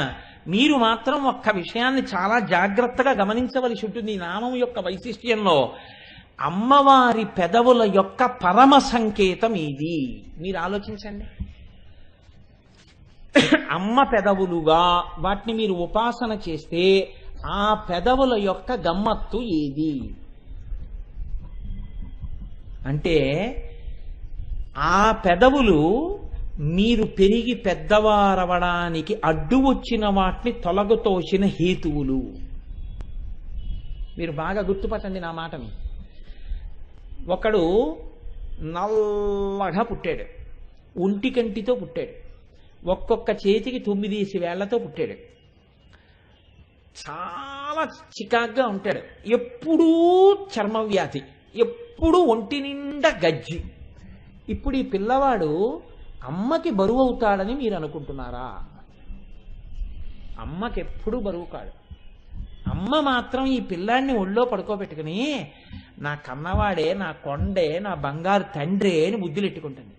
మీరు మాత్రం ఒక్క విషయాన్ని చాలా జాగ్రత్తగా గమనించవలసి ఉంటుంది. ఈ నామం యొక్క వైశిష్ట్యంలో అమ్మవారి పెదవుల యొక్క పరమ సంకేతం ఇది. మీరు ఆలోచించండి. అమ్మ పెదవులుగా వాటిని మీరు ఉపాసన చేస్తే ఆ పెదవుల యొక్క గమ్మత్తు ఏది అంటే, ఆ పెదవులు మీరు పెరిగి పెద్దవారవడానికి అడ్డు వచ్చిన వాటిని తొలగతోసిన హేతువులు. మీరు బాగా గుర్తుపట్టండి నా మాటని. ఒకడు నల్లగా పుట్టాడు, ఒంటికంటితో పుట్టాడు, ఒక్కొక్క చేతికి 9 వేళ్లతో పుట్టాడు, చాలా చికాగ్గా ఉంటాడు, ఎప్పుడూ చర్మవ్యాధి, ఎప్పుడూ ఒంటి నిండా గజ్జి. ఇప్పుడు ఈ పిల్లవాడు అమ్మకి బరువు అవుతాడని మీరు అనుకుంటున్నారా? అమ్మకి ఎప్పుడూ బరువు కాడు. అమ్మ మాత్రం ఈ పిల్లాడిని ఒళ్ళో పడుకోబెట్టుకుని నా కన్నవాడే, నా కొండే, నా బంగారు తండ్రే అని ముద్దులెట్టుకుంటుంది.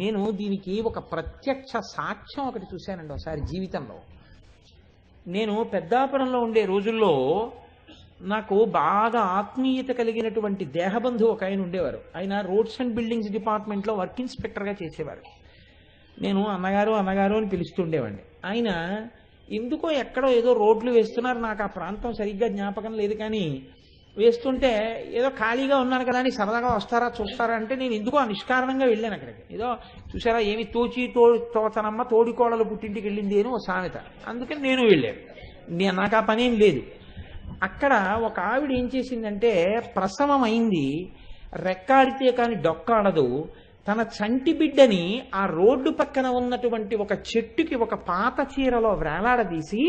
నేను దీనికి ఒక ప్రత్యక్ష సాక్ష్యం ఒకటి చూశానండి ఒకసారి జీవితంలో. నేను పెద్దాపురంలో ఉండే రోజుల్లో నాకు బాగా ఆత్మీయత కలిగినటువంటి దేహబంధు ఒక ఆయన ఉండేవారు. ఆయన రోడ్స్ అండ్ బిల్డింగ్స్ డిపార్ట్మెంట్లో వర్క్ ఇన్స్పెక్టర్గా చేసేవారు. నేను అన్నగారు అన్నగారు అని పిలుస్తుండేవాడిని. ఆయన ఎందుకో ఎక్కడో ఏదో రోడ్లు వేస్తున్నారు, నాకు ఆ ప్రాంతం సరిగ్గా జ్ఞాపకం లేదు, కానీ వేస్తుంటే ఏదో ఖాళీగా ఉన్నాను కదా అని సరదాగా వస్తారా చూస్తారా అంటే నేను ఎందుకో నిష్కారణంగా వెళ్ళాను అక్కడికి. ఏదో చూసారా ఏమి తోచనమ్మ తోడికోడలు పుట్టింటికి వెళ్ళింది అని ఓ సామెత, అందుకని నేను వెళ్ళాను. నాకు ఆ పనేం లేదు. అక్కడ ఒక ఆవిడ ఏం చేసిందంటే, ప్రసవం అయింది, రెక్కాడితే కానీ డొక్కాడదు, తన చంటి బిడ్డని ఆ రోడ్డు పక్కన ఉన్నటువంటి ఒక చెట్టుకి ఒక పాత చీరలో వేలాడదీసి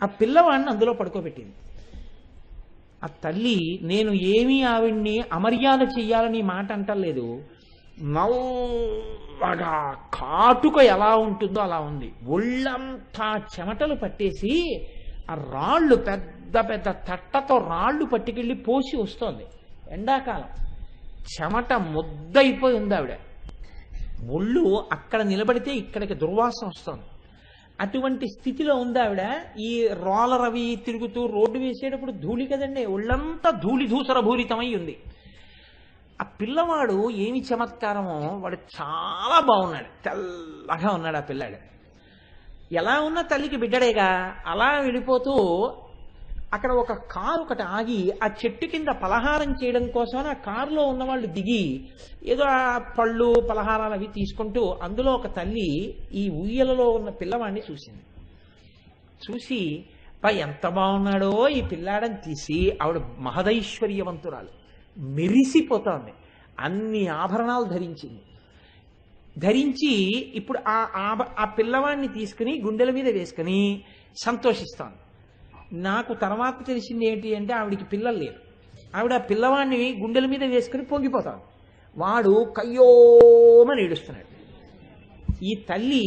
ఆ పిల్లవాడిని అందులో పడుకోబెట్టింది. ఆ తల్లి, నేను ఏమీ ఆవిడ్ని అమర్యాద చెయ్యాలని మాట అంటలేదు, నల్లగా కాటుక ఎలా ఉంటుందో అలా ఉంది, ఒళ్ళంతా చెమటలు పట్టేసి ఆ రాళ్ళు పెద్ద పెద్ద తట్టతో రాళ్ళు పట్టుకెళ్ళి పోసి వస్తోంది. ఎండాకాలం చెమట ముద్దయిపోయి ఉంది ఆవిడ. ఒళ్ళు అక్కడ నిలబడితే ఇక్కడికి దుర్వాసన వస్తుంది. అటువంటి స్థితిలో ఉంది ఆవిడ. ఈ రోలర్ అవి తిరుగుతూ రోడ్డు వేసేటప్పుడు ధూళి కదండి, ఒళ్ళంతా ధూళి ధూసర భూరితమై ఉంది. ఆ పిల్లవాడు ఏమి చమత్కారమో, వాడు చాలా బాగున్నాడు, తెల్లగా ఉన్నాడు ఆ పిల్లాడు. ఎలా ఉన్నా తల్లికి బిడ్డడేగా. అలా వెళ్ళిపోతూ అక్కడ ఒక కారు ఒకటి ఆగి ఆ చెట్టు కింద పలహారం చేయడం కోసం ఆ కారులో ఉన్న వాళ్ళు దిగి ఏదో ఆ పళ్ళు పలహారాలు అవి తీసుకుంటూ, అందులో ఒక తల్లి ఈ ఉయ్యలలో ఉన్న పిల్లవాడిని చూసింది. చూసి ఎంత బాగున్నాడో ఈ పిల్లాడని తీసి, ఆవిడ మహదైశ్వర్యవంతురాలు, మెరిసిపోతోంది, అన్ని ఆభరణాలు ధరించింది. ధరించి ఇప్పుడు ఆ పిల్లవాడిని తీసుకుని గుండెల మీద వేసుకుని సంతోషిస్తోంది. నాకు తర్వాత తెలిసింది ఏంటి అంటే, ఆవిడికి పిల్లలు లేరు. ఆవిడ ఆ పిల్లవాడిని గుండెల మీద వేసుకుని పొంగిపోతాడు. వాడు కయ్యోమని ఏడుస్తున్నాడు. ఈ తల్లి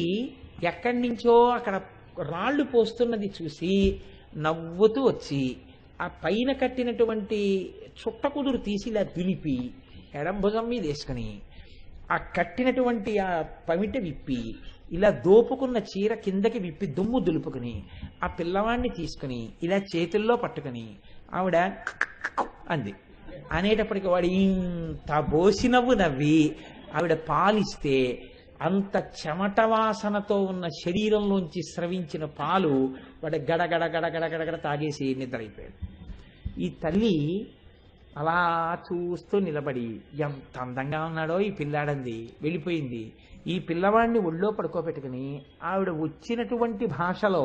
ఎక్కడి నుంచో అక్కడ రాళ్ళు పోస్తున్నది చూసి నవ్వుతూ వచ్చి ఆ పైన కట్టినటువంటి చుట్ట కుదురు తీసి ఇలా దులిపి ఎడం భుజం మీద వేసుకుని ఆ కట్టినటువంటి ఆ పమిట విప్పి ఇలా దోపుకున్న చీర కిందకి విప్పి దుమ్ము దులుపుకుని ఆ పిల్లవాడిని తీసుకుని ఇలా చేతుల్లో పట్టుకుని ఆవిడ అంది. అనేటప్పటికి వాడు ఇంత బోసినవ్వు నవ్వి ఆవిడ పాలిస్తే అంత చెమట వాసనతో ఉన్న శరీరంలోంచి స్రవించిన పాలు వాడు గడగడ గడగడ గడగడ తాగేసి నిద్రైపోయాడు. ఈ తల్లి అలా చూస్తూ నిలబడి ఎంత అందంగా ఉన్నాడో ఈ పిల్లాడంది. వెళ్ళిపోయింది. ఈ పిల్లవాడిని ఒళ్ళో పడుకోబెట్టుకుని ఆవిడ వచ్చినటువంటి భాషలో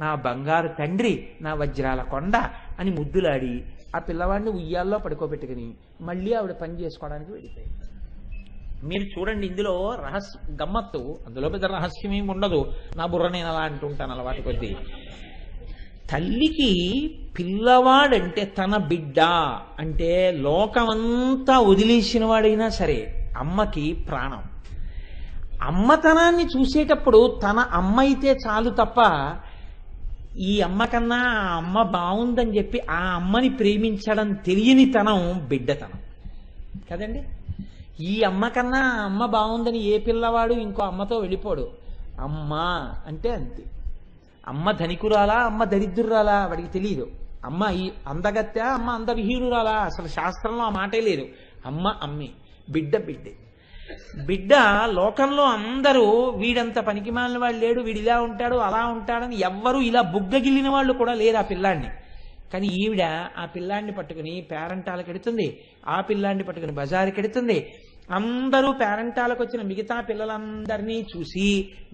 నా బంగారు తండ్రి, నా వజ్రాల కొండ అని ముద్దులాడి ఆ పిల్లవాడిని ఉయ్యాల్లో పడుకోబెట్టుకుని మళ్ళీ ఆవిడ పని చేసుకోవడానికి వెళ్ళిపోయింది. మీరు చూడండి, ఇందులో గమ్మత్తు, అందులో పెద్ద రహస్యం ఏమి ఉండదు. నా బుర్ర నేను అలా అంటుంటాను అలవాటు కొద్దీ. తల్లికి పిల్లవాడంటే తన బిడ్డ అంటే లోకమంతా వదిలేసిన వాడైనా సరే అమ్మకి ప్రాణం. అమ్మతనాన్ని చూసేటప్పుడు తన అమ్మ అయితే చాలు తప్ప ఈ అమ్మ కన్నా ఆ అమ్మ బాగుందని చెప్పి ఆ అమ్మని ప్రేమించడం తెలియని తనం బిడ్డతనం కదండి. ఈ అమ్మ కన్నా ఆ అమ్మ బాగుందని ఏ పిల్లవాడు ఇంకో అమ్మతో వెళ్ళిపోడు. అమ్మ అంటే అంతే. అమ్మ ధనికురాలా, అమ్మ దరిద్రురాలా వాడికి తెలియదు. అమ్మ ఈ అందగత్య, అమ్మ అందవిహీనురాలా, అసలు శాస్త్రంలో ఆ మాటే లేదు. అమ్మ అమ్మే, బిడ్డ బిడ్డే. బిడ్డ లోకంలో అందరూ వీడంత పనికిమాలిన వాడు లేడు, వీడు ఇలా ఉంటాడు అలా ఉంటాడని ఎవ్వరూ ఇలా బుగ్గగిల్లిన వాళ్ళు కూడా లేరు ఆ పిల్లాడిని. కానీ ఈవిడ ఆ పిల్లాడిని పట్టుకుని పేరంటాలకు ఎడుతుంది, ఆ పిల్లాడిని పట్టుకుని బజారుకి ఎడుతుంది. అందరూ పేరంటాలకు వచ్చిన మిగతా పిల్లలందరినీ చూసి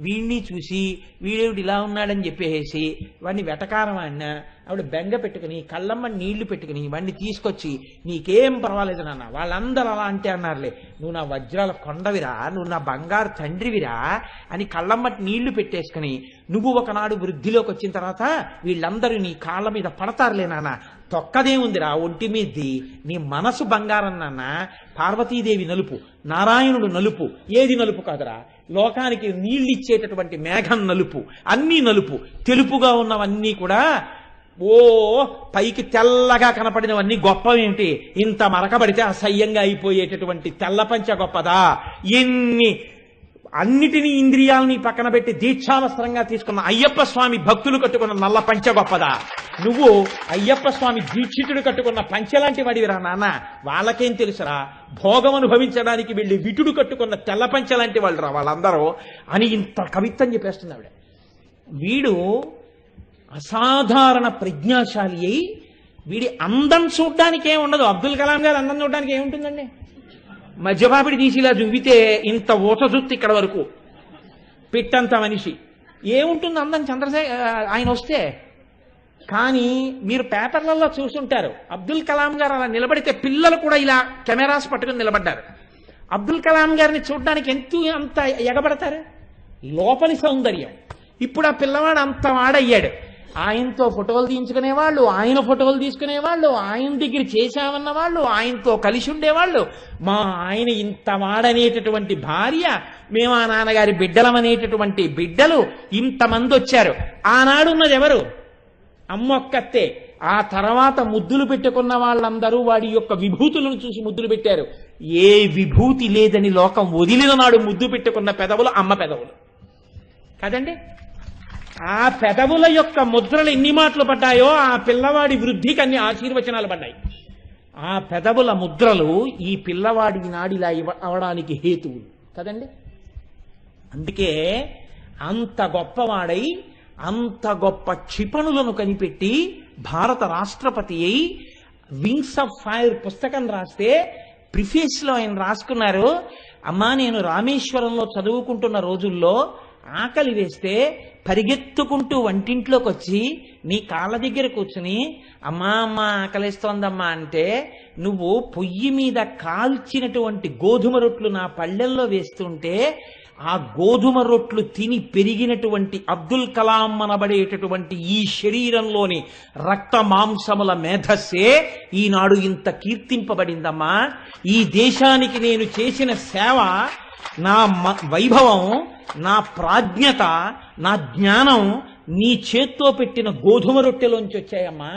వీడిని చూసి వీడేవిడు ఇలా ఉన్నాడని చెప్పేసి వాడిని వెటకారం ఆడినా ఆవిడ బెంగ పెట్టుకుని కళ్ళమ్మ నీళ్లు పెట్టుకుని వాడిని తీసుకొచ్చి నీకేం పర్వాలేదు నాన్న, వాళ్ళందరూ అలా అంటే అన్నారులే, నువ్వు నా వజ్రాల కొండవిరా, నువ్వు నా బంగారు తండ్రివిరా అని కళ్ళమ్మటి నీళ్లు పెట్టేసుకుని నువ్వు ఒకనాడు వృద్ధిలోకి వచ్చిన తర్వాత వీళ్ళందరూ నీ కాళ్ళ మీద పడతారులే నాన్న, తొక్కదేముందిరా ఒంటి మీద్ది, నీ మనసు బంగారం నాన్న, పార్వతీదేవి నలుపు, నారాయణుడు నలుపు, ఏది నలుపు కాదురా, లోకానికి నీళ్ళిచ్చేటటువంటి మేఘం నలుపు, అన్నీ నలుపు, తెలుపుగా ఉన్నవన్నీ కూడా ఓ పైకి తెల్లగా కనపడినవన్నీ గొప్పవేంటి, ఇంత మరకబడితే అసహ్యంగా అయిపోయేటటువంటి తెల్ల పంచ గొప్పదా, ఎన్ని అన్నిటినీ ఇంద్రియాలని పక్కన పెట్టి దీక్షావస్త్రంగా తీసుకున్న అయ్యప్ప స్వామి భక్తులు కట్టుకున్న నల్ల పంచ గొప్పదా, నువ్వు అయ్యప్ప స్వామి దీక్షితుడు కట్టుకున్న పంచలాంటి వాడివిరా నాన్న, వాళ్ళకేం తెలుసురా, భోగం అనుభవించడానికి వెళ్ళి విటుడు కట్టుకున్న తెల్ల పంచలాంటి వాళ్ళు రా వాళ్ళందరూ అని ఇంత కవిత్వం చెప్పేస్తుంది ఆవిడ. వీడు అసాధారణ ప్రజ్ఞాశాలి అయి వీడి అందం చూడ్డానికి ఏముండదు. అబ్దుల్ కలాం గారు అందం చూడడానికి ఏముంటుందండి, మధ్యపాపిడి తీసి ఇలా చూపితే ఇంత ఊట జుత్తు ఇక్కడ వరకు పిట్టంత మనిషి, ఏముంటుంది అందం ఆయన వస్తే. కానీ మీరు పేపర్లలో చూసుంటారు, అబ్దుల్ కలాం గారు అలా నిలబడితే పిల్లలు కూడా ఇలా కెమెరాస్ పట్టుకుని నిలబడ్డారు. అబ్దుల్ కలాం గారిని చూడడానికి అంత ఎగబడతారు, లోపలి సౌందర్యం. ఇప్పుడు ఆ పిల్లవాడు అంత వాడయ్యాడు, ఆయనతో ఫోటోలు తీయించుకునేవాళ్ళు, ఆయన ఫోటోలు తీసుకునేవాళ్ళు, ఆయన దగ్గర చేశామన్న వాళ్ళు, ఆయనతో కలిసి ఉండేవాళ్ళు. మా ఆయన ఇంత వాడనేటటువంటి భార్య, మేము ఆ నాన్నగారి బిడ్డలమనేటటువంటి బిడ్డలు ఇంతమంది వచ్చారు. ఆనాడున్నది ఎవరు, అమ్మొక్కతే. ఆ తర్వాత ముద్దులు పెట్టుకున్న వాళ్ళందరూ వాడి యొక్క విభూతులను చూసి ముద్దులు పెట్టారు. ఏ విభూతి లేదని లోకం వదిలిన నాడు ముద్దు పెట్టుకున్న పెదవులు అమ్మ పెదవులు కదండి. ఆ పెదవుల యొక్క ముద్రలు ఎన్ని మాటలు పడ్డాయో ఆ పిల్లవాడి వృద్ధికి అన్ని ఆశీర్వచనాలు పడ్డాయి. ఆ పెదవుల ముద్రలు ఈ పిల్లవాడి నాడిలా అవడానికి హేతువులు కదండి. అందుకే అంత గొప్పవాడై అంత గొప్ప క్షిపణులను కనిపెట్టి భారత రాష్ట్రపతి అయి వింగ్స్ ఆఫ్ ఫైర్ పుస్తకం రాస్తే ప్రిఫేస్లో ఆయన రాసుకున్నారు, అమ్మా నేను రామేశ్వరంలో చదువుకుంటున్న రోజుల్లో ఆకలి వేస్తే పరిగెత్తుకుంటూ వంటింట్లోకి వచ్చి నీ కాళ్ళ దగ్గర కూర్చుని అమ్మా అమ్మ ఆకలిస్తోందమ్మా అంటే నువ్వు పొయ్యి మీద కాల్చినటువంటి గోధుమ రొట్లు నా పళ్ళెల్లో వేస్తుంటే ఆ గోధుమ రొట్లు తిని పెరిగినటువంటి అబ్దుల్ కలాం అనబడేటటువంటి ఈ శరీరంలోని రక్త మాంసముల మేధస్సే ఈనాడు ఇంత కీర్తింపబడిందమ్మా. ఈ దేశానికి నేను చేసిన సేవ, నా వైభవం, నా ప్రాజ్ఞత, నా జ్ఞానం, నీ చేత్తో పెట్టిన గోధుమ రొట్టెలోంచి వచ్చాయమ్మా.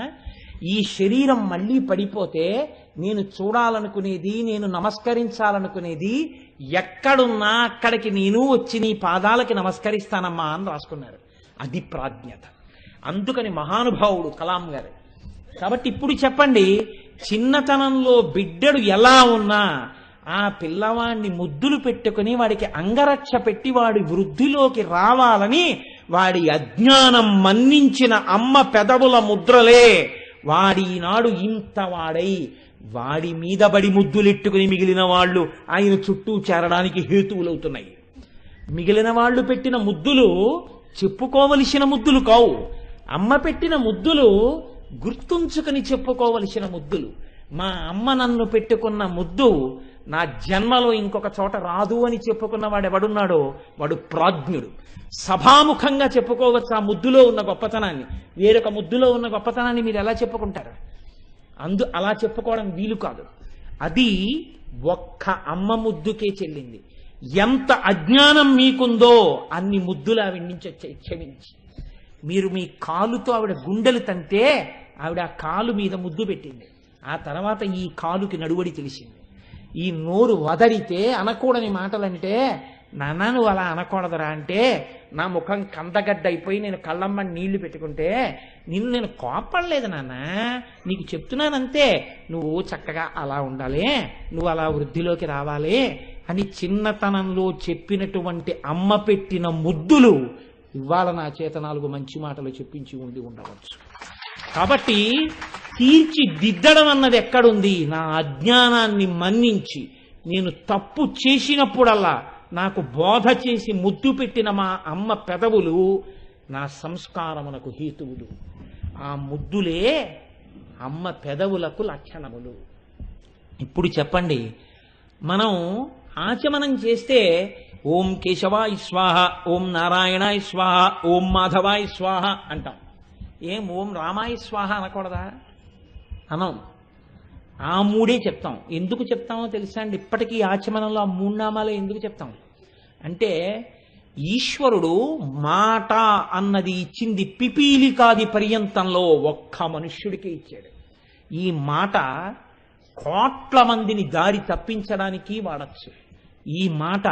ఈ శరీరం మళ్ళీ పడిపోతే నేను చూడాలనుకునేది, నేను నమస్కరించాలనుకునేది ఎక్కడున్నా అక్కడికి నేను వచ్చి నీ పాదాలకి నమస్కరిస్తానమ్మా అని రాసుకున్నారు. అది ప్రాజ్ఞత. అందుకని మహానుభావుడు కలాం గారు. కాబట్టి ఇప్పుడు చెప్పండి, చిన్నతనంలో బిడ్డడు ఎలా ఉన్నా ఆ పిల్లవాడిని ముద్దులు పెట్టుకుని వాడికి అంగరక్ష పెట్టి వాడి వృద్ధిలోకి రావాలని వాడి అజ్ఞానం మన్నించిన అమ్మ పెదవుల ముద్రలే వాడి నాడు ఇంత వాడై వాడి మీద బడి ముద్దులెట్టుకుని మిగిలిన వాళ్ళు ఆయన చుట్టూ చేరడానికి హేతువులవుతున్నాయి. మిగిలిన వాళ్ళు పెట్టిన ముద్దులు చెప్పుకోవలసిన ముద్దులు కావు. అమ్మ పెట్టిన ముద్దులు గుర్తుంచుకుని చెప్పుకోవలసిన ముద్దులు. మా అమ్మ నన్ను పెట్టుకున్న ముద్దు నా జన్మలో ఇంకొక చోట రాదు అని చెప్పుకున్న వాడు ఎవడున్నాడో వాడు ప్రాజ్ఞుడు. సభాముఖంగా చెప్పుకోవచ్చు ఆ ముద్దులో ఉన్న గొప్పతనాన్ని. వేరొక ముద్దులో ఉన్న గొప్పతనాన్ని మీరు ఎలా చెప్పుకుంటారు? అలా చెప్పుకోవడం వీలు కాదు. అది ఒక్క అమ్మ ముద్దుకే చెల్లింది. ఎంత అజ్ఞానం మీకుందో అన్ని ముద్దులు ఆవిడ నుంచి వచ్చాయి. క్షమించి మీరు మీ కాలుతో ఆవిడ గుండెలు తంటే ఆవిడ ఆ కాలు మీద ముద్దు పెట్టింది. ఆ తర్వాత ఈ కాలుకి నడువడి తెలిసింది. ఈ నోరు వదరితే అనకూడని మాటలంటే, నాన్న నువ్వు అలా అనకూడదురా అంటే, నా ముఖం కందగడ్డ అయిపోయి నేను కళ్ళమ్మని నీళ్లు పెట్టుకుంటే నిన్ను నేను కోపడలేదు నాన్న, నీకు చెప్తున్నానంతే, నువ్వు చక్కగా అలా ఉండాలి, నువ్వు అలా వృద్ధిలోకి రావాలి అని చిన్నతనంలో చెప్పినటువంటి అమ్మ పెట్టిన ముద్దులు ఇవాళ నా చేత 4 మంచి మాటలు చెప్పించి ఉండవచ్చు. కాబట్టి తీర్చిదిద్దడం అన్నది ఎక్కడుంది? నా అజ్ఞానాన్ని మన్నించి నేను తప్పు చేసినప్పుడల్లా నాకు బోధ చేసి ముద్దు పెట్టిన మా అమ్మ పెదవులు నా సంస్కారమునకు హేతువులు. ఆ ముద్దులే అమ్మ పెదవులకు లక్షణములు. ఇప్పుడు చెప్పండి, మనం ఆచమనం చేస్తే ఓం కేశవాయ స్వాహ, ఓం నారాయణాయ స్వాహ, ఓం మాధవాయ స్వాహ అంటాం. ఏం ఓం రామాయ స్వాహ అనకూడదా? అనం. ఆ 3 చెప్తాం. ఎందుకు చెప్తామో తెలుసా అండి? ఇప్పటికీ ఆచమనంలో ఆ 3 నామాలే ఎందుకు చెప్తాం అంటే, ఈశ్వరుడు మాట అన్నది ఇచ్చింది పిపీలికాది పర్యంతంలో ఒక్క మనుష్యుడికే ఇచ్చాడు. ఈ మాట కోట్ల మందిని దారి తప్పించడానికి వాడచ్చు. ఈ మాట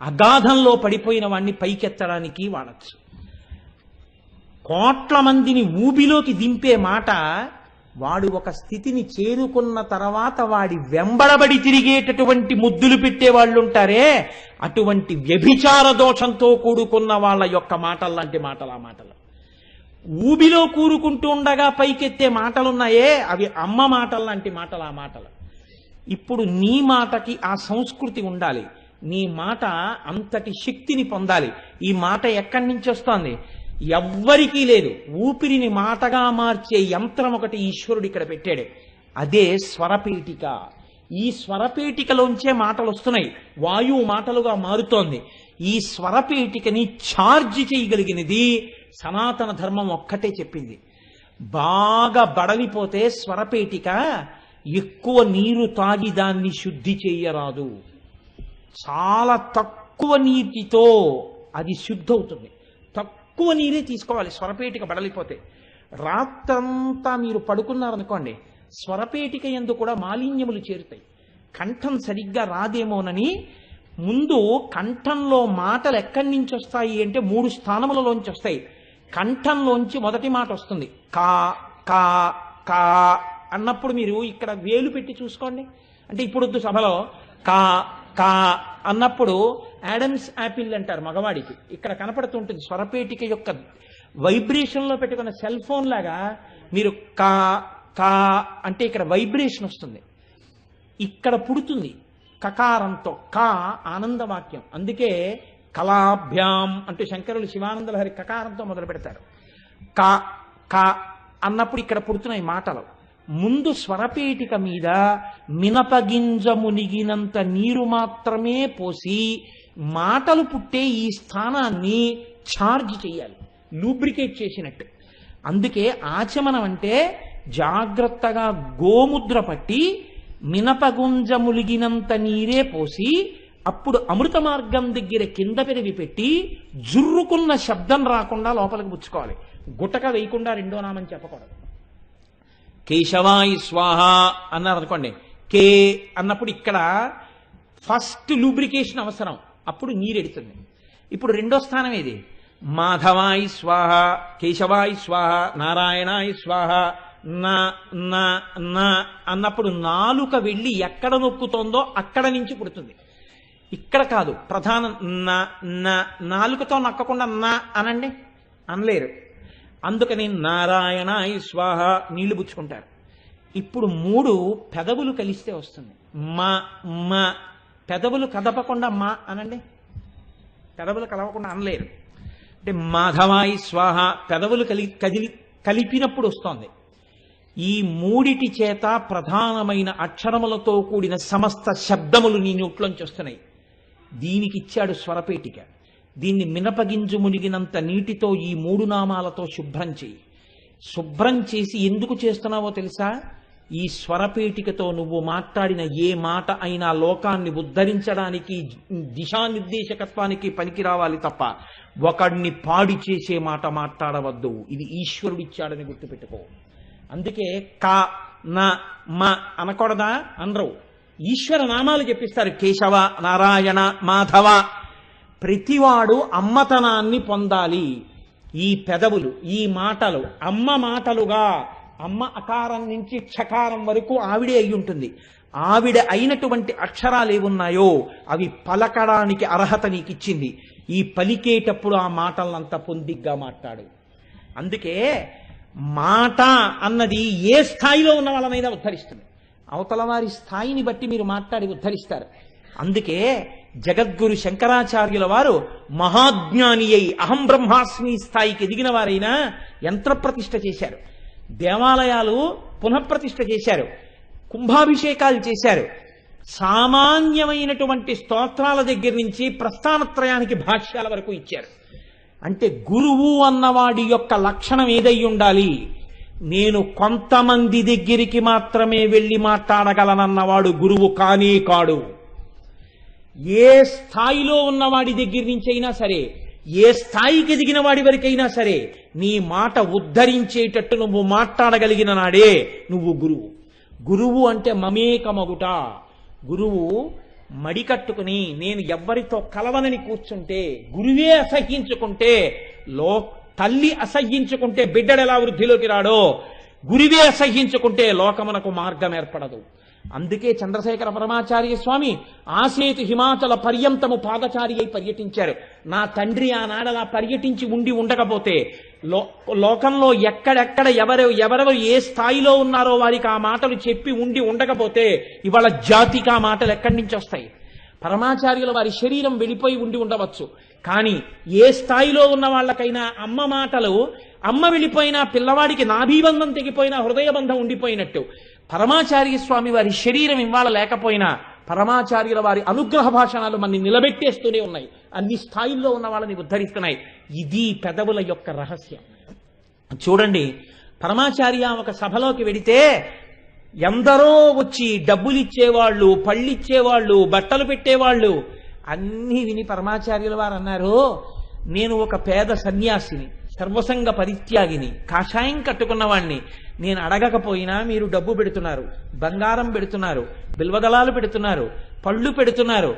అగాధంలో పడిపోయిన వాడిని పైకెత్తడానికి వాడచ్చు. కోట్ల మందిని ఊబిలోకి దింపే మాట. వాడు ఒక స్థితిని చేరుకున్న తర్వాత వాడి వెంబడబడి తిరిగేటటువంటి ముద్దులు పెట్టే వాళ్ళు ఉంటారే, అటువంటి వ్యభిచార దోషంతో కూడుకున్న వాళ్ళ యొక్క మాటల్లాంటి మాటలు ఆ మాటలు. ఊబిలో కూరుకుంటూ ఉండగా పైకెత్తే మాటలున్నాయే అవి అమ్మ మాటల్లాంటి మాటలు ఆ మాటలు. ఇప్పుడు నీ మాటకి ఆ సంస్కృతి ఉండాలి. నీ మాట అంతటి శక్తిని పొందాలి. ఈ మాట ఎక్కడి నుంచి వస్తోంది? ఎవ్వరికీ లేదు. ఊపిరిని మాటగా మార్చే యంత్రం ఒకటి ఈశ్వరుడు ఇక్కడ పెట్టాడు. అదే స్వరపేటిక. ఈ స్వరపేటికలోంచే మాటలు వస్తున్నాయి. వాయువు మాటలుగా మారుతోంది. ఈ స్వరపేటికని ఛార్జ్ చేయగలిగినది సనాతన ధర్మం ఒక్కటే చెప్పింది. బాగా బడలిపోతే స్వరపేటిక ఎక్కువ నీరు తాగి దాన్ని శుద్ధి చేయరాదు. చాలా తక్కువ నీటితో అది శుద్ధి అవుతుంది. తక్కువ నీరే తీసుకోవాలి స్వరపేటిక బడలిపోతే. రాత్రంతా మీరు పడుకున్నారనుకోండి, స్వరపేటిక యందు కూడా మాలిన్యములు చేరుతాయి. కంఠం సరిగ్గా రాదేమోనని ముందు కంఠంలో మాటలు ఎక్కడి నుంచి వస్తాయి అంటే 3 స్థానములలోంచి వస్తాయి. కంఠంలోంచి మొదటి మాట వస్తుంది కా కా కా అన్నప్పుడు మీరు ఇక్కడ వేలు పెట్టి చూసుకోండి. అంటే ఇప్పుడు సభలో కా కా అన్నప్పుడు యాడమ్స్ యాపిల్ అంటారు మగవాడికి. ఇక్కడ కనపడుతుంటుంది స్వరపేటిక యొక్క వైబ్రేషన్లో పెట్టుకున్న సెల్ ఫోన్ లాగా. మీరు కా కా అంటే ఇక్కడ వైబ్రేషన్ వస్తుంది, ఇక్కడ పుడుతుంది కకారంతో. కా ఆనందవాక్యం. అందుకే కళాభ్యాం అంటూ శంకరులు శివానంద లహరి కకారంతో మొదలు పెడతారు. కా కా అన్నప్పుడు ఇక్కడ పుడుతున్నాయి మాటలు. ముందు స్వరపేటిక మీద మినపగింజ మునిగినంత నీరు మాత్రమే పోసి మాటలు పుట్టే ఈ స్థానాన్ని ఛార్జ్ చేయాలి, లూబ్రికేట్ చేసినట్టు. అందుకే ఆచమనం అంటే జాగ్రత్తగా గోముద్ర పట్టి మినపగుంజ ములిగినంత నీరే పోసి అప్పుడు అమృత మార్గం దగ్గర కింద పెరిగి పెట్టి జుర్రుకున్న శబ్దం రాకుండా లోపలికి పుచ్చుకోవాలి. గుటక వేయకుండా రెండో నామం చెప్పకూడదు. కేశవాయి స్వాహ అన్నారు అనుకోండి, కే అన్నప్పుడు ఇక్కడ ఫస్ట్ లూబ్రికేషన్ అవసరం, అప్పుడు నీరెడుతుంది. ఇప్పుడు రెండో స్థానం ఏది? మాధవాయి స్వాహ, కేశవాయి స్వాహ, నారాయణాయి స్వాహ. నా నా నా అన్నప్పుడు నాలుక వెళ్ళి ఎక్కడ నొక్కుతోందో అక్కడ నుంచి పుడుతుంది. ఇక్కడ కాదు, ప్రధానం నా నా. నాలుకతో నక్కకుండా నా అనండి, అనలేరు. అందుకని నారాయణాయి స్వాహ నీళ్లు పుచ్చుకుంటారు. ఇప్పుడు 3 పెదవులు కలిస్తే వస్తుంది. మా మా. పెదవులు కదపకుండా మా అనండి, పెదవులు కలవకుండా అనలేరు. అంటే మాధవాయి స్వాహ పెదవులు కలిపినప్పుడు వస్తోంది. ఈ 3 చేత ప్రధానమైన అక్షరములతో కూడిన సమస్త శబ్దములు నీ నోట్లోంచి వస్తున్నాయి. దీనికి ఇచ్చాడు స్వరపేటిక. దీన్ని మినపగింజు మునిగినంత నీటితో ఈ 3 నామాలతో శుభ్రం చేయి. శుభ్రం చేసి ఎందుకు చేస్తున్నావో తెలుసా? ఈ స్వరపేటికతో నువ్వు మాట్లాడిన ఏ మాట అయినా లోకాన్ని ఉద్ధరించడానికి, దిశానిర్దేశకత్వానికి పనికి రావాలి తప్ప ఒకడిని పాడి చేసే మాట మాట్లాడవద్దు. ఇది ఈశ్వరుడిచ్చాడని గుర్తుపెట్టుకో. అందుకే కా నా మా అనకూడదా? అనరు. ఈశ్వర నామాలు చెప్పిస్తారు. కేశవ, నారాయణ, మాధవ. ప్రతివాడు అమ్మతనాన్ని పొందాలి. ఈ పెదవులు, ఈ మాటలు అమ్మ మాటలుగా, అమ్మ అకారం నుంచి క్షకారం వరకు ఆవిడే అయి ఉంటుంది. ఆవిడ అయినటువంటి అక్షరాలు ఏమున్నాయో అవి పలకడానికి అర్హత నీకిచ్చింది. ఈ పలికేటప్పుడు ఆ మాటలంతా పొందిగ్గా మాట్లాడు. అందుకే మాట అన్నది ఏ స్థాయిలో ఉన్న వాళ్ళనైనా ఉద్ధరిస్తుంది. అవతల వారి స్థాయిని బట్టి మీరు మాట్లాడి ఉద్ధరిస్తారు. అందుకే జగద్గురు శంకరాచార్యుల వారు మహాజ్ఞాని అయి అహం బ్రహ్మాస్మి స్థాయికి ఎదిగిన వారైనా యంత్రప్రతిష్ఠ చేశారు, దేవాలయాలు పునఃప్రతిష్ఠ చేశారు, కుంభాభిషేకాలు చేశారు. సామాన్యమైనటువంటి స్తోత్రాల దగ్గర నుంచి ప్రస్థానత్రయానికి భాష్యాల వరకు ఇచ్చారు. అంటే గురువు అన్నవాడి యొక్క లక్షణం ఏదై ఉండాలి? నేను కొంతమంది దగ్గరికి మాత్రమే వెళ్ళి మాట్లాడగలనన్నవాడు గురువు కానే కాడు. ఏ స్థాయిలో ఉన్నవాడి దగ్గర నుంచి అయినా సరే, ఏ స్థాయికి ఎదిగిన వాడి వరకైనా సరే, నీ మాట ఉద్ధరించేటట్టు నువ్వు మాట్లాడగలిగిన నాడే నువ్వు గురువు. గురువు అంటే మమేకమగుట. గురువు మడికట్టుకుని నేను ఎవ్వరితో కలవనని కూర్చుంటే, గురువే అసహ్యించుకుంటే, తల్లి అసహ్యించుకుంటే బిడ్డడు ఎలా వృద్ధిలోకి రాడో, గురువే అసహ్యించుకుంటే లోకమునకు మార్గం ఏర్పడదు. అందుకే చంద్రశేఖర పరమాచార్య స్వామి ఆసేతు హిమాచల పర్యంతము పాదచారి అయి పర్యటించారు. నా తండ్రి ఆనాడలా పర్యటించి ఉండకపోతే లోకంలో ఎక్కడెక్కడ ఎవరెవరు ఏ స్థాయిలో ఉన్నారో వారికి ఆ మాటలు చెప్పి ఉండకపోతే ఇవాళ జాతికి ఆ మాటలు ఎక్కడి నుంచి వస్తాయి? పరమాచార్యుల వారి శరీరం వెళ్ళిపోయి ఉండవచ్చు, కానీ ఏ స్థాయిలో ఉన్న వాళ్ళకైనా అమ్మ మాటలు, అమ్మ వెళ్ళిపోయినా పిల్లవాడికి నాభీబంధం తెగిపోయినా హృదయబంధం ఉండిపోయినట్టు పరమాచార్య స్వామి వారి శరీరం ఇవాళ లేకపోయినా పరమాచార్యుల వారి అనుగ్రహ భాషణాలు మనని నిలబెట్టేస్తూనే ఉన్నాయి, అన్ని స్థాయిల్లో ఉన్న వాళ్ళని ఉద్ధరిస్తున్నాయి. ఇది పెదవుల యొక్క రహస్యం. చూడండి, పరమాచార్య ఒక సభలోకి వెడితే ఎందరో వచ్చి డబ్బులు ఇచ్చేవాళ్ళు, పళ్ళిచ్చేవాళ్ళు, బట్టలు పెట్టేవాళ్ళు అన్నీ విని పరమాచార్యుల వారు అన్నారు, నేను ఒక పేద సన్యాసిని, సర్వసంగ పరిత్యాగిని, కాషాయం కట్టుకున్నవాణ్ణి. నేను అడగకపోయినా మీరు డబ్బు పెడుతున్నారు, బంగారం పెడుతున్నారు, బిల్వదళాలు పెడుతున్నారు, పళ్ళు పెడుతున్నారు.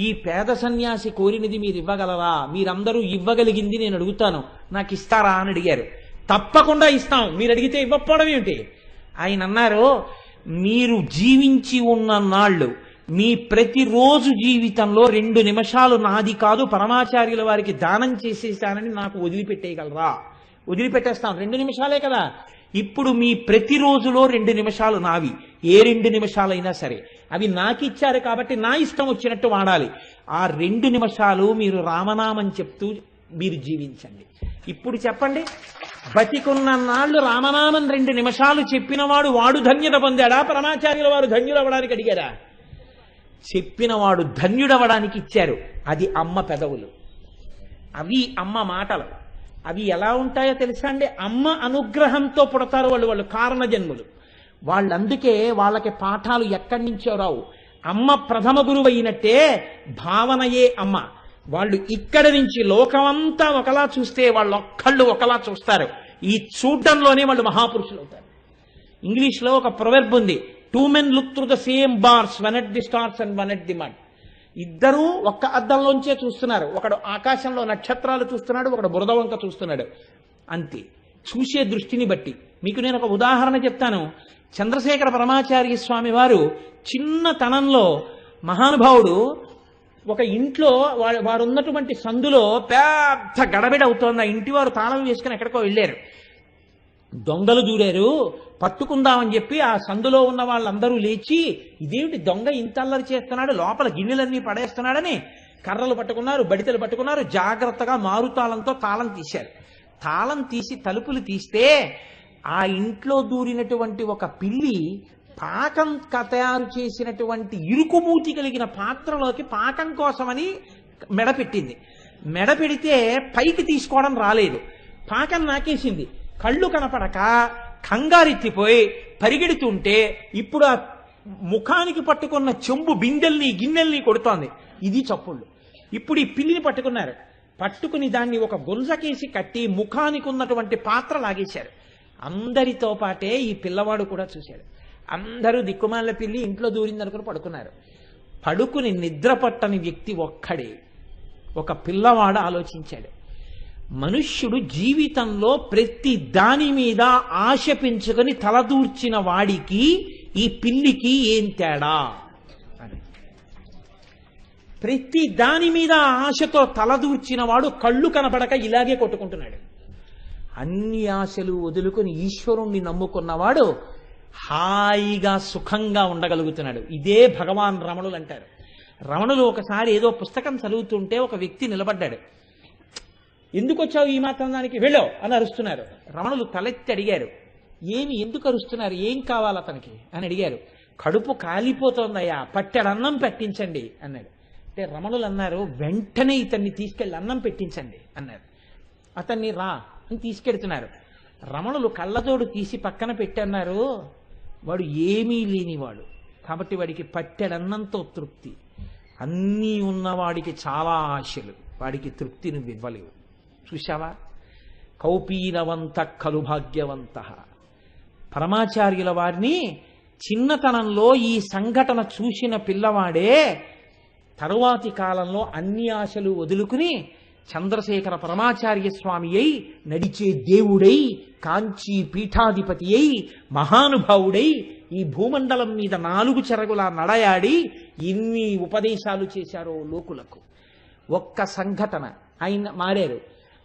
ఈ పేద సన్యాసి కోరినది మీరు ఇవ్వగలరా? మీరందరూ ఇవ్వగలిగింది నేను అడుగుతాను, నాకు ఇస్తారా అని అడిగారు. తప్పకుండా ఇస్తాం, మీరు అడిగితే ఇవ్వకపోవడం ఏమిటి? ఆయన అన్నారు, మీరు జీవించి ఉన్న నాళ్ళు మీ ప్రతిరోజు జీవితంలో 2 నిమిషాలు నాది కాదు పరమాచార్యుల వారికి దానం చేసేసానని నాకు వదిలిపెట్టేయగలరా? వదిలిపెట్టేస్తాం, 2 నిమిషాలే కదా. ఇప్పుడు మీ ప్రతిరోజులో 2 నిమిషాలు నావి, ఏ 2 నిమిషాలైనా సరే అవి నాకిచ్చారు కాబట్టి నా ఇష్టం వచ్చినట్టు వాడాలి. ఆ 2 నిమిషాలు మీరు రామనామం చెప్తూ మీరు జీవించండి. ఇప్పుడు చెప్పండి, బతికున్న నాళ్ళు రామనామం 2 నిమిషాలు చెప్పినవాడు వాడు ధన్యత పొందాడా? పరమాచార్యుల వారు ధన్యుడవడానికి అడిగారా? చెప్పినవాడు ధన్యుడవడానికి ఇచ్చారు. అది అమ్మ పెదవులు, అవి అమ్మ మాటలు. అవి ఎలా ఉంటాయో తెలుసా అండి? అమ్మ అనుగ్రహంతో పుడతారు వాళ్ళు కారణ జన్ములు. వాళ్ళందుకే వాళ్ళకి పాఠాలు ఎక్కడి నుంచో రావు. అమ్మ ప్రథమ గురువు అయినట్టే భావనయే అమ్మ. వాళ్ళు ఇక్కడి నుంచి లోకమంతా ఒకలా చూస్తే వాళ్ళొక్కళ్ళు ఒకలా చూస్తారు. ఈ చూడ్డంలోనే వాళ్ళు మహాపురుషులు అవుతారు. ఇంగ్లీష్లో ఒక ప్రొవెర్బ్ ఉంది, 2 men look through the same bars, one at the stars and one at the mud. ఇద్దరూ ఒక్క అద్దంలోంచే చూస్తున్నారు. ఒకడు ఆకాశంలో నక్షత్రాలు చూస్తున్నాడు, ఒకడు బురద వంక చూస్తున్నాడు. అంతే, చూసే దృష్టిని బట్టి. మీకు నేను ఒక ఉదాహరణ చెప్తాను. చంద్రశేఖర పరమాచార్య స్వామి వారు చిన్నతనంలో మహానుభావుడు ఒక ఇంట్లో వారు ఉన్నటువంటి సందులో పెద్ద గడబిడ అవుతోంది. ఆ ఇంటి వారు తాళం వేసుకుని ఎక్కడికో వెళ్ళారు. దొంగలు దూరారు, పట్టుకుందామని చెప్పి ఆ సందులో ఉన్న వాళ్ళందరూ లేచి, ఇదేమిటి దొంగ ఇంత అల్లరి చేస్తున్నాడు, లోపల గిన్నెలన్నీ పడేస్తున్నాడని కర్రలు పట్టుకున్నారు, బడితలు పట్టుకున్నారు. జాగ్రత్తగా మారుతాళంతో తాళం తీశారు. తాళం తీసి తలుపులు తీస్తే ఆ ఇంట్లో దూరినటువంటి ఒక పిల్లి పాకం తయారు చేసినటువంటి ఇరుకుమూతి కలిగిన పాత్రలోకి పాకం కోసమని మెడపెట్టింది. మెడపెడితే పైకి తీసుకోవడం రాలేదు, పాకం నాకేసింది. కళ్ళు కనపడక కంగారెత్తిపోయి పరిగెడుతుంటే ఇప్పుడు ఆ ముఖానికి పట్టుకున్న చెంబు బిందెల్ని గిన్నెల్ని కొడుతోంది. ఇది చప్పుళ్ళు. ఇప్పుడు ఈ పిల్లిని పట్టుకున్నారు. పట్టుకుని దాన్ని ఒక గొంజకేసి కట్టి ముఖానికి ఉన్నటువంటి పాత్ర లాగేశారు. అందరితో పాటే ఈ పిల్లవాడు కూడా చూశాడు. అందరూ దిక్కుమాల పిల్లి ఇంట్లో దూరిందనుకుని పడుకున్నారు. పడుకుని నిద్ర పట్టని వ్యక్తి ఒక్కడే, ఒక పిల్లవాడు ఆలోచించాడు. మనుష్యుడు జీవితంలో ప్రతి దాని మీద ఆశ పెంచుకొని తలదూర్చిన వాడికి ఈ పిల్లికి ఏం తేడా అని. ప్రతి దాని మీద ఆశతో తలదూర్చిన వాడు కళ్ళు కనపడక ఇలాగే కొట్టుకుంటున్నాడు. అన్ని ఆశలు వదులుకొని ఈశ్వరుణ్ణి నమ్ముకున్నవాడు హాయిగా సుఖంగా ఉండగలుగుతున్నాడు. ఇదే భగవాన్ రమణులు అంటారు. రమణులు ఒకసారి ఏదో పుస్తకం చదువుతుంటే ఒక వ్యక్తి నిలబడ్డాడు. ఎందుకు వచ్చావు ఈ మాత్రం దానికి, వెళ్ళో అని అరుస్తున్నారు. రమణులు తలెత్తి అడిగారు, ఏమి ఎందుకు అరుస్తున్నారు, ఏం కావాలి అతనికి అని అడిగారు. కడుపు కాలిపోతోందయ్యా, పట్టెడు అన్నం పెట్టించండి అన్నాడు. అంటే రమణులు అన్నారు, వెంటనే ఇతన్ని తీసుకెళ్ళి అన్నం పెట్టించండి అన్నారు. అతన్ని రా అని తీసుకెడుతున్నారు. రమణులు కళ్ళజోడు తీసి పక్కన పెట్టన్నారు. వాడు ఏమీ లేనివాడు కాబట్టి వాడికి పట్టెడన్నంతో తృప్తి. అన్నీ ఉన్నవాడికి చాలా ఆశలు, వాడికి తృప్తి నువ్వు ఇవ్వలేవు. చూశావా, కౌపీనవంత ఖలు భాగ్యవంత. పరమాచార్యుల వారిని చిన్నతనంలో ఈ సంఘటన చూసిన పిల్లవాడే తరువాతి కాలంలో అన్ని ఆశలు వదులుకుని చంద్రశేఖర పరమాచార్య స్వామి అయి నడిచే దేవుడై, కాంచీ పీఠాధిపతి అయి, మహానుభావుడై ఈ భూమండలం మీద 4 చెరగులా నడయాడి ఎన్ని ఉపదేశాలు చేశారో లోకులకు. ఒక్క సంఘటన ఆయన మారారు.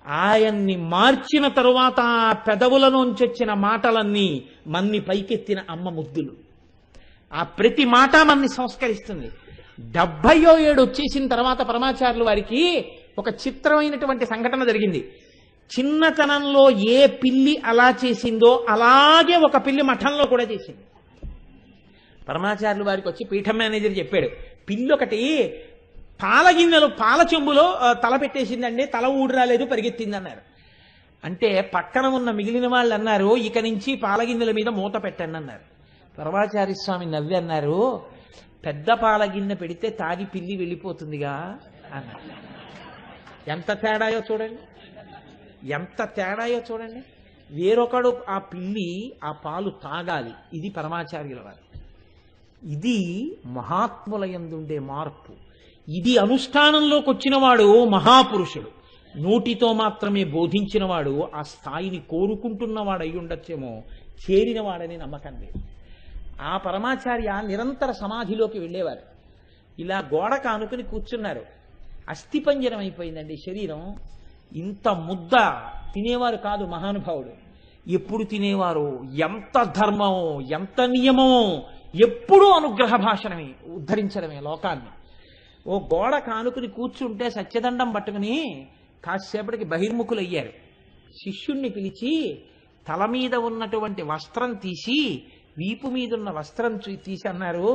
ఆయన్ని మార్చిన తరువాత ఆ పెదవులలోంచొచ్చిన మాటలన్నీ మన్ని పైకెత్తిన అమ్మ ముద్దులు. ఆ ప్రతి మాట మన్ని సంస్కరిస్తుంది. 77 వచ్చేసిన తర్వాత పరమాచార్యుల వారికి ఒక చిత్రమైనటువంటి సంఘటన జరిగింది. చిన్నతనంలో ఏ పిల్లి అలా చేసిందో అలాగే ఒక పిల్లి మఠంలో కూడా చేసింది. పరమాచార్యుల వారికి వచ్చి పీఠం మేనేజర్ చెప్పాడు, పిల్లి ఒకటి పాల గిన్నెలు పాల చెంబులో తల పెట్టేసిందండి, తల ఊడి రాలేదు, పరిగెత్తింది అన్నారు. అంటే పక్కన ఉన్న మిగిలిన వాళ్ళు అన్నారు, ఇక నుంచి పాల గిన్నెల మీద మూత పెట్టండి అన్నారు. పరమాచార్య స్వామి నవ్వి అన్నారు, పెద్ద పాల గిన్నె పెడితే తాగి పిల్లి వెళ్ళిపోతుందిగా అన్నారు. ఎంత తేడాయో చూడండి, ఎంత తేడాయో చూడండి. వేరొకడు ఆ పిల్లి ఆ పాలు తాగాలి, ఇది పరమాచార్యుల వారు. ఇది మహాత్ముల యందుండే మార్పు. ఇది అనుష్ఠానంలోకి వచ్చినవాడు మహాపురుషుడు. నోటితో మాత్రమే బోధించినవాడు ఆ స్థాయిని కోరుకుంటున్నవాడు అయి ఉండొచ్చేమో, చేరినవాడని నమ్మకం లేదు. ఆ పరమాచార్య నిరంతర సమాధిలోకి వెళ్ళేవారు. ఇలా గోడ కానుకుని కూర్చున్నారు. అస్థిపంజరం అయిపోయిందండి శరీరం. ఇంత ముద్ద తినేవారు కాదు మహానుభావుడు. ఎప్పుడు తినేవారు, ఎంత ధర్మమో, ఎంత నియమమో, ఎప్పుడూ అనుగ్రహ భాషణమే, ఉద్ధరించడమే లోకాన్ని. ఓ గోడ కానుకుని కూర్చుంటే సత్యదండం పట్టుకుని కాసేపటికి బహిర్ముఖులయ్యారు. శిష్యుణ్ణి పిలిచి తల మీద ఉన్నటువంటి వస్త్రం తీసి వీపు మీద ఉన్న వస్త్రం తీసి అన్నారు,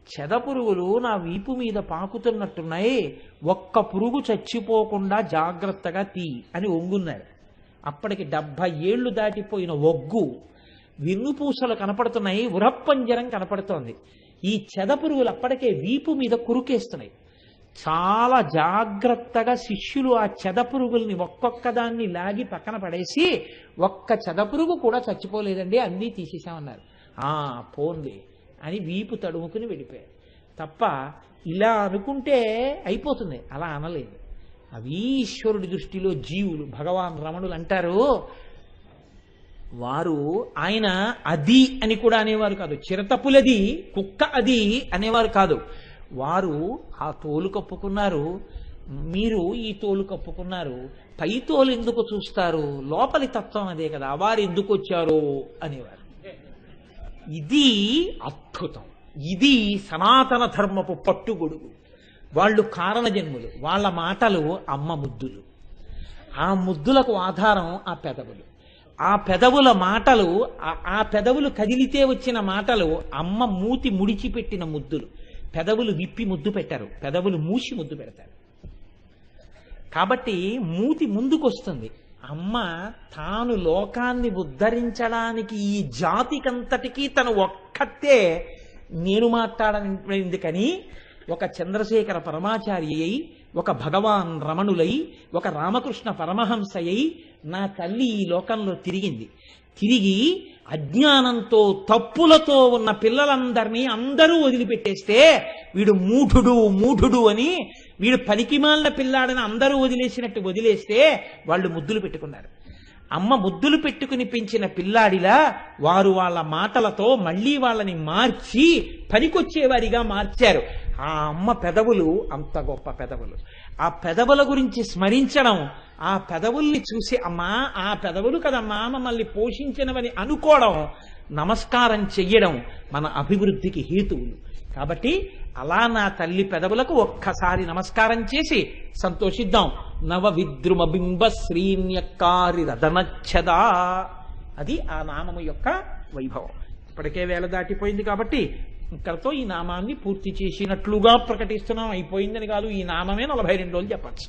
చెదపురుగులు నా వీపు మీద పాకుతున్నట్టున్నాయి, ఒక్క పురుగు చచ్చిపోకుండా జాగ్రత్తగా తీ అని ఒంగున్నారు. అప్పటికి 70 ఏళ్లు దాటిపోయిన ఒగ్గు, వెన్నుపూసలు కనపడుతున్నాయి, ఉరప్పంజరం కనపడుతోంది. ఈ చెదపురుగులు అప్పటికే వీపు మీద కురుకేస్తున్నాయి. చాలా జాగ్రత్తగా శిష్యులు ఆ చెదపురుగుల్ని ఒక్కొక్క దాన్ని లాగి పక్కన పడేసి, ఒక్క చెదపురుగు కూడా చచ్చిపోలేదండి, అన్నీ తీసేసామన్నారు. పోన్లే అని వీపు తడుముకుని వెళ్ళిపోయారు తప్ప ఇలా అనుకుంటే అయిపోతుంది, అలా అనలేదు. అవి ఈశ్వరుడి దృష్టిలో జీవులు. భగవాన్ రమణులు అంటారు, వారు ఆయన అది అని కూడా అనేవారు కాదు, చిరతపులది కుక్క అది అనేవారు కాదు. వారు ఆ తోలు కప్పుకున్నారు, మీరు ఈ తోలు కప్పుకున్నారు, పై తోలు ఎందుకు చూస్తారు, లోపలి తత్వం అదే కదా, వారు ఎందుకు వచ్చారు అనేవారు. ఇది అద్భుతం, ఇది సనాతన ధర్మపు పట్టుగొడుగు. వాళ్ళు కారణజన్ములు, వాళ్ళ మాటలు అమ్మ ముద్దులు, ఆ ముద్దులకు ఆధారం ఆ పెదవులు. ఆ పెదవుల మాటలు, ఆ పెదవులు కదిలితే వచ్చిన మాటలు అమ్మ మూతి ముడిచిపెట్టిన ముద్దులు. పెదవులు విప్పి ముద్దు పెట్టారు, పెదవులు మూసి ముద్దు పెడతారు. కాబట్టి మూతి ముందుకొస్తుంది. అమ్మ తాను లోకాన్ని ఉద్ధరించడానికి ఈ జాతికంతటికీ తను ఒక్కతే నేను మాట్లాడింది. కానీ ఒక చంద్రశేఖర పరమాచార్య అయి, ఒక భగవాన్ రమణులై, ఒక రామకృష్ణ పరమహంస అయి నా తల్లి ఈ లోకంలో తిరిగింది. తిరిగి అజ్ఞానంతో తప్పులతో ఉన్న పిల్లలందరినీ అందరూ వదిలిపెట్టేస్తే, వీడు మూఢుడు అని, వీడు పనికిమాలిన పిల్లాడని అందరూ వదిలేసినట్టు వదిలేస్తే వాళ్ళు ముద్దులు పెట్టుకున్నారు. అమ్మ ముద్దులు పెట్టుకుని పెంచిన పిల్లాడిలా వారు వాళ్ళ మాటలతో మళ్ళీ వాళ్ళని మార్చి పనికొచ్చేవారిగా మార్చారు. ఆ అమ్మ పెదవులు అంత గొప్ప పెదవులు. ఆ పెదవుల గురించి స్మరించడం, ఆ పెదవుల్ని చూసి అమ్మా ఆ పెదవులు కదమ్మా మమ్మల్ని పోషించినవని అనుకోవడం, నమస్కారం చెయ్యడం మన అభివృద్ధికి హేతువులు. కాబట్టి అలా నా తల్లి పెదవులకు ఒక్కసారి నమస్కారం చేసి సంతోషిద్దాం. నవ విద్రుమ బింబ శ్రీన్యకారి రదనచ్చదా, అది ఆ నామము యొక్క వైభవం. ఇప్పటికే వేళ దాటిపోయింది కాబట్టి ఇక్కడతో ఈ నామాన్ని పూర్తి చేసినట్లుగా ప్రకటిస్తున్నాం. అయిపోయిందని కాదు, ఈ నామమే 42 రోజులు చెప్పచ్చు.